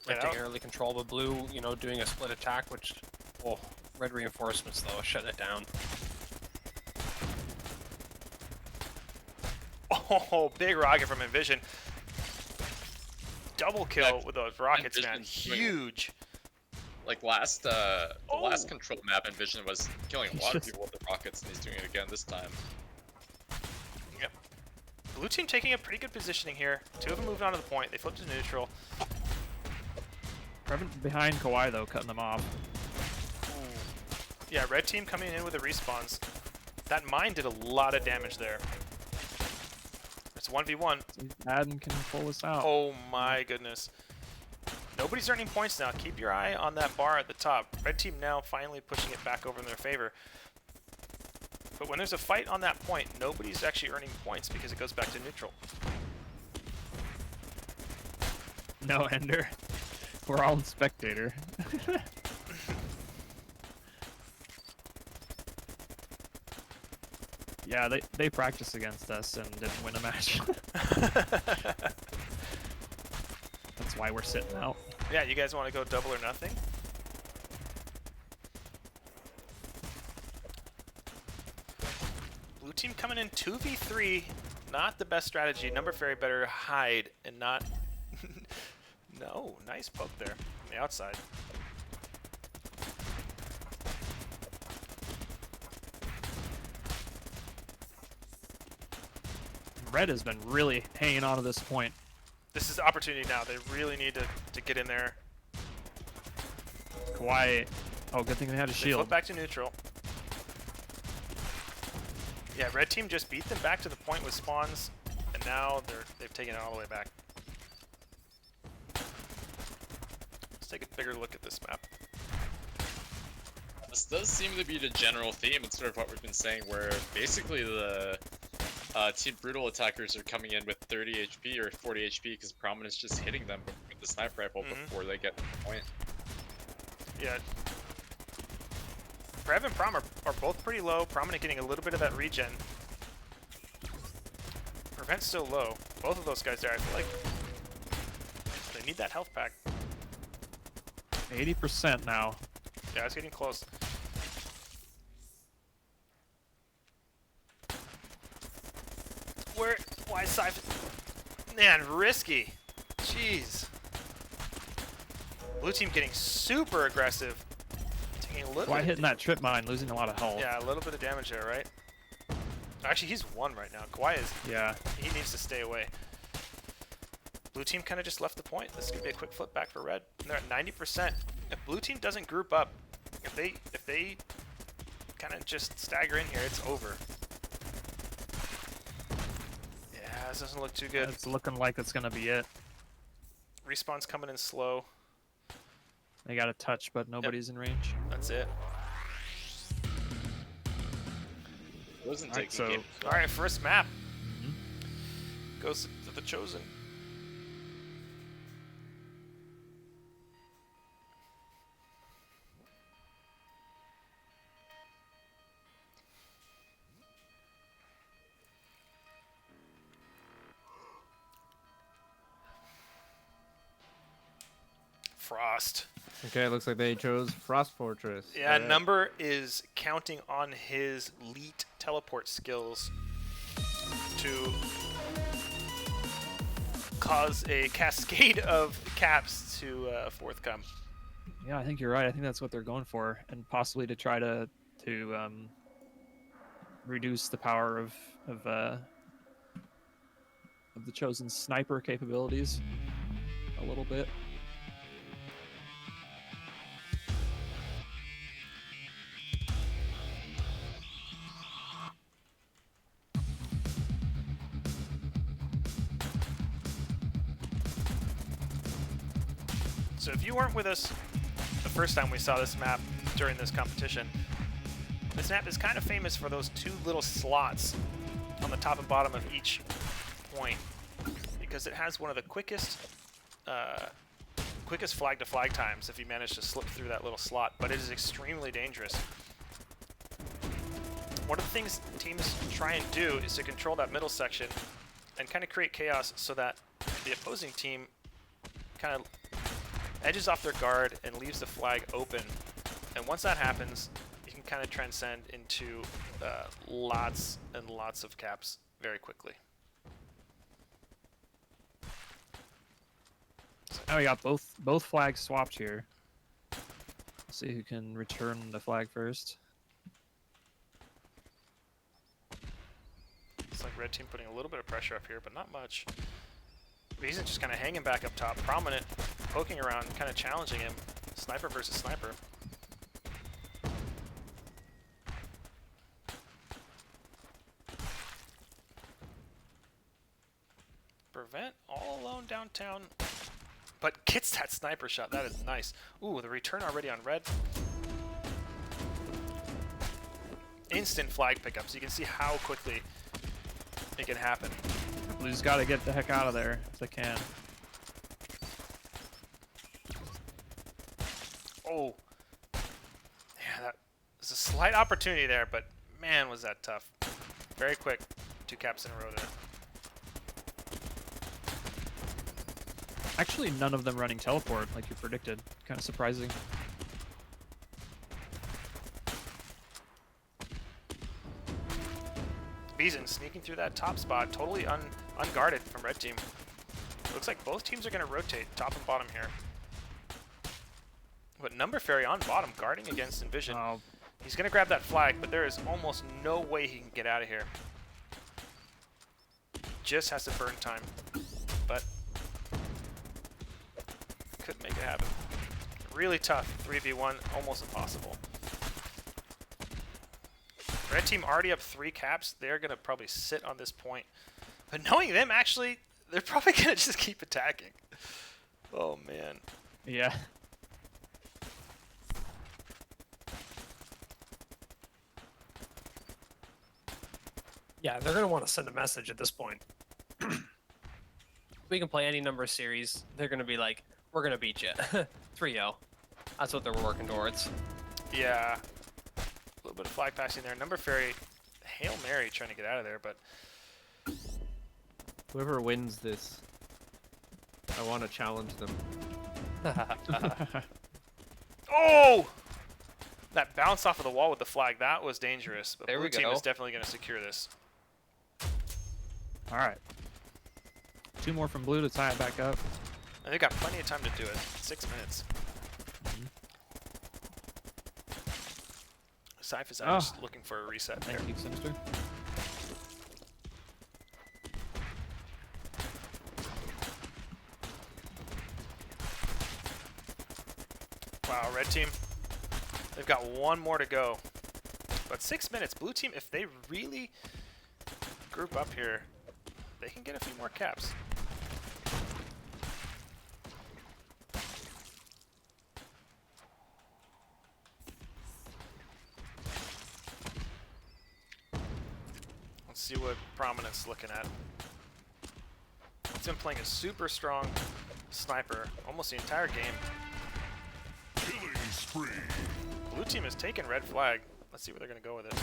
Like taking early control with blue, you know, doing a split attack, which, red reinforcements though, shutting it down. Oh, big rocket from Envision. Double kill Yeah, with those rockets, man. Envision's doing- Huge. Like the last control map Envision was killing a lot of people with the rockets, and he's doing it again this time. Blue team taking a pretty good positioning here. 2 of them moved on to the point. They flipped to neutral. Previn behind Kawhi though, cutting them off. Yeah, red team coming in with the respawns. That mine did a lot of damage there. It's 1v1. Madden can pull this out. Oh my goodness. Nobody's earning points now. Keep your eye on that bar at the top. Red team now finally pushing it back over in their favor. But when there's a fight on that point, nobody's actually earning points because it goes back to neutral. No Ender. We're all in spectator. Yeah, they practiced against us and didn't win a match. That's why we're sitting out. Yeah, you guys want to go double or nothing? Blue team coming in 2v3. Not the best strategy. Number Fairy better hide and not... No, nice poke there on the outside. Red has been really hanging on to this point. This is the opportunity now. They really need to get in there. Kawhi, oh, good thing they had a They shield. flip back to neutral. Yeah, red team just beat them back to the point with spawns, and now they've taken it all the way back. Let's take a bigger look at this map. This does seem to be the general theme. It's sort of what we've been saying, where basically the Team Brutal attackers are coming in with 30 HP or 40 HP because Prominent's just hitting them with the sniper rifle before they get to the point. Yeah. Prev and Prom are both pretty low. Prominent getting a little bit of that regen. Prevent's still low. Both of those guys there, I feel like they need that health pack. 80% now. Yeah, it's getting close. Why Siphon? Man, risky. Jeez. Blue team getting super aggressive. Taking a little Kawhi bit hitting that trip mine, losing a lot of health. Yeah, a little bit of damage there, right? Actually, he's 1 right now. Kawhi is... Yeah. He needs to stay away. Blue team kind of just left the point. This could be a quick flip back for red. And they're at 90%. If blue team doesn't group up, if they kind of just stagger in here, it's over. Yeah, this doesn't look too good. It's looking like it's gonna be it. Respawn's coming in slow. They got a touch, but nobody's in range. That's it. Wasn't Alright, taking so- game. All right, first map goes to the Chosen. Frost. Okay, looks like they chose Frost Fortress. Yeah, Alright. Number is counting on his elite teleport skills to cause a cascade of caps to forthcome. Yeah, I think you're right. I think that's what they're going for, and possibly to try to reduce the power of the Chosen sniper capabilities a little bit. So if you weren't with us the first time we saw this map during this competition, this map is kind of famous for those 2 little slots on the top and bottom of each point, because it has one of the quickest flag to flag times if you manage to slip through that little slot, but it is extremely dangerous. One of the things teams try and do is to control that middle section and kind of create chaos so that the opposing team kind of edges off their guard and leaves the flag open. And once that happens, you can kind of transcend into lots and lots of caps very quickly. Now we got both flags swapped here. Let's see who can return the flag first. It's like red team putting a little bit of pressure up here, but not much. He's just kind of hanging back up top, prominent, poking around, kind of challenging him. Sniper versus sniper. Prevent all alone downtown, but gets that sniper shot. That is nice. Ooh, the return already on red. Instant flag pickup, so you can see how quickly it can happen. Blue's got to get the heck out of there if they can. Oh, yeah, that was a slight opportunity there, but man, was that tough. Very quick, 2 caps in a row there. Actually, none of them running teleport like you predicted. Kind of surprising. Beeson sneaking through that top spot, totally unguarded from red team. Looks like both teams are going to rotate top and bottom here. But Number Fairy on bottom, guarding against Envision. Oh, He's going to grab that flag, but there is almost no way he can get out of here. Just has to burn time, but couldn't make it happen. Really tough, 3v1, almost impossible. Red team already up 3 caps. They're going to probably sit on this point. But knowing them, actually, they're probably going to just keep attacking. Oh, man. yeah. Yeah, they're going to want to send a message at this point. We can play any number of series. They're going to be like, we're going to beat you. 3-0. That's what they're working towards. Yeah. A little bit of flag passing there. Number Fairy, Hail Mary trying to get out of there, but Whoever wins this, I want to challenge them. oh! That bounce off of the wall with the flag, that was dangerous. But There blue we team go. is definitely going to secure this. All right. 2 more from blue to tie it back up. And they've got plenty of time to do it. 6 minutes. Syph is out just looking for a reset there. Thank you, Sinister. Wow, red team, they've got 1 more to go. But 6 minutes. Blue team, if they really group up here, they can get a few more caps. Let's see what Prominent's looking at. He's been playing a super strong sniper almost the entire game. Killing spree. Blue team has taken red flag. Let's see where they're going to go with it.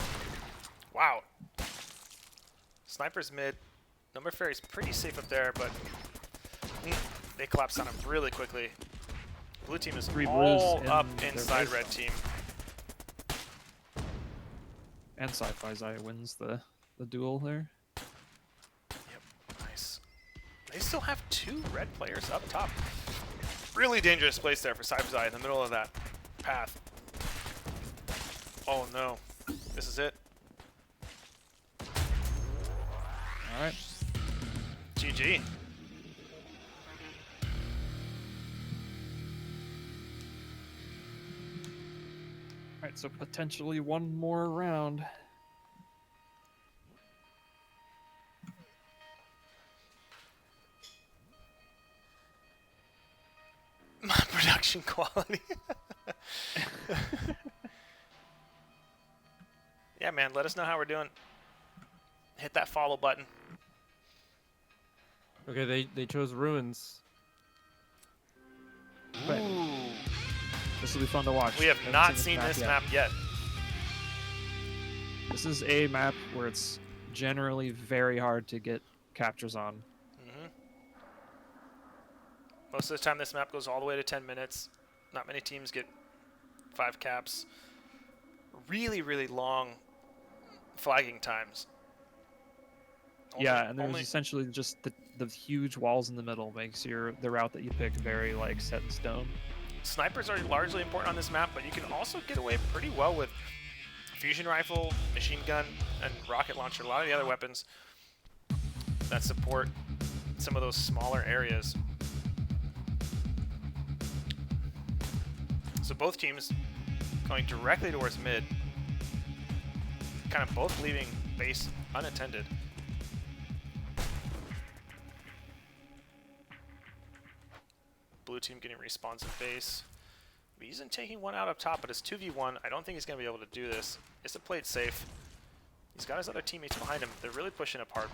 Wow. Sniper's mid. Number Fairy's pretty safe up there, but they collapse on him really quickly. Blue team is 3 all blues up in their inside base red zone. team. And Sci-Fi's Eye wins the duel there. Yep, nice. They still have 2 red players up top. Really dangerous place there for Cypher's Eye in the middle of that path. Oh no, this is it. All right. GG. All right, so potentially 1 more round. My production quality. Yeah, man, let us know how we're doing. Hit that follow button. Okay, they chose ruins. But Ooh. this will be fun to watch. We have Haven't not seen this yet. map yet. This is a map where it's generally very hard to get captures on. Most of the time, this map goes all the way to 10 minutes. Not many teams get 5 caps. Really, really long flagging times. Yeah, and there's essentially just the huge walls in the middle makes the route that you pick very like set in stone. Snipers are largely important on this map, but you can also get away pretty well with fusion rifle, machine gun, and rocket launcher. A lot of the other weapons that support some of those smaller areas. So both teams going directly towards mid, kind of both leaving base unattended. Blue team getting respawns in base. Beeson taking one out up top, but it's 2v1. I don't think he's going to be able to do this. Issa played safe. He's got his other teammates behind him. They're really pushing apart.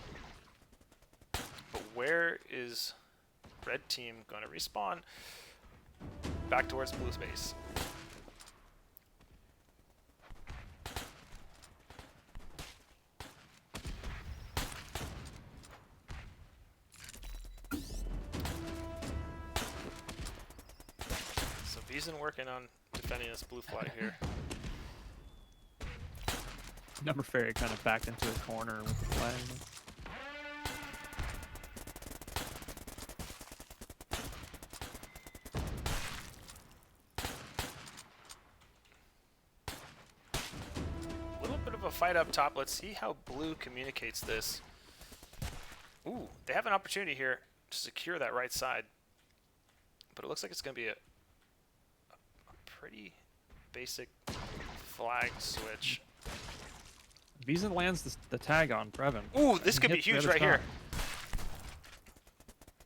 But where is red team going to respawn? Back towards blue's base. So Beeson working on defending this blue flag here. Number Fairy kind of backed into his corner with the flag. A little bit of a fight up top. Let's see how blue communicates this. Ooh, they have an opportunity here to secure that right side. But it looks like it's going to be a pretty basic flag switch. Beeson lands the tag on Previn. Ooh, this and could be hits the huge other right here.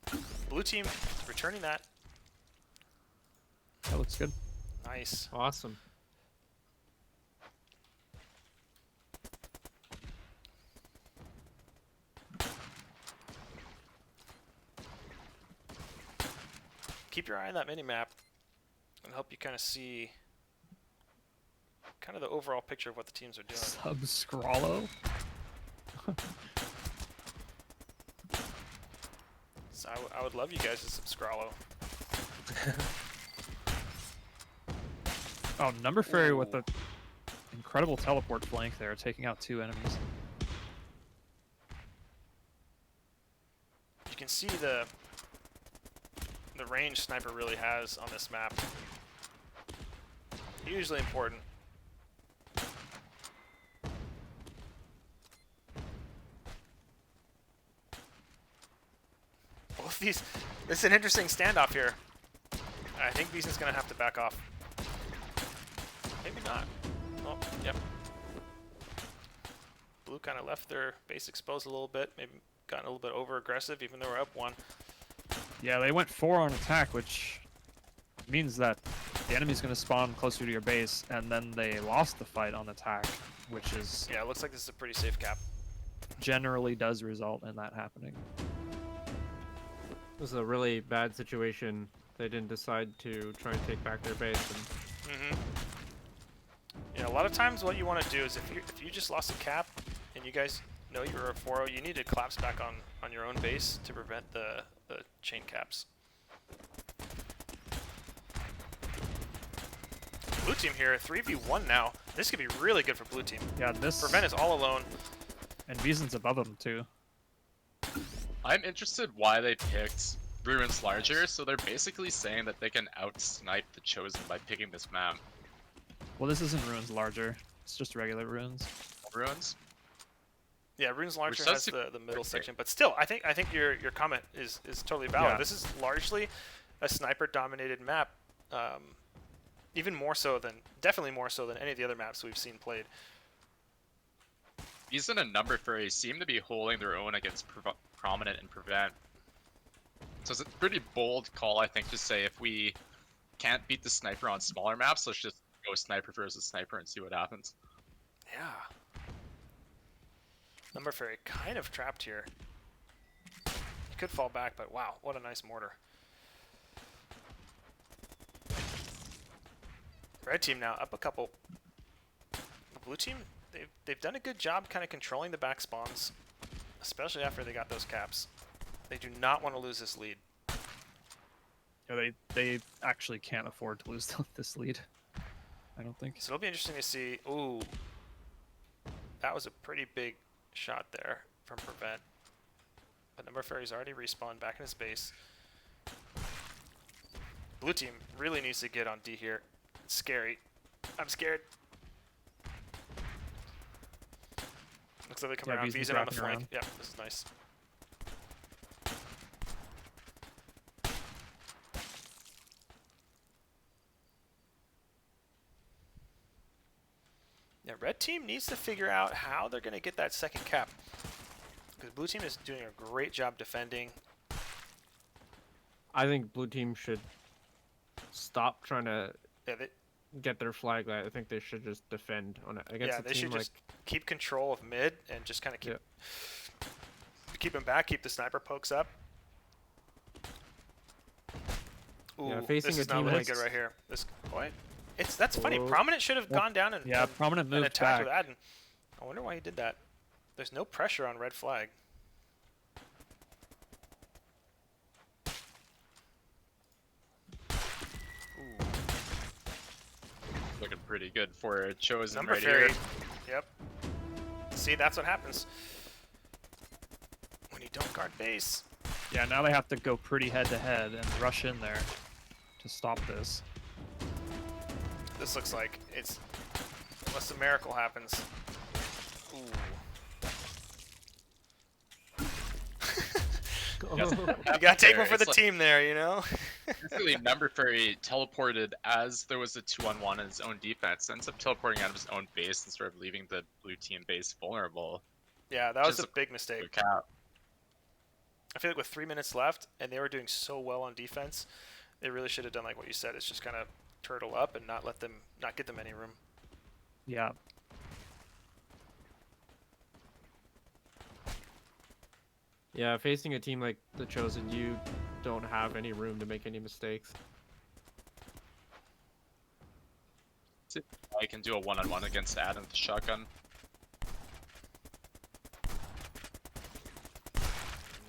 top. Blue team returning that. That looks good. Nice. Awesome. Keep your eye on that mini-map and help you kind of see kind of the overall picture of what the teams are doing. Sub-Scrollo? So I would love you guys to subscribe. Oh, Number Fairy with Ooh. the incredible teleport flank there, taking out 2 enemies. You can see the range sniper really has on this map. Hugely important. Both these, this is an interesting standoff here. I think Beeson's gonna have to back off. Maybe not. Oh, yep. Blue kind of left their base exposed a little bit, maybe gotten a little bit over aggressive even though we're up 1. Yeah, they went 4 on attack, which means that the enemy's going to spawn closer to your base, and then they lost the fight on attack, which is Yeah, it looks like this is a pretty safe cap. generally does result in that happening. It was a really bad situation. They didn't decide to try and take back their base. And Yeah, a lot of times what you want to do is if you just lost a cap and you guys know you're a 4-0, you need to collapse back on your own base to prevent the chain caps. Blue team here, 3v1 now. This could be really good for blue team. Yeah, this... Prevent is all alone. And Beeson's above him, too. I'm interested why they picked Ruins Larger, so they're basically saying that they can out-snipe the Chosen by picking this map. Well, this isn't Ruins Larger. It's just regular Ruins. Ruins? Yeah, Ruins Launcher does has seem the middle okay. section, but still, I think your comment is totally valid. Yeah. This is largely a sniper-dominated map, even more so than, definitely more so than any of the other maps we've seen played. Beeson and Number Fairy seem to be holding their own against Prominent and Prevent. So it's a pretty bold call, I think, to say if we can't beat the sniper on smaller maps, let's just go sniper versus sniper and see what happens. Yeah. Number Fairy kind of trapped here. He could fall back, but wow, what a nice mortar. Red team now up a couple. The blue team, they've done a good job kind of controlling the back spawns, especially after they got those caps. They do not want to lose this lead. Yeah, they actually can't afford to lose this lead. I don't think. So it'll be interesting to see. Ooh, that was a pretty big shot there from Prevent. But Number Fairy's already respawned back in his base. Blue team really needs to get on D here. It's scary. I'm scared. Looks like they come Yeah, around. Beezy's Beeson on the wrapping flank. around. Yep, this is nice. Yeah, red team needs to figure out how they're going to get that second cap. Because blue team is doing a great job defending. I think blue team should stop trying to Yeah, get their flag. I think they should just defend on it against yeah, a they team should like. just keep control of mid and just kind of keep them back, keep the sniper pokes up. Ooh, Yeah, facing this a is not team looking that's- good right here. This what? That's funny. Oh. Prominent should have Well, gone down and Yeah, Prominent and moved attacked back. with Adden. I wonder why he did that. There's no pressure on red flag. Ooh. Looking pretty good for a chosen Number right fairy. here. Yep. See, that's what happens when you don't guard base. Yeah, now they have to go pretty head-to-head and rush in there to stop this. This looks like it's unless a miracle happens. Ooh. Yes, You gotta take one for it's the like- team there, you know? Basically, Number Fairy teleported as there was a 2-on-1 in his own defense. Ends up teleporting out of his own base instead of leaving the blue team base vulnerable. Yeah, that was Just a big mistake. Good cap. I feel like with 3 minutes left, and they were doing so well on defense, they really should have done like what you said. It's just kind of turtle up and not get them any room. Yeah. Yeah, facing a team like the Chosen, you don't have any room to make any mistakes. I can do a 1-on-1 against Adam with the shotgun.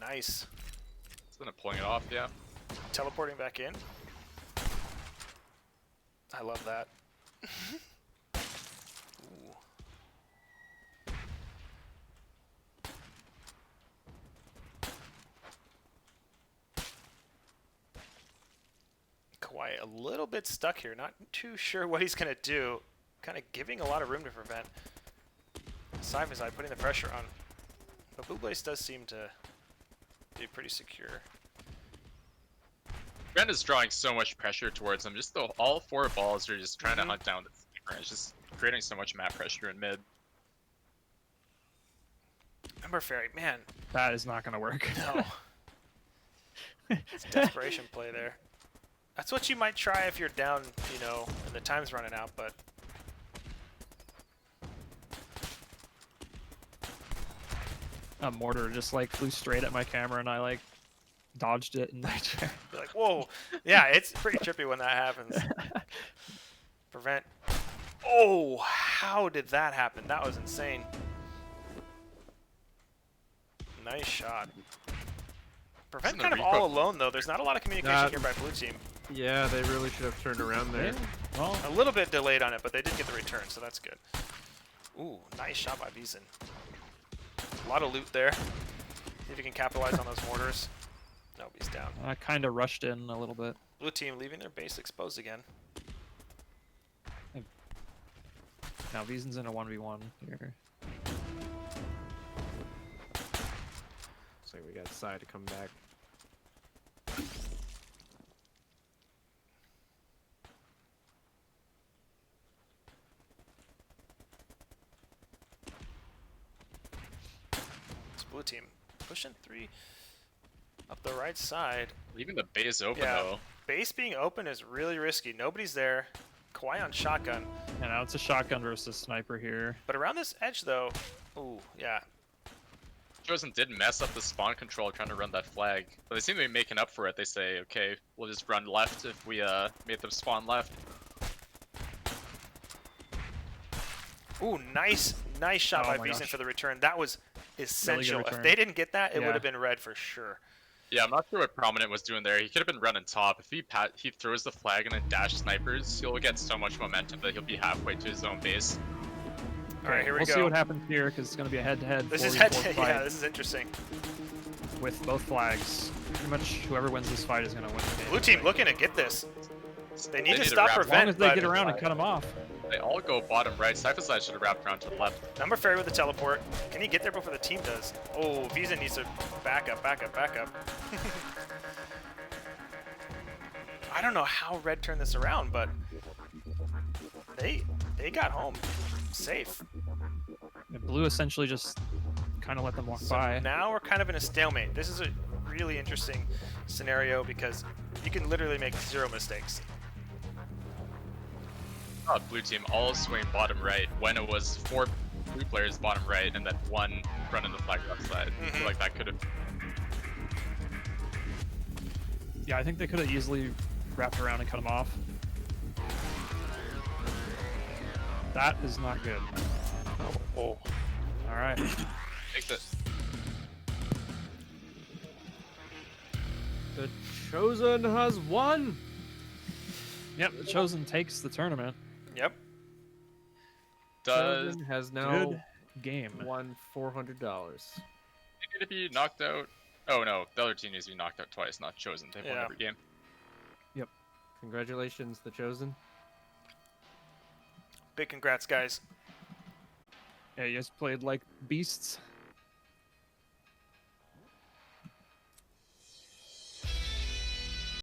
Nice. It's gonna pulling it off, yeah. Teleporting back in. I love that. Ooh. Kawhi a little bit stuck here, not too sure what he's gonna do. Kind of giving a lot of room to prevent. Simon's eye putting the pressure on. But Blue Blaze does seem to be pretty secure. Brent is drawing so much pressure towards him. Just all 4 balls are just trying to Mhm. hunt down the sniper. It's just creating so much map pressure in mid. Number Fairy, man, That is not going to work. no. It's a desperation play there. That's what you might try if you're down, you know, and the time's running out, but A mortar just like flew straight at my camera and I like dodged it and you're like, whoa. Yeah, it's pretty trippy when that happens. Prevent. Oh, how did that happen? That was insane. Nice shot. Prevent Isn't kind a of all repo- alone, though. There's not a lot of communication Nah. here by blue team. Yeah, they really should have turned around there. well, A little bit delayed on it, but they did get the return, so that's good. Ooh, nice shot by Beeson. A lot of loot there. See if you can capitalize on those mortars. Nope, he's down. I kind of rushed in a little bit. Blue team leaving their base exposed again. Now Veason's in a 1v1 here. Looks like we got Sai to come back. It's blue team pushing 3 up the right side. Leaving the base open Yeah. though. Base being open is really risky. Nobody's there. Kawhi on shotgun. And now it's a shotgun versus sniper here. But around this edge, though, ooh, yeah. Chosen did mess up the spawn control trying to run that flag, but they seem to be making up for it. They say, okay, we'll just run left if we made them spawn left. Ooh, nice shot Oh by my Beeson gosh. for the return. That was essential. If return. they didn't get that, it Yeah. would have been red for sure. Yeah, I'm not sure what Prominent was doing there. He could have been running top. If he throws the flag and then dash snipers, he'll get so much momentum that he'll be halfway to his own base. All right, here we we'll go. see what happens here because it's going to be a head-to-head. This is 4v4 head. fight Yeah, this is interesting. with both flags. Pretty much whoever wins this fight is going to win the game. Blue team looking to get this. They need to need to stop wrap- As long prevent, as they but get around and cut him off. They all go bottom right. Cypher should have wrapped around to the left. Number Fairy with the teleport. Can he get there before the team does? Oh, Visa needs to back up. I don't know how Red turned this around, but they got home. safe. And Blue essentially just kind of let them walk So by. now we're kind of in a stalemate. This is a really interesting scenario because you can literally make 0 mistakes. Blue team all swing bottom right when it was 4 blue players bottom right and then 1 running the flag left side. I feel like that could have. Yeah, I think they could have easily wrapped around and cut him off. That is not good. Oh. All right. Takes it. The Chosen has won. Yep, the Chosen takes the tournament. Yep. Does Chosen has now Good game. won $400. he need to be knocked out? Oh no, the other team needs to be knocked out twice, not Chosen. They've won Yeah. every game. Congratulations, the Chosen. Big congrats, guys. Yeah, you guys played like beasts.